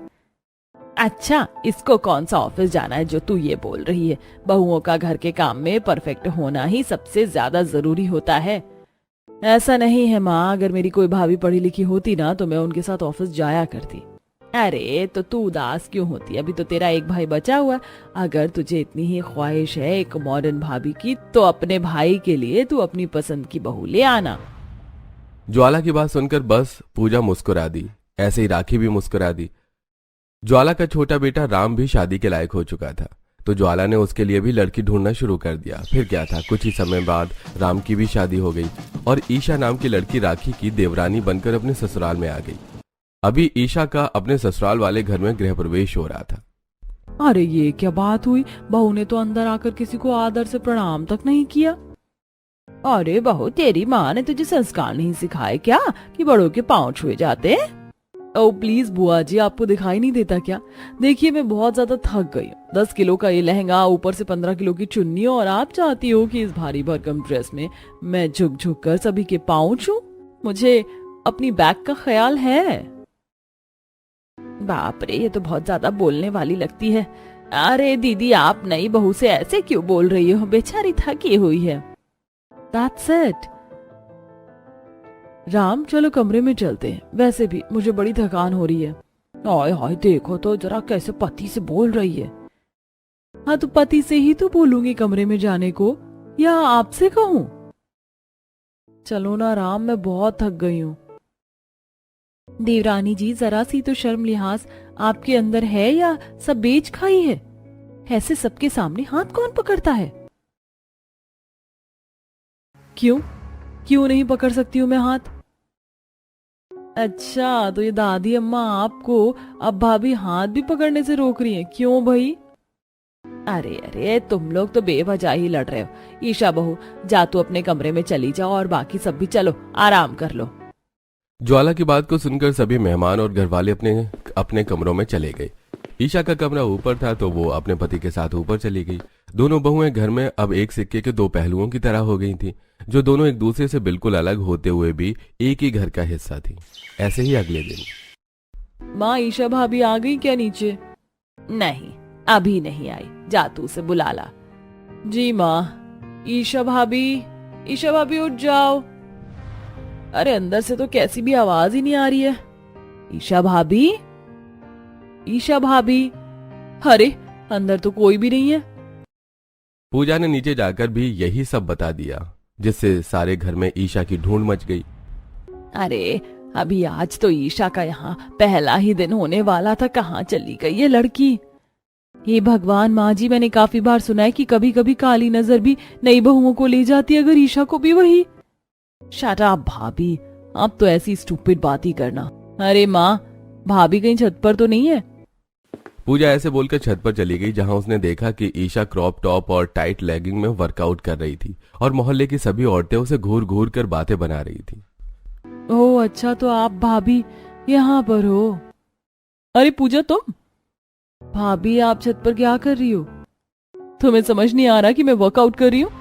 S5: अच्छा, इसको कौन सा ऑफिस जाना है जो तू ये बोल रही है? बहुओं का घर के काम में परफेक्ट होना ही सबसे ज्यादा जरूरी होता है। ऐसा नहीं है माँ, अगर मेरी कोई भाभी पढ़ी लिखी होती ना तो मैं उनके साथ ऑफिस जाया करती। अरे तो तू उदास क्यों होती? अभी तो तेरा एक भाई बचा हुआ। अगर तुझे इतनी ही ख्वाहिश है एक मॉडर्न भाभी की, तो अपने भाई के लिए तू अपनी पसंद की बहू ले आना।
S2: ज्वाला की बात सुनकर बस पूजा मुस्कुरा दी, ऐसे ही राखी भी मुस्कुरा दी। ज्वाला का छोटा बेटा राम भी शादी के लायक हो चुका था, तो ज्वाला ने उसके लिए भी लड़की ढूंढना शुरू कर दिया। फिर क्या था, कुछ ही समय बाद राम की भी शादी हो गई और ईशा नाम की लड़की राखी की देवरानी बनकर अपने ससुराल में आ गई। अभी ईशा का अपने ससुराल वाले घर में गृह प्रवेश हो रहा था।
S5: अरे ये क्या बात हुई? बहू ने तो अंदर आकर किसी को आदर से प्रणाम तक नहीं किया। अरे बहू, तेरी माँ ने तुझे संस्कार नहीं सिखाए क्या कि बड़ों के पांव छुए जाते हैं? ओ प्लीज बुआ जी, आपको दिखाई नहीं देता क्या? देखिए, मैं बहुत ज्यादा थक गई हूँ। 10 किलो का ये लहंगा, ऊपर से 15 किलो की चुन्नी, और आप चाहती हो कि इस भारी भरकम ड्रेस में मैं झुक झुक कर सभी के पांव छूं? मुझे अपनी बैग का ख्याल है। बाप रे, ये तो बहुत ज्यादा बोलने वाली लगती है। अरे दीदी, आप नई बहू से ऐसे क्यों बोल रही हो? बेचारी थकी हुई है। That's it. राम, चलो कमरे में चलते हैं। वैसे भी मुझे बड़ी थकान हो रही है। हाय हाय, देखो तो जरा कैसे पति से बोल रही है। हाँ तो पति से ही तो बोलूंगी कमरे में जाने को, या आपसे कहूँ? चलो ना राम, मैं बहुत थक गई हूँ। देवरानी जी, जरा सी तो शर्म लिहाज आपके अंदर है या सब बेच खाई है? ऐसे सबके सामने हाथ कौन पकड़ता है? क्यों क्यों नहीं पकड़ सकती हूँ मैं हाथ? अच्छा, तो ये दादी अम्मा आपको अब भाभी हाथ भी पकड़ने से रोक रही हैं, क्यों भाई? अरे अरे, तुम लोग तो बेवजह ही लड़ रहे हो। ईशा बहू, जा तू अपने कमरे में चली जाओ और बाकी सब भी चलो आराम कर लो।
S2: ज्वाला की बात को सुनकर सभी मेहमान और घरवाले अपने अपने कमरों में चले गए। ईशा का कमरा ऊपर था तो वो अपने पति के साथ ऊपर चली गई। दोनों बहुएं घर में अब एक सिक्के के दो पहलुओं की तरह हो गई थीं, जो दोनों एक दूसरे से बिल्कुल अलग होते हुए भी एक ही घर का हिस्सा थी। ऐसे ही अगले दिन।
S5: माँ, ईशा भाभी आ गई क्या नीचे? नहीं, अभी नहीं आई, जा तू उसे बुला ला। जी माँ। ईशा भाभी उठ जाओ। अरे अंदर से तो कैसी भी आवाज ही नहीं आ रही है। ईशा भाभी, अरे अंदर तो कोई भी नहीं है।
S2: पूजा ने नीचे जाकर भी यही सब बता दिया, जिससे सारे घर में ईशा की ढूंढ मच गई।
S5: अरे अभी आज तो ईशा का यहाँ पहला ही दिन होने वाला था, कहाँ चली गई ये लड़की? हे भगवान माँ जी, मैंने काफी बार सुना है कि कभी कभी काली नजर भी नई बहुओं को ले जाती है, अगर ईशा को भी वही। शट अप भाभी, अब तो ऐसी स्टूपिड बात ही करना। अरे माँ, भाभी कहीं छत पर तो नहीं है?
S2: पूजा ऐसे बोलकर छत पर चली गई, जहां उसने देखा कि ईशा क्रॉप टॉप और टाइट लेगिंग में वर्कआउट कर रही थी और मोहल्ले की सभी औरतें उसे घूर घूर कर बातें बना रही थी।
S5: ओह अच्छा, तो आप भाभी यहाँ पर हो? अरे पूजा, तुम? भाभी आप छत पर क्या कर रही हो? तुम्हें समझ नहीं आ रहा कि मैं वर्कआउट कर रही हूँ?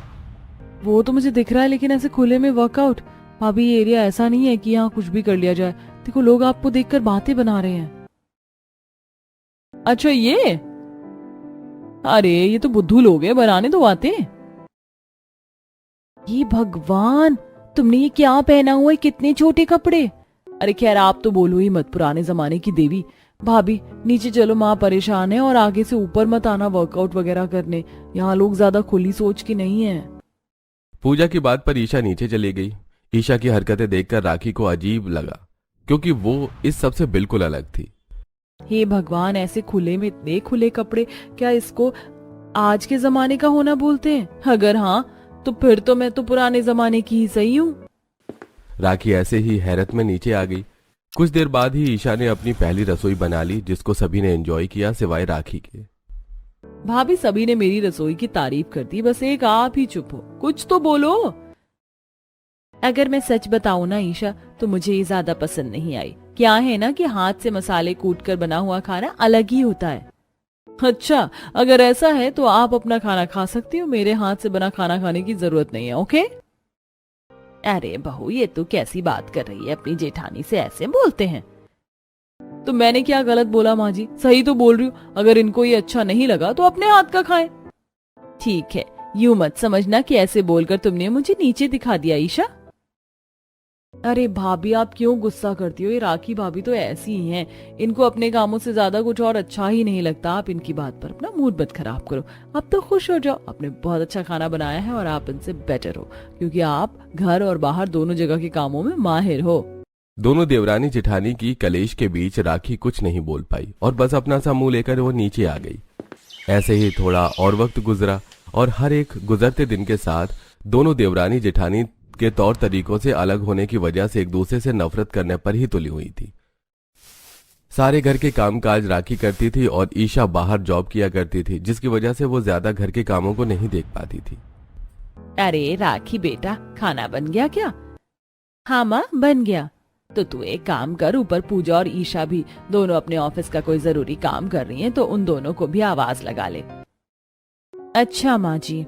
S5: वो तो मुझे दिख रहा है, लेकिन ऐसे खुले में वर्कआउट? भाभी ये एरिया ऐसा नहीं है कि यहाँ कुछ भी कर लिया जाए। देखो लोग आपको देखकर बातें बना रहे हैं। अच्छा ये? अरे ये तो बुद्धू लोग हैं, बनाने दो बातें। ये भगवान, तुमने ये क्या पहना हुआ है, कितने छोटे कपड़े। अरे खैर आप तो बोलो ही मत, पुराने जमाने की देवी। भाभी नीचे चलो, माँ परेशान है, और आगे से ऊपर मत आना वर्कआउट वगैरह करने, यहाँ लोग ज्यादा खुली सोच की नहीं है।
S2: पूजा की बात पर ईशा नीचे चली गई। ईशा की हरकतें देखकर राखी को अजीब लगा, क्योंकि वो इस सब से बिल्कुल अलग थी।
S5: हे भगवान, ऐसे खुले में इतने खुले कपड़े, क्या इसको आज के जमाने का होना बोलते हैं? अगर हाँ तो फिर तो मैं तो पुराने जमाने की ही सही हूँ।
S2: राखी ऐसे ही हैरत में नीचे आ गई। कुछ देर बाद ही ईशा ने अपनी पहली रसोई बना ली, जिसको सभी ने एंजॉय किया सिवाय राखी के।
S5: भाभी सभी ने मेरी रसोई की तारीफ कर दी, बस एक आप ही चुप हो, कुछ तो बोलो। अगर मैं सच बताऊं ना ईशा, तो मुझे ये ज्यादा पसंद नहीं आई। क्या है ना कि हाथ से मसाले कूट कर बना हुआ खाना अलग ही होता है। अच्छा, अगर ऐसा है तो आप अपना खाना खा सकती हो, मेरे हाथ से बना खाना खाने की जरूरत नहीं है, ओके? अरे बहू, ये तो कैसी बात कर रही है, अपनी जेठानी से ऐसे बोलते हैं? तो मैंने क्या गलत बोला माँ जी? सही तो बोल रही हूँ। अगर इनको ये अच्छा नहीं लगा तो अपने हाथ का खाएं। ठीक है, यूं मत समझना कि ऐसे बोलकर तुमने मुझे नीचे दिखा दिया ईशा। अरे भाभी आप क्यों गुस्सा करती हो? ये राखी भाभी तो ऐसी ही हैं, इनको अपने कामों से ज्यादा कुछ और अच्छा ही नहीं लगता। आप इनकी बात पर अपना मूड मत खराब करो, आप तो खुश हो जाओ। आपने बहुत अच्छा खाना बनाया है और आप इनसे बेटर हो, क्योंकि आप घर और बाहर दोनों जगह के कामों में माहिर हो।
S2: दोनों देवरानी जेठानी की कलेश के बीच राखी कुछ नहीं बोल पाई और बस अपना सा मुंह लेकर वो नीचे आ गई। ऐसे ही थोड़ा और वक्त गुजरा और हर एक गुजरते दिन के साथ दोनों देवरानी जेठानी के तौर तरीकों से अलग होने की वजह से एक दूसरे से नफरत करने पर ही तुली हुई थी। सारे घर के कामकाज राखी करती थी और ईशा बाहर जॉब किया करती थी, जिसकी वजह से वो ज्यादा घर के कामों को नहीं देख पाती थी।
S5: अरे राखी बेटा, खाना बन गया क्या? हाँ माँ, बन गया। तो तू एक काम कर, ऊपर पूजा और ईशा भी दोनों अपने ऑफिस का कोई जरूरी काम कर रही हैं, तो उन दोनों को भी आवाज लगा ले। अच्छा माँ जी।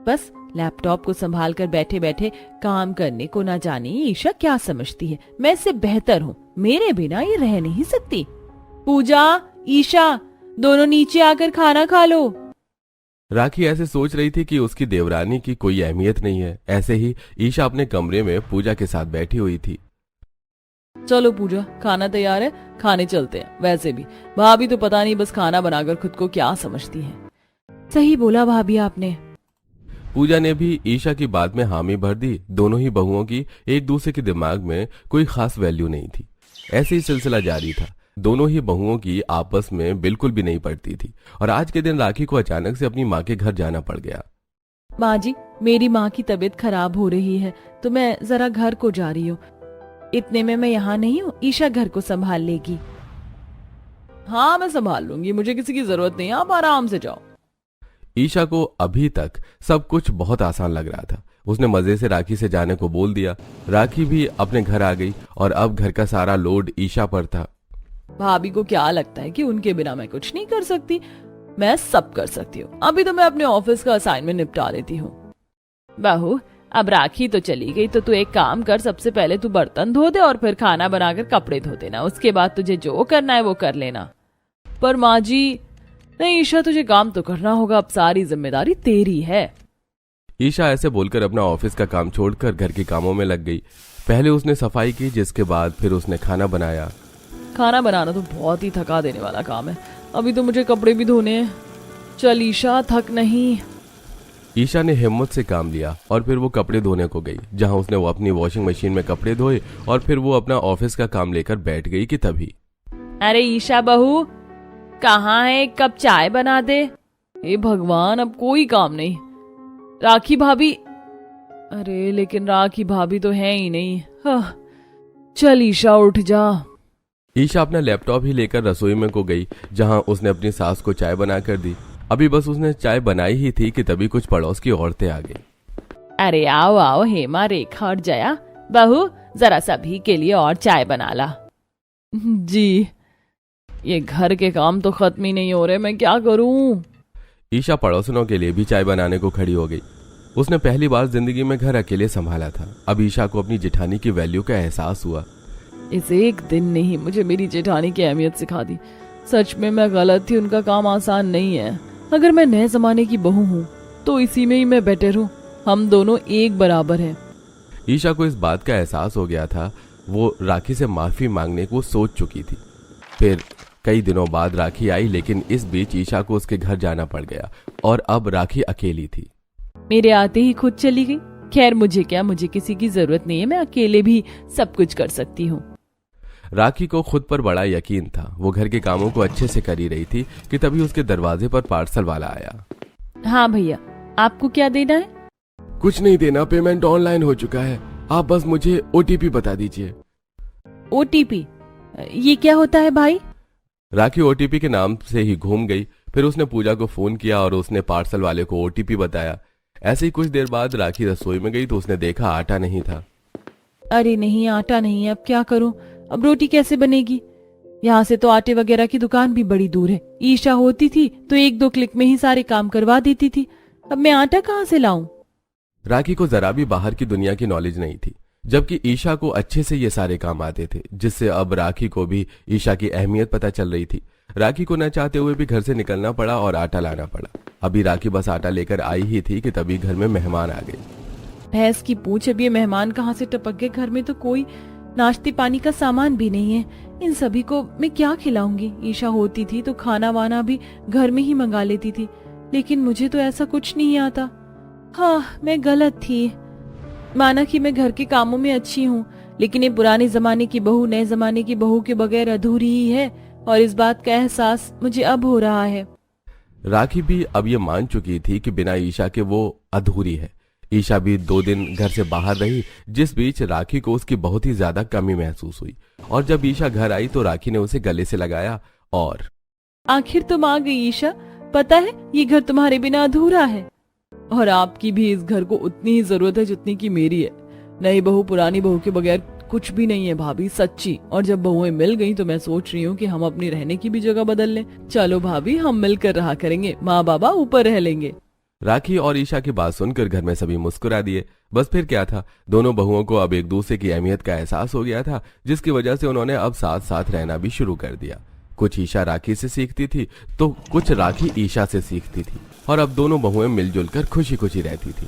S5: बस लैपटॉप को संभाल कर बैठे बैठे काम करने को ना जाने ईशा क्या समझती है, मैं इससे बेहतर हूँ, मेरे बिना ये रह नहीं सकती। पूजा, ईशा, दोनों नीचे आकर खाना खा लो।
S2: राखी ऐसे सोच रही थी कि उसकी देवरानी की कोई अहमियत नहीं है। ऐसे ही ईशा अपने कमरे में पूजा के साथ बैठी हुई थी।
S5: चलो पूजा, खाना तैयार है, खाने चलते हैं। वैसे भी भाभी तो पता नहीं बस खाना बनाकर खुद को क्या समझती है। सही बोला भाभी आपने।
S2: पूजा ने भी ईशा की बात में हामी भर दी। दोनों ही बहुओं की एक दूसरे के दिमाग में कोई खास वैल्यू नहीं थी। ऐसे ही सिलसिला जारी था। दोनों ही बहुओं की आपस में बिल्कुल भी नहीं पड़ती थी और आज के दिन राखी को अचानक से अपनी माँ के घर जाना पड़ गया।
S5: माँ जी, मेरी माँ की तबीयत खराब हो रही है तो मैं जरा घर को जा रही हूँ। इतने में मैं यहाँ नहीं हूँ, ईशा घर को संभाल लेगी। हाँ, मैं संभाल लूंगी, मुझे किसी की जरूरत नहीं है, आप आराम से जाओ।
S2: ईशा को अभी तक सब कुछ बहुत आसान लग रहा था। उसने मजे से राखी से जाने को बोल दिया। राखी भी अपने घर आ गई और अब घर का सारा लोड ईशा पर था।
S5: भाभी को क्या लगता है कि उनके बिना मैं कुछ नहीं कर सकती? मैं सब कर सकती हूँ। अभी तो मैं अपने ऑफिस का असाइनमेंट निपटा लेती हूँ। बहू, अब राखी तो चली गई तो तू एक काम कर, सबसे पहले तू बर्तन धो दे और फिर खाना बनाकर कपड़े धो देना। उसके बाद तुझे जो करना है वो कर लेना। पर माँ जी, नहीं ईशा, तुझे काम तो करना होगा, अब सारी जिम्मेदारी तेरी है।
S2: ईशा ऐसे बोलकर अपना ऑफिस का काम छोड़कर घर के कामों में लग गई। पहले उसने सफाई की, जिसके बाद फिर उसने खाना बनाया।
S5: खाना बनाना तो बहुत ही थका देने वाला काम है। अभी तो मुझे कपड़े भी धोने हैं। चल ईशा, थक नहीं।
S2: ईशा ने हिम्मत से काम लिया और फिर वो कपड़े धोने को गई, जहां उसने वो अपनी वॉशिंग मशीन में कपड़े धोए और फिर वो अपना ऑफिस का काम लेकर बैठ गई कि तभी
S5: अरे ईशा बहू, कहाँ है? एक कप चाय बना दे। हे भगवान, अब कोई काम नहीं। राखी भाभी, अरे लेकिन राखी भाभी तो है ही नहीं। चल ईशा, उठ जा।
S2: ईशा अपना लैपटॉप ही लेकर रसोई में को गई, जहां उसने अपनी सास को चाय बना कर दी। अभी बस उसने चाय बनाई ही थी कि तभी कुछ पड़ोस की औरतें आ गई।
S5: अरे आओ आओ हेमा, रेखा और जया। बहू, जरा सभी के लिए और चाय बना ला। जी, ये घर के काम तो खत्म ही नहीं हो रहे, मैं क्या करूं?
S2: ईशा पड़ोसनों के लिए भी चाय बनाने को खड़ी हो गई। उसने पहली बार जिंदगी में घर अकेले संभाला था। अब ईशा को अपनी जेठानी की वैल्यू का एहसास हुआ।
S5: इस एक दिन ने ही मुझे मेरी जेठानी की अहमियत सिखा दी। सच में मैं गलत थी, उनका काम आसान नहीं है। अगर मैं नए जमाने की बहू हूँ तो इसी में ही मैं बेटर हूँ। हम दोनों एक बराबर हैं।
S2: ईशा को इस बात का एहसास हो गया था। वो राखी से माफी मांगने को सोच चुकी थी। फिर कई दिनों बाद राखी आई, लेकिन इस बीच ईशा को उसके घर जाना पड़ गया और अब राखी अकेली थी।
S5: मेरे आते ही खुद चली गई। खैर, मुझे क्या, मुझे किसी की जरूरत नहीं है, मैं अकेले भी सब कुछ कर सकती हूँ।
S2: राखी को खुद पर बड़ा यकीन था। वो घर के कामों को अच्छे से कर ही रही थी कि तभी उसके दरवाजे पर पार्सल वाला आया।
S5: हाँ भैया, आपको क्या देना है?
S6: कुछ नहीं देना, पेमेंट ऑनलाइन हो चुका है। आप बस मुझे ओटीपी बता दीजिए।
S5: ओटीपी? ये क्या होता है भाई?
S2: राखी ओटीपी के नाम से ही घूम गई। फिर उसने पूजा को फोन किया और उसने पार्सल वाले को ओटीपी बताया। ऐसे ही कुछ देर बाद राखी रसोई में गई तो उसने देखा आटा नहीं था।
S5: अरे नहीं, आटा नहीं है, अब क्या करूं? अब रोटी कैसे बनेगी? यहाँ से तो आटे वगैरह की दुकान भी बड़ी दूर है। ईशा होती थी तो 1-2 क्लिक में ही सारे काम करवा देती थी। अब मैं आटा कहाँ से लाऊं?
S2: राखी को जरा भी बाहर की दुनिया की नॉलेज नहीं थी, जबकि ईशा को अच्छे से ये सारे काम आते थे, जिससे अब राखी को भी ईशा की अहमियत पता चल रही थी। राखी को न चाहते हुए भी घर से निकलना पड़ा और आटा लाना पड़ा। अभी राखी बस आटा लेकर आई ही थी कि तभी घर में मेहमान आ गए।
S5: भैंस की पूछ, अब ये मेहमान कहाँ से टपक गए? घर में तो कोई नाश्ते पानी का सामान भी नहीं है। इन सभी को मैं क्या खिलाऊंगी? ईशा होती थी तो खाना वाना भी घर में ही मंगा लेती थी, लेकिन मुझे तो ऐसा कुछ नहीं आता। हाँ, मैं गलत थी। माना कि मैं घर के कामों में अच्छी हूँ, लेकिन ये पुराने जमाने की बहू नए जमाने की बहू के बगैर अधूरी ही है, और इस बात का एहसास मुझे अब हो रहा है।
S2: राखी भी अब ये मान चुकी थी कि बिना ईशा के वो अधूरी है। ईशा भी 2 दिन घर से बाहर रही, जिस बीच राखी को उसकी बहुत ही ज्यादा कमी महसूस हुई। और जब ईशा घर आई तो राखी ने उसे गले से लगाया और
S5: आखिर तुम आ गई ईशा। पता है, ये घर तुम्हारे बिना अधूरा है, और आपकी भी इस घर को उतनी ही जरूरत है जितनी की मेरी है। नई बहू पुरानी बहू के बगैर कुछ भी नहीं है भाभी, सच्ची। और जब बहुएं मिल गई तो मैं सोच रही हूँ कि हम अपनी रहने की भी जगह बदल लें। चलो भाभी, हम मिलकर रहा करेंगे, माँ बाबा ऊपर रह लेंगे।
S2: राखी और ईशा की बात सुनकर घर में सभी मुस्कुरा दिए। बस फिर क्या था, दोनों बहुओं को अब एक दूसरे की अहमियत का एहसास हो गया था, जिसकी वजह से उन्होंने अब साथ साथ रहना भी शुरू कर दिया। कुछ ईशा राखी से सीखती थी तो कुछ राखी ईशा से सीखती थी, और अब दोनों बहुएं मिलजुल कर खुशी खुशी रहती थी।